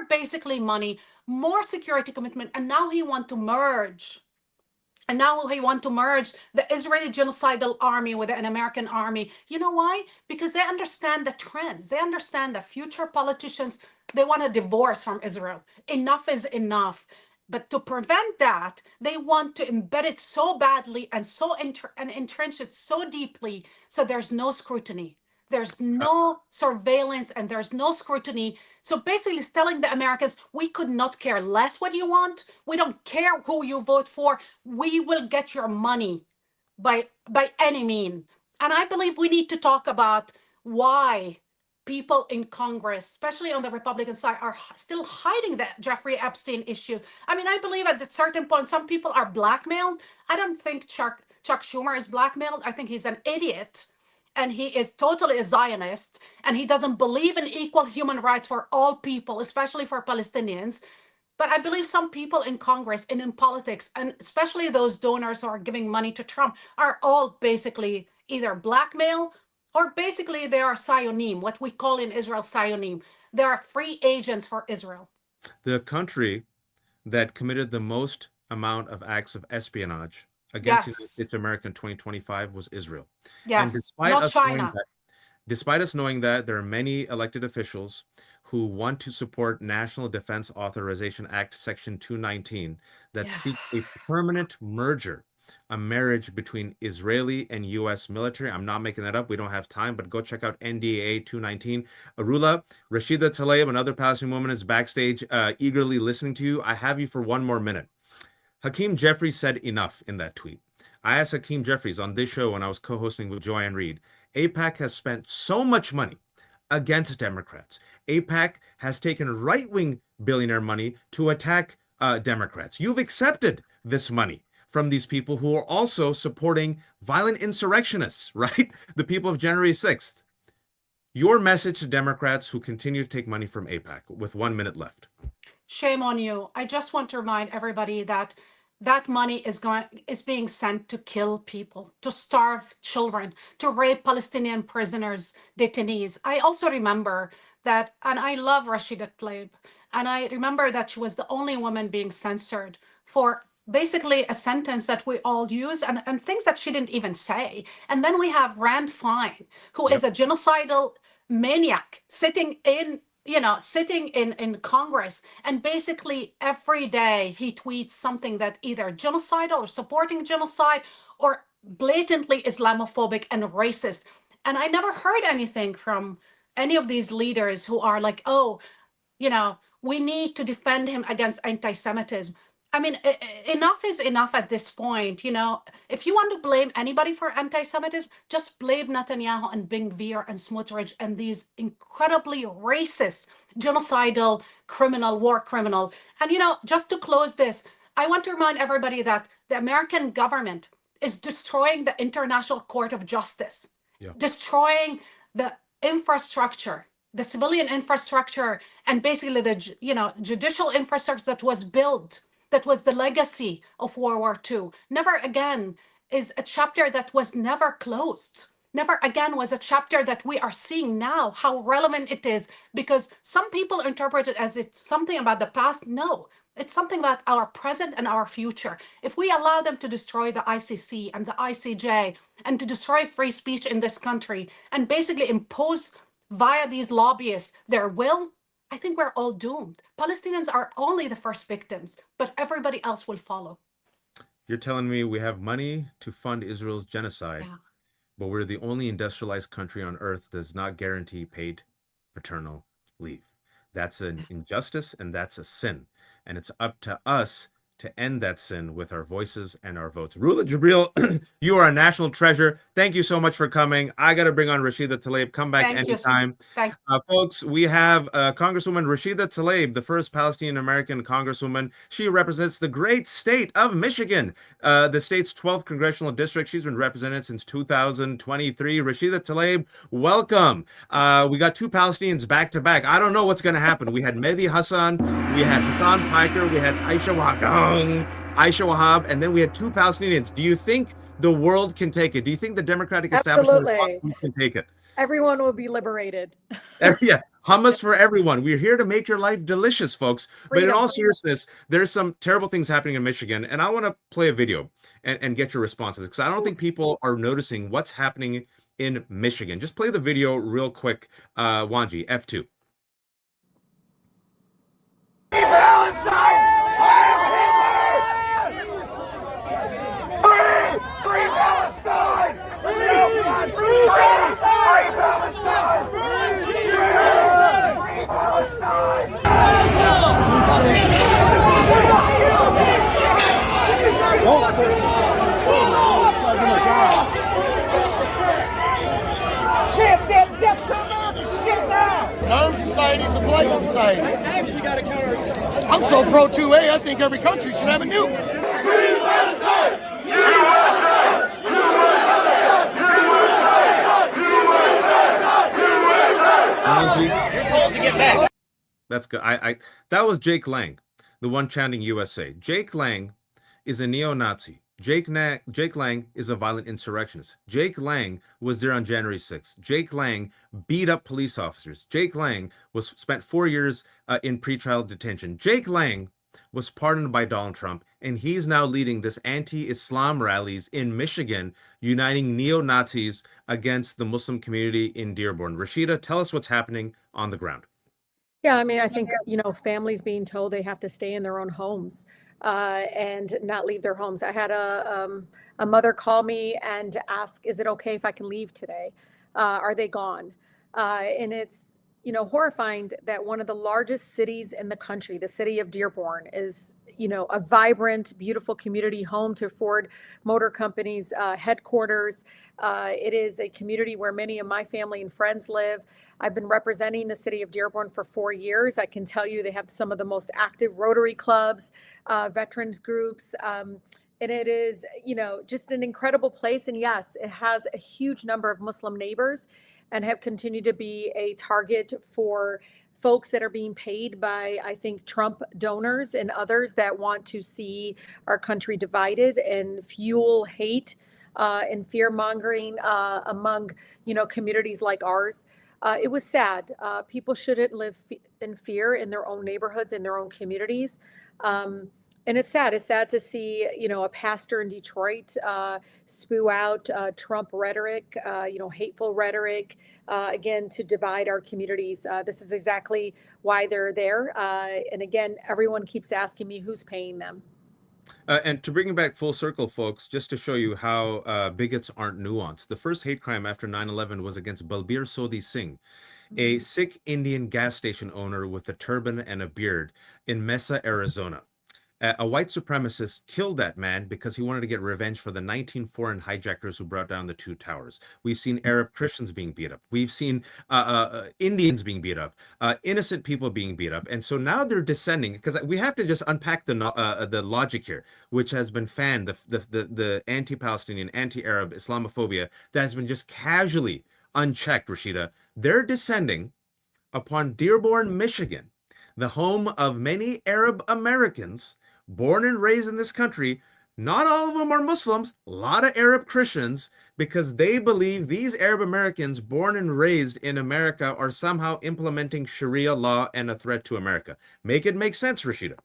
basically money, more security commitment, and now he wants to merge. And now he wants to merge the Israeli genocidal army with an American army. You know why? Because they understand the trends. They understand that future politicians, they want a divorce from Israel. Enough is enough. But to prevent that, they want to embed it so badly and entrench it so deeply so there's no scrutiny. There's no surveillance and there's no scrutiny. So basically it's telling the Americans, we could not care less what you want. We don't care who you vote for. We will get your money by any means. And I believe we need to talk about why people in Congress, especially on the Republican side, are still hiding the Jeffrey Epstein issues. I mean, I believe at a certain point, some people are blackmailed. I don't think Chuck Schumer is blackmailed. I think he's an idiot. And he is totally a Zionist. And he doesn't believe in equal human rights for all people, especially for Palestinians. But I believe some people in Congress and in politics, and especially those donors who are giving money to Trump, are all basically either blackmail or basically they are Sionim, what we call in Israel Sionim. They are free agents for Israel. The country that committed the most amount of acts of espionage against its America in 2025 was Israel. Yes, and not China. Despite us knowing that, there are many elected officials who want to support National Defense Authorization Act Section 219 that seeks a permanent merger a marriage between Israeli and U.S. military. I'm not making that up. We don't have time, but go check out NDA 219. Rula, Rashida Tlaib, another Palestinian woman, is backstage eagerly listening to you. I have you for one more minute. Hakeem Jeffries said enough in that tweet. I asked Hakeem Jeffries on this show when I was co-hosting with Joy Reid. AIPAC has spent so much money against Democrats. AIPAC has taken right-wing billionaire money to attack Democrats. You've accepted this money from these people who are also supporting violent insurrectionists, right? The people of January 6th. Your message to Democrats who continue to take money from AIPAC with 1 minute left. Shame on you. I just want to remind everybody that that money is being sent to kill people, to starve children, to rape Palestinian prisoners, detainees. I also remember that, and I love Rashida Tlaib, and I remember that she was the only woman being censored for basically a sentence that we all use and things that she didn't even say. And then we have Rand Fine, who is a genocidal maniac sitting in Congress, and basically every day he tweets something that either genocidal or supporting genocide or blatantly Islamophobic and racist. And I never heard anything from any of these leaders who are like, oh, we need to defend him against anti-Semitism. I mean, enough is enough at this point. If you want to blame anybody for anti-Semitism, just blame Netanyahu and Ben Gvir and Smotrich and these incredibly racist, genocidal, war criminal. And, just to close this, I want to remind everybody that the American government is destroying the International Court of Justice, destroying the infrastructure, the civilian infrastructure, and basically the, judicial infrastructure that was built. That was the legacy of World War II. Never again is a chapter that was never closed. Never again was a chapter that we are seeing now, how relevant it is, because some people interpret it as it's something about the past. No, it's something about our present and our future. If we allow them to destroy the ICC and the ICJ and to destroy free speech in this country and basically impose via these lobbyists their will, I think we're all doomed. Palestinians are only the first victims, but everybody else will follow. You're telling me we have money to fund Israel's genocide, but we're the only industrialized country on earth that does not guarantee paid paternal leave. That's an injustice and that's a sin. And it's up to us to end that sin with our voices and our votes. Rula Jebreal, you are a national treasure. Thank you so much for coming. I got to bring on Rashida Tlaib. Come back anytime. Folks, we have Congresswoman Rashida Tlaib, the first Palestinian-American Congresswoman. She represents the great state of Michigan, the state's 12th congressional district. She's been represented since 2023. Rashida Tlaib, welcome. We got two Palestinians back to back. I don't know what's going to happen. We had Mehdi Hasan, we had Hasan Piker, we had Wahab, and then we had two Palestinians. Do you think the world can take it? Do you think the democratic establishment can take it? Everyone will be liberated. Yeah, hummus for everyone. We're here to make your life delicious, folks. But in all seriousness, there's some terrible things happening in Michigan, and I want to play a video and get your responses, because I don't think people are noticing what's happening in Michigan. Just play the video real quick, Wanji, F2. Armed society is a polite society. I'm so pro 2A, I think every country should have a nuke. That's good. That was Jake Lang, the one chanting USA. Jake Lang is a neo-Nazi. Jake Lang is a violent insurrectionist. Jake Lang was there on January 6th. Jake Lang beat up police officers. Jake Lang spent 4 years in pretrial detention. Jake Lang was pardoned by Donald Trump, and he's now leading this anti-Islam rallies in Michigan, uniting neo-Nazis against the Muslim community in Dearborn. Rashida, tell us what's happening on the ground. Yeah, I mean, I think, families being told they have to stay in their own homes. and not leave their homes. I had a mother call me and ask, is it okay if I can leave today? Are they gone? And it's, horrifying that one of the largest cities in the country, the city of Dearborn, is, a vibrant, beautiful community, home to Ford Motor Company's headquarters. It is a community where many of my family and friends live. I've been representing the city of Dearborn for 4 years. I can tell you they have some of the most active Rotary clubs, veterans groups, and it is, just an incredible place. And yes, it has a huge number of Muslim neighbors and have continued to be a target for folks that are being paid by, I think, Trump donors and others that want to see our country divided and fuel hate and fear mongering among, communities like ours. It was sad. People shouldn't live in fear in their own neighborhoods, in their own communities. And it's sad. It's sad to see, a pastor in Detroit spew out Trump rhetoric, hateful rhetoric, again, to divide our communities. This is exactly why they're there. And again, everyone keeps asking me who's paying them. And to bring it back full circle, folks, just to show you how bigots aren't nuanced. The first hate crime after 9/11 was against Balbir Sodhi Singh, a Sikh Indian gas station owner with a turban and a beard in Mesa, Arizona. A white supremacist killed that man because he wanted to get revenge for the 19 foreign hijackers who brought down the two towers. We've seen Arab Christians being beat up. We've seen Indians being beat up, innocent people being beat up. And so now they're descending, because we have to just unpack the logic here, which has been fanned, the anti-Palestinian, anti-Arab Islamophobia that has been just casually unchecked, Rashida. They're descending upon Dearborn, Michigan, the home of many Arab Americans born and raised in this country. Not all of them are Muslims, a lot of Arab Christians, because they believe these Arab Americans born and raised in America are somehow implementing Sharia law and a threat to America. Make it make sense, Rashida.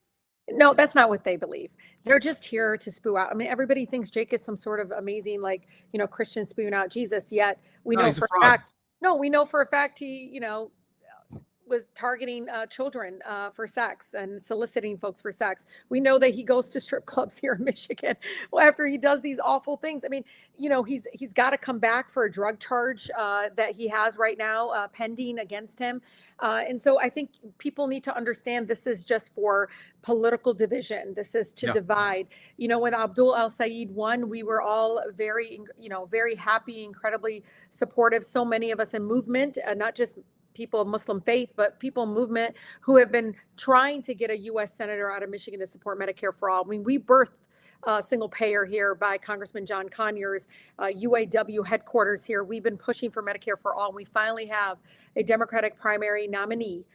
No, that's not what they believe. They're just here to spew out. I mean, everybody thinks Jake is some sort of amazing, Christian spewing out Jesus, yet we know for a fact. No, we know for a fact he, was targeting children for sex and soliciting folks for sex. We know that he goes to strip clubs here in Michigan after he does these awful things. I mean, he's got to come back for a drug charge that he has right now pending against him. And so I think people need to understand this is just for political division. This is to divide. When Abdul al-Sayed won, we were all very, very happy, incredibly supportive. So many of us in movement, not just people of Muslim faith, but people in movement who have been trying to get a U.S. senator out of Michigan to support Medicare for all. I mean, we birthed single payer here by Congressman John Conyers, UAW headquarters here. We've been pushing for Medicare for all. And we finally have a Democratic primary nominee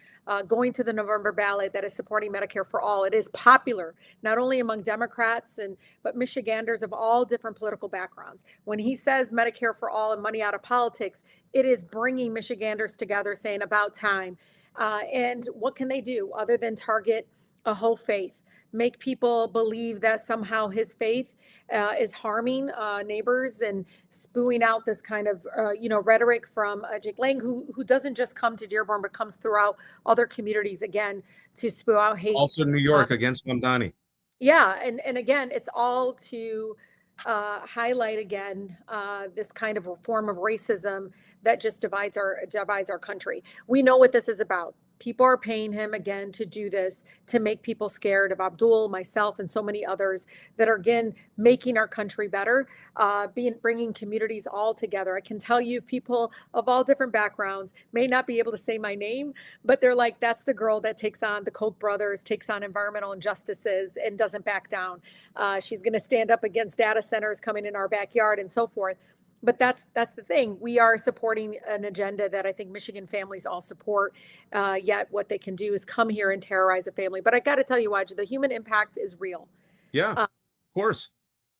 going to the November ballot that is supporting Medicare for all. It is popular, not only among Democrats, but Michiganders of all different political backgrounds. When he says Medicare for all and money out of politics, it is bringing Michiganders together, saying about time. And what can they do other than target a whole faith? Make people believe that somehow his faith is harming neighbors and spewing out this kind of, rhetoric from Jake Lang, who doesn't just come to Dearborn, but comes throughout other communities, again, to spew out hate. Also New York against Mamdani. Yeah. And again, it's all to highlight, again, this kind of form of racism that just divides our country. We know what this is about. People are paying him, again, to do this, to make people scared of Abdul, myself, and so many others that are, again, making our country better, bringing communities all together. I can tell you people of all different backgrounds may not be able to say my name, but they're like, that's the girl that takes on the Koch brothers, takes on environmental injustices, and doesn't back down. She's going to stand up against data centers coming in our backyard and so forth. But that's the thing. We are supporting an agenda that I think Michigan families all support. Yet what they can do is come here and terrorize a family. But I got to tell you, Waj, the human impact is real. Yeah, of course.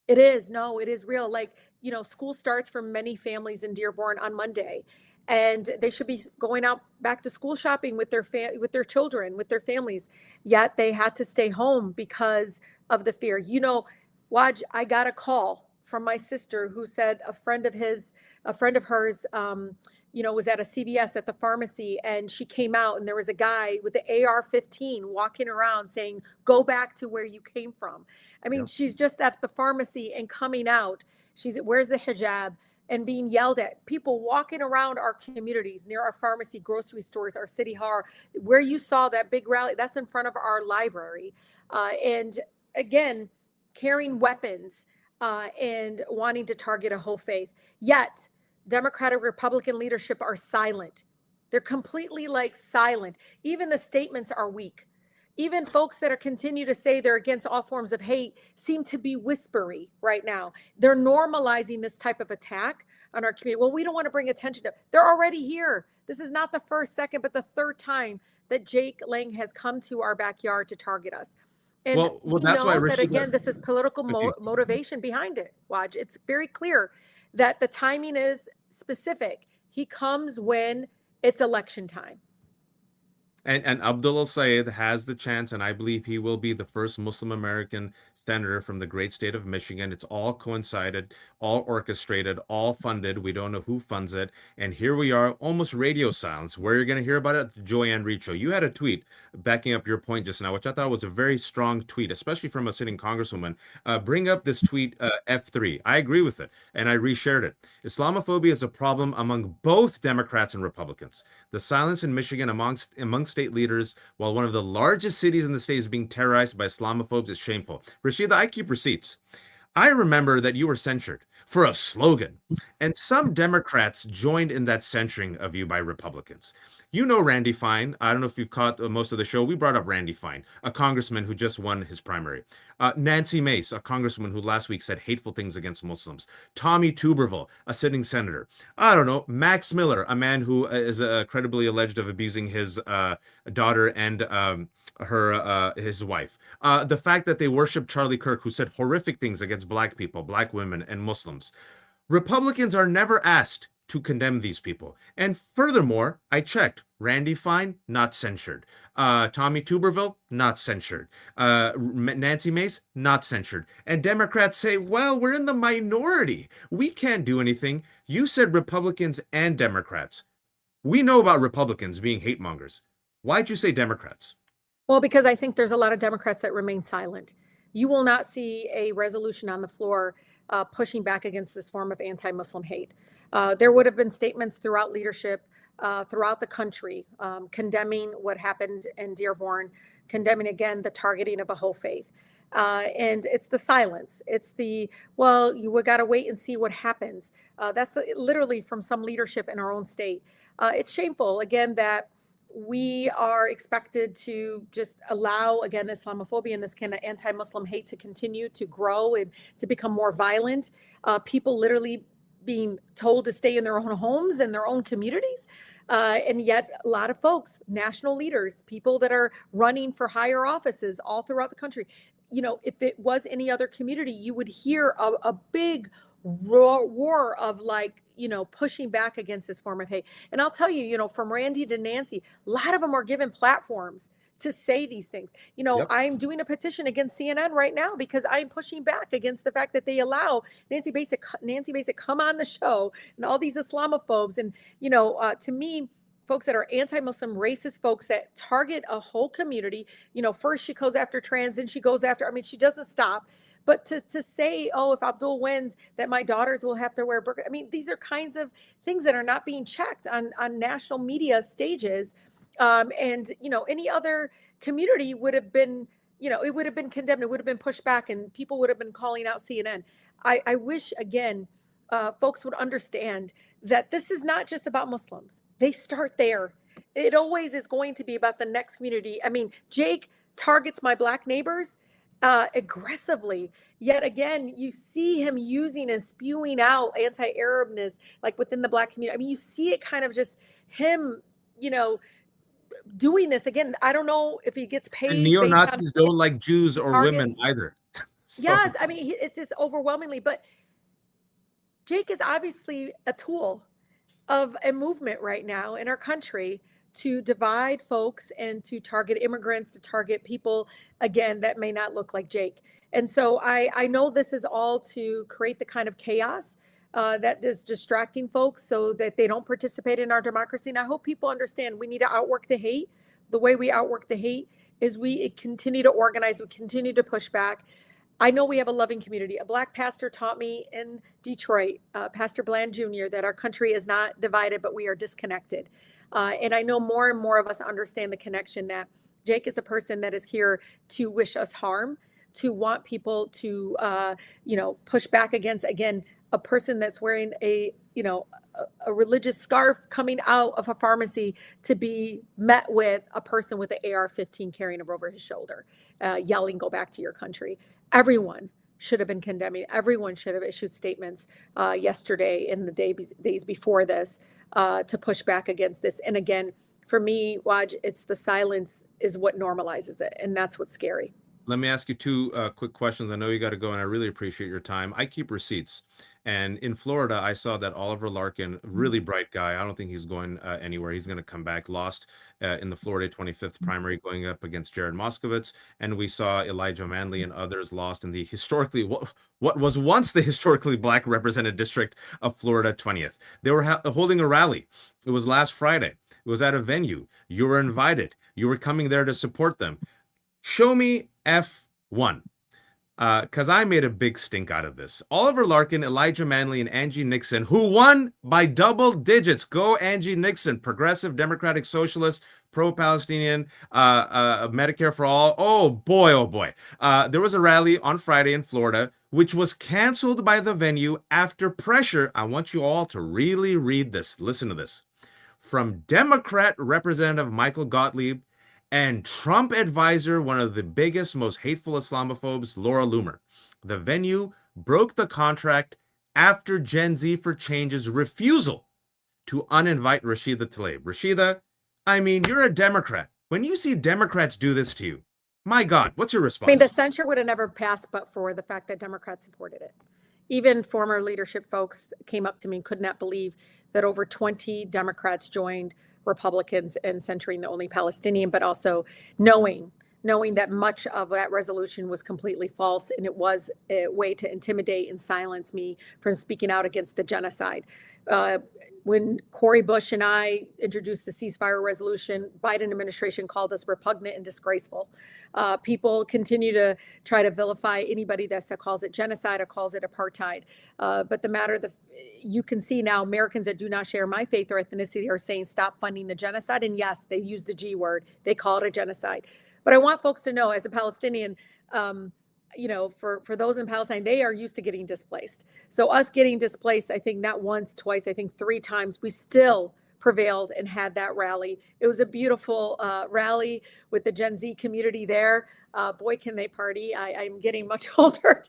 It is. No, it is real. School starts for many families in Dearborn on Monday, and they should be going out back to school shopping with their children, with their families. Yet they had to stay home because of the fear. Waj, I got a call from my sister who said a friend of hers was at a CVS at the pharmacy, and she came out and there was a guy with the AR-15 walking around saying, "Go back to where you came from." I mean, she's just at the pharmacy and coming out. Wears the hijab and being yelled at. People walking around our communities, near our pharmacy, grocery stores, our city hall, where you saw that big rally, that's in front of our library. And again, carrying weapons and wanting to target a whole faith. Yet, Democratic, Republican leadership are silent. They're completely silent. Even the statements are weak. Even folks that continue to say they're against all forms of hate seem to be whispery right now. They're normalizing this type of attack on our community. Well, we don't want to bring attention to. They're already here. This is not the first, second, but the third time that Jake Lang has come to our backyard to target us. And well, that's why, that again, this is political motivation behind it, Waj. It's very clear that the timing is specific. He comes when it's election time. And Abdul El-Sayed has the chance, and I believe he will be the first Muslim American senator from the great state of Michigan. It's all coincided, all orchestrated, all funded. We don't know who funds it. And here we are, almost radio silence. Where you're going to hear about it, the Joy Reid Show. You had a tweet backing up your point just now, which I thought was a very strong tweet, especially from a sitting congresswoman. Bring up this tweet, F3. I agree with it, and I reshared it. Islamophobia is a problem among both Democrats and Republicans. The silence in Michigan among state leaders, while one of the largest cities in the state is being terrorized by Islamophobes, is shameful. Rashida, I keep receipts. I remember that you were censured for a slogan, and some Democrats joined in that censoring of you by Republicans. You know Randy Fine. I don't know if you've caught most of the show. We brought up Randy Fine, a congressman who just won his primary. Nancy Mace, a congresswoman who last week said hateful things against Muslims. Tommy Tuberville, a sitting senator. I don't know. Max Miller, a man who is credibly alleged of abusing his daughter and his wife. The fact that they worship Charlie Kirk, who said horrific things against Black people, Black women, and Muslims. Republicans are never asked to condemn these people. And furthermore, I checked. Randy Fine, not censured. Tommy Tuberville, not censured. Nancy Mace, not censured. And Democrats say, well, we're in the minority. We can't do anything. You said Republicans and Democrats. We know about Republicans being hate mongers. Why'd you say Democrats? Well, because I think there's a lot of Democrats that remain silent. You will not see a resolution on the floor pushing back against this form of anti-Muslim hate. There would have been statements throughout leadership, throughout the country, condemning what happened in Dearborn, condemning again the targeting of a whole faith. And it's the silence. It's the, well, you got to wait and see what happens. That's literally from some leadership in our own state. It's shameful, again, that we are expected to just allow, again, Islamophobia and this kind of anti-Muslim hate to continue to grow and to become more violent. People literally being told to stay in their own homes and their own communities. And yet a lot of folks, national leaders, people that are running for higher offices all throughout the country, if it was any other community, you would hear a big roar of pushing back against this form of hate. And I'll tell you, from Randy to Nancy, a lot of them are given platforms to say these things. Yep. I'm doing a petition against CNN right now because I'm pushing back against the fact that they allow Nancy Basic come on the show and all these Islamophobes. And, to me, folks that are anti-Muslim, racist folks that target a whole community, first she goes after trans, then she goes after, she doesn't stop. But to say, oh, if Abdul wins, that my daughters will have to wear burqa. These are kinds of things that are not being checked on national media stages. And, any other community would have been, it would have been condemned. It would have been pushed back and people would have been calling out CNN. I wish, again, folks would understand that this is not just about Muslims. They start there. It always is going to be about the next community. Jake targets my Black neighbors aggressively. Yet again, you see him using and spewing out anti-Arabness within the Black community. You see it kind of just him, doing this again. I don't know if he gets paid. And neo-Nazis don't like Jews or women either. Yes, it's just overwhelmingly. But Jake is obviously a tool of a movement right now in our country to divide folks and to target immigrants, to target people, again, that may not look like Jake. And so I know this is all to create the kind of chaos that is distracting folks so that they don't participate in our democracy. And I hope people understand we need to outwork the hate. The way we outwork the hate is we continue to organize, we continue to push back. I know we have a loving community. A Black pastor taught me in Detroit, Pastor Bland Jr., that our country is not divided, but we are disconnected. And I know more and more of us understand the connection that Jake is a person that is here to wish us harm, to want people to, push back against, again, a person that's wearing a religious scarf coming out of a pharmacy to be met with a person with an AR-15 carrying it over his shoulder, yelling, "Go back to your country." Everyone should have been condemning. Everyone should have issued statements yesterday and the days before this to push back against this. And again, for me, Waj, it's the silence is what normalizes it. And that's what's scary. Let me ask you two quick questions. I know you got to go, and I really appreciate your time. I keep receipts. And in Florida, I saw that Oliver Larkin, really bright guy. I don't think he's going anywhere. He's going to come back. Lost in the Florida 25th primary going up against Jared Moskowitz. And we saw Elijah Manley and others lost in the historically, what was once the historically Black represented district of Florida 20th. They were holding a rally. It was last Friday. It was at a venue. You were invited. You were coming there to support them. Show me F1. Because I made a big stink out of this. Oliver Larkin, Elijah Manley, and Angie Nixon, who won by double digits. Go Angie Nixon, progressive, democratic, socialist, pro-Palestinian, Medicare for all. Oh boy, oh boy. There was a rally on Friday in Florida, which was canceled by the venue after pressure. I want you all to really read this. Listen to this. From Democrat Representative Michael Gottlieb and Trump advisor, one of the biggest, most hateful Islamophobes, Laura Loomer. The venue broke the contract after Gen Z for Change's refusal to uninvite Rashida Tlaib. Rashida, I mean, you're a Democrat. When you see Democrats do this to you, my God, what's your response? I mean, the censure would have never passed but for the fact that Democrats supported it. Even former leadership folks came up to me and could not believe that over 20 Democrats joined Republicans in censuring the only Palestinian, but also knowing that much of that resolution was completely false, and it was a way to intimidate and silence me from speaking out against the genocide. When Cori Bush and I introduced the ceasefire resolution, Biden administration called us repugnant and disgraceful. People continue to try to vilify anybody that calls it genocide or calls it apartheid. But the matter that you can see now, Americans that do not share my faith or ethnicity are saying stop funding the genocide. And yes, they use the G word. They call it a genocide. But I want folks to know, as a Palestinian, for those in Palestine, they are used to getting displaced. So us getting displaced, I think not once, twice, I think 3 times, we still prevailed and had that rally. It was a beautiful rally with the Gen Z community there. Boy, can they party. I'm getting much older.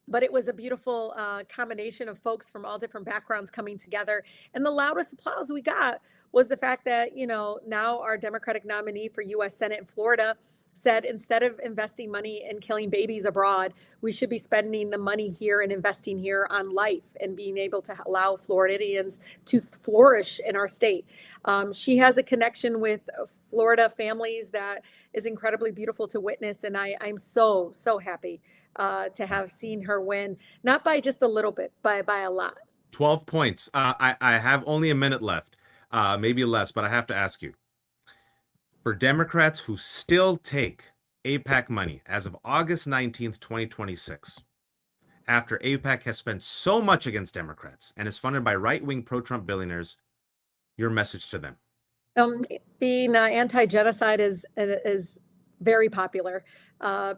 But it was a beautiful combination of folks from all different backgrounds coming together. And the loudest applause we got was the fact that, now our Democratic nominee for U.S. Senate in Florida said instead of investing money in killing babies abroad, we should be spending the money here and investing here on life and being able to allow Floridians to flourish in our state. She has a connection with Florida families that is incredibly beautiful to witness. And I'm so, so happy to have seen her win, not by just a little bit, by a lot. 12 points. I have only a minute left, maybe less, but I have to ask you. For Democrats who still take AIPAC money as of August 19th, 2026, after AIPAC has spent so much against Democrats and is funded by right-wing pro-Trump billionaires, your message to them? Being anti-genocide is very popular.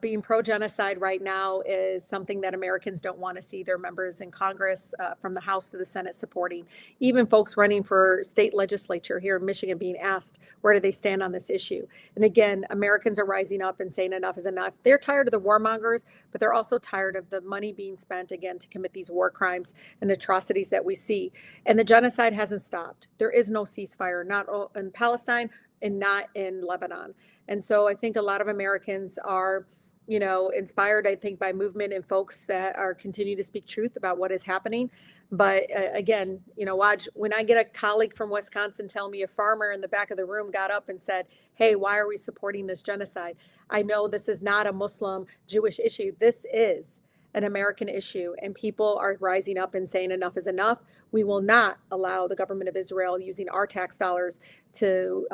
Being pro-genocide right now is something that Americans don't want to see their members in Congress, from the House to the Senate, supporting. Even folks running for state legislature here in Michigan being asked, where do they stand on this issue? And again, Americans are rising up and saying enough is enough. They're tired of the warmongers, but they're also tired of the money being spent, again, to commit these war crimes and atrocities that we see. And the genocide hasn't stopped. There is no ceasefire, not in Palestine and not in Lebanon. And so I think a lot of Americans are, inspired, I think, by movement and folks that are continuing to speak truth about what is happening. But again, Waj, when I get a colleague from Wisconsin tell me a farmer in the back of the room got up and said, hey, why are we supporting this genocide? I know this is not a Muslim Jewish issue. This is an American issue, and people are rising up and saying enough is enough. We will not allow the government of Israel using our tax dollars to,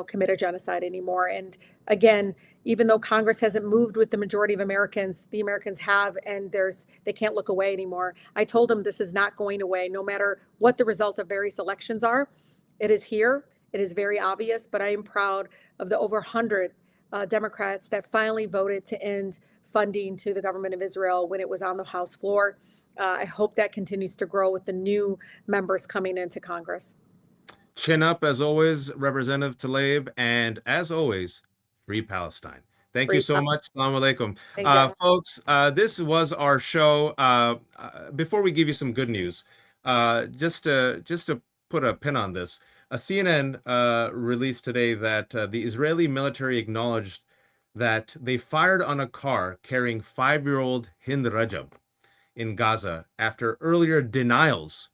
commit a genocide anymore. And again, even though Congress hasn't moved with the majority of Americans, the Americans have, and they can't look away anymore. I told them this is not going away, no matter what the result of various elections are. It is here. It is very obvious, but I am proud of the over 100 Democrats that finally voted to end funding to the government of Israel when it was on the House floor. I hope that continues to grow with the new members coming into Congress. Chin up, as always, Representative Tlaib, and as always, free Palestine. Thank you so much. Assalamu alaikum. Folks, this was our show. Before we give you some good news, just to put a pin on this, CNN released today that the Israeli military acknowledged that they fired on a car carrying 5-year-old Hind Rajab in Gaza after earlier denials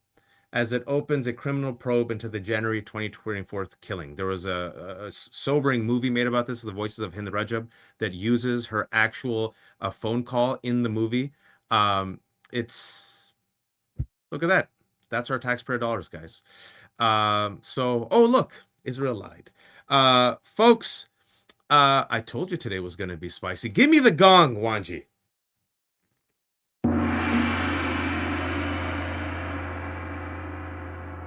as it opens a criminal probe into the January 2024 killing. There was a sobering movie made about this, The Voices of Hind Rajab, that uses her actual phone call in the movie. Look at that. That's our taxpayer dollars, guys. Look, Israel lied. Folks, I told you today was going to be spicy. Give me the gong, Wanji.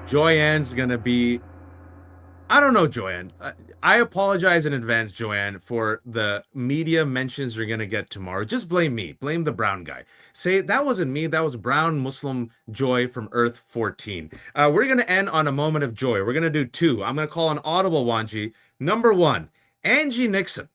Joyanne's going to be... I don't know, Joyanne. I apologize in advance, Joyanne, for the media mentions you're going to get tomorrow. Just blame me. Blame the brown guy. Say, that wasn't me. That was brown Muslim Joy from Earth 14. We're going to end on a moment of joy. We're going to do two. I'm going to call an audible, Wanji. Number one, Angie Nixon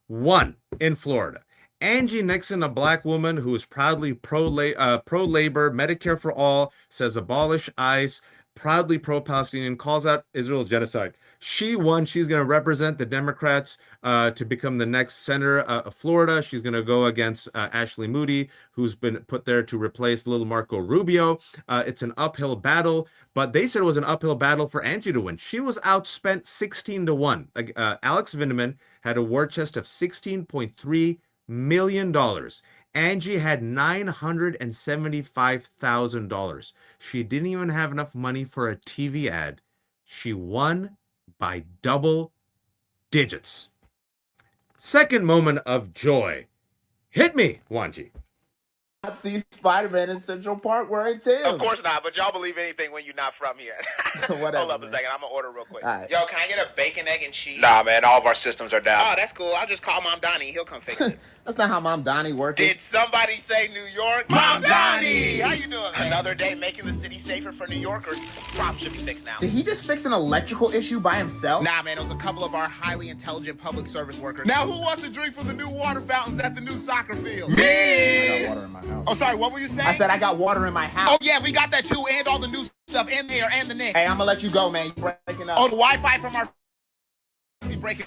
won in Florida. Angie Nixon, a black woman who is proudly pro-labor, Medicare for all, says abolish ICE, proudly pro-Palestinian, calls out Israel's genocide. She won. She's going to represent the Democrats to become the next senator of Florida. She's going to go against Ashley Moody, who's been put there to replace little Marco Rubio. It's an uphill battle, but they said it was an uphill battle for Angie to win. She was outspent 16-1. Alex Vindeman had a war chest of $16.3 million. Angie had $975,000. She didn't even have enough money for a TV ad. She won by double digits. Second moment of joy. Hit me, Wanji. Not see Spider-Man in Central Park wearing Tim's. Of course not, but y'all believe anything when you're not from here. Whatever, Hold up man. a second, I'm gonna order real quick. All right. Yo, can I get a bacon, egg, and cheese? Nah, man, all of our systems are down. Oh, that's cool. I'll just call Mom Donnie. He'll come fix it. That's not how Mom Donnie works. Did somebody say New York? Mom Donnie! How you doing, man? Another day making the city safer for New Yorkers. Problem should be fixed now. Did he just fix an electrical issue by himself? Nah, man, it was a couple of our highly intelligent public service workers. Now, who wants to drink from the new water fountains at the new soccer field? Me! I got water in my house. Oh, sorry, what were you saying? I said I got water in my house. Oh, yeah, we got that too, and all the new stuff in there, and the Knicks. Hey, I'm gonna let you go, man. You're breaking up. Oh, the Wi-Fi from our be breaking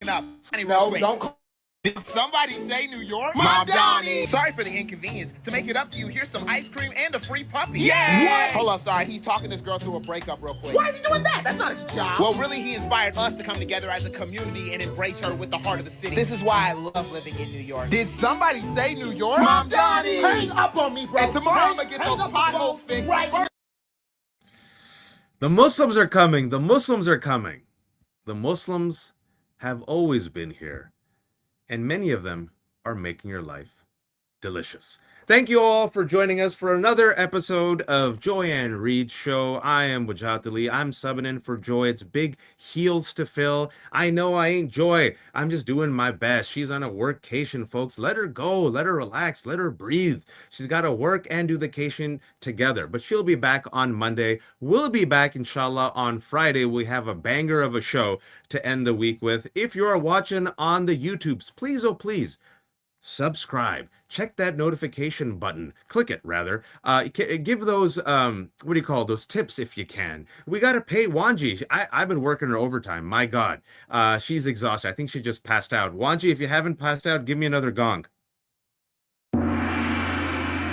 up. No, don't call. Did somebody say New York? Mom Donnie! Sorry for the inconvenience. To make it up to you, here's some ice cream and a free puppy. Yeah! What? Hold on, sorry. He's talking this girl through a breakup real quick. Why is he doing that? That's not his job. Well, really, he inspired us to come together as a community and embrace her with the heart of the city. This is why I love living in New York. Did somebody say New York? Mom Donnie! Hang up on me, bro. And tomorrow I'm gonna get those potholes fixed. Right. The Muslims are coming. The Muslims are coming. The Muslims have always been here, and many of them are making your life delicious. Thank you all for joining us for another episode of Joy Reid Show. I am Wajahat Ali. I'm subbing in for Joy. It's big heels to fill. I know I ain't Joy. I'm just doing my best. She's on a workcation, folks. Let her go. Let her relax. Let her breathe. She's got to work and do the vacation together. But she'll be back on Monday. We'll be back, inshallah, on Friday. We have a banger of a show to end the week with. If you're watching on the YouTubes, please, oh please, subscribe. Check that notification button. Click it, rather. Give those what do you call those tips if you can. We got to pay Wanji. I've been working her overtime. My God, she's exhausted. I think she just passed out. Wanji, if you haven't passed out, give me another gong.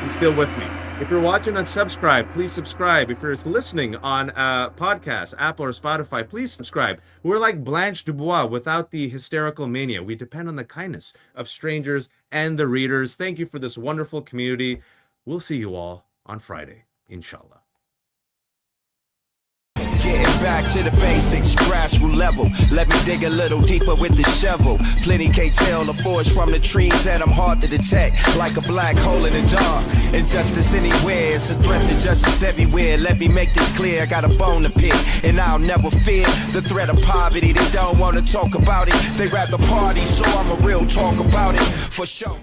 She's still with me. If you're watching on Subscribe, please subscribe. If you're listening on podcasts, Apple or Spotify, please subscribe. We're like Blanche Dubois without the hysterical mania. We depend on the kindness of strangers and the readers. Thank you for this wonderful community. We'll see you all on Friday, inshallah. Getting back to the basics, grassroots level. Let me dig a little deeper with the shovel. Plenty can't tell the forest from the trees, and I'm hard to detect, like a black hole in the dark. Injustice anywhere, it's a threat to justice everywhere. Let me make this clear, I got a bone to pick, and I'll never fear the threat of poverty. They don't want to talk about it, they rather party, so I'm a real talk about it, for sure.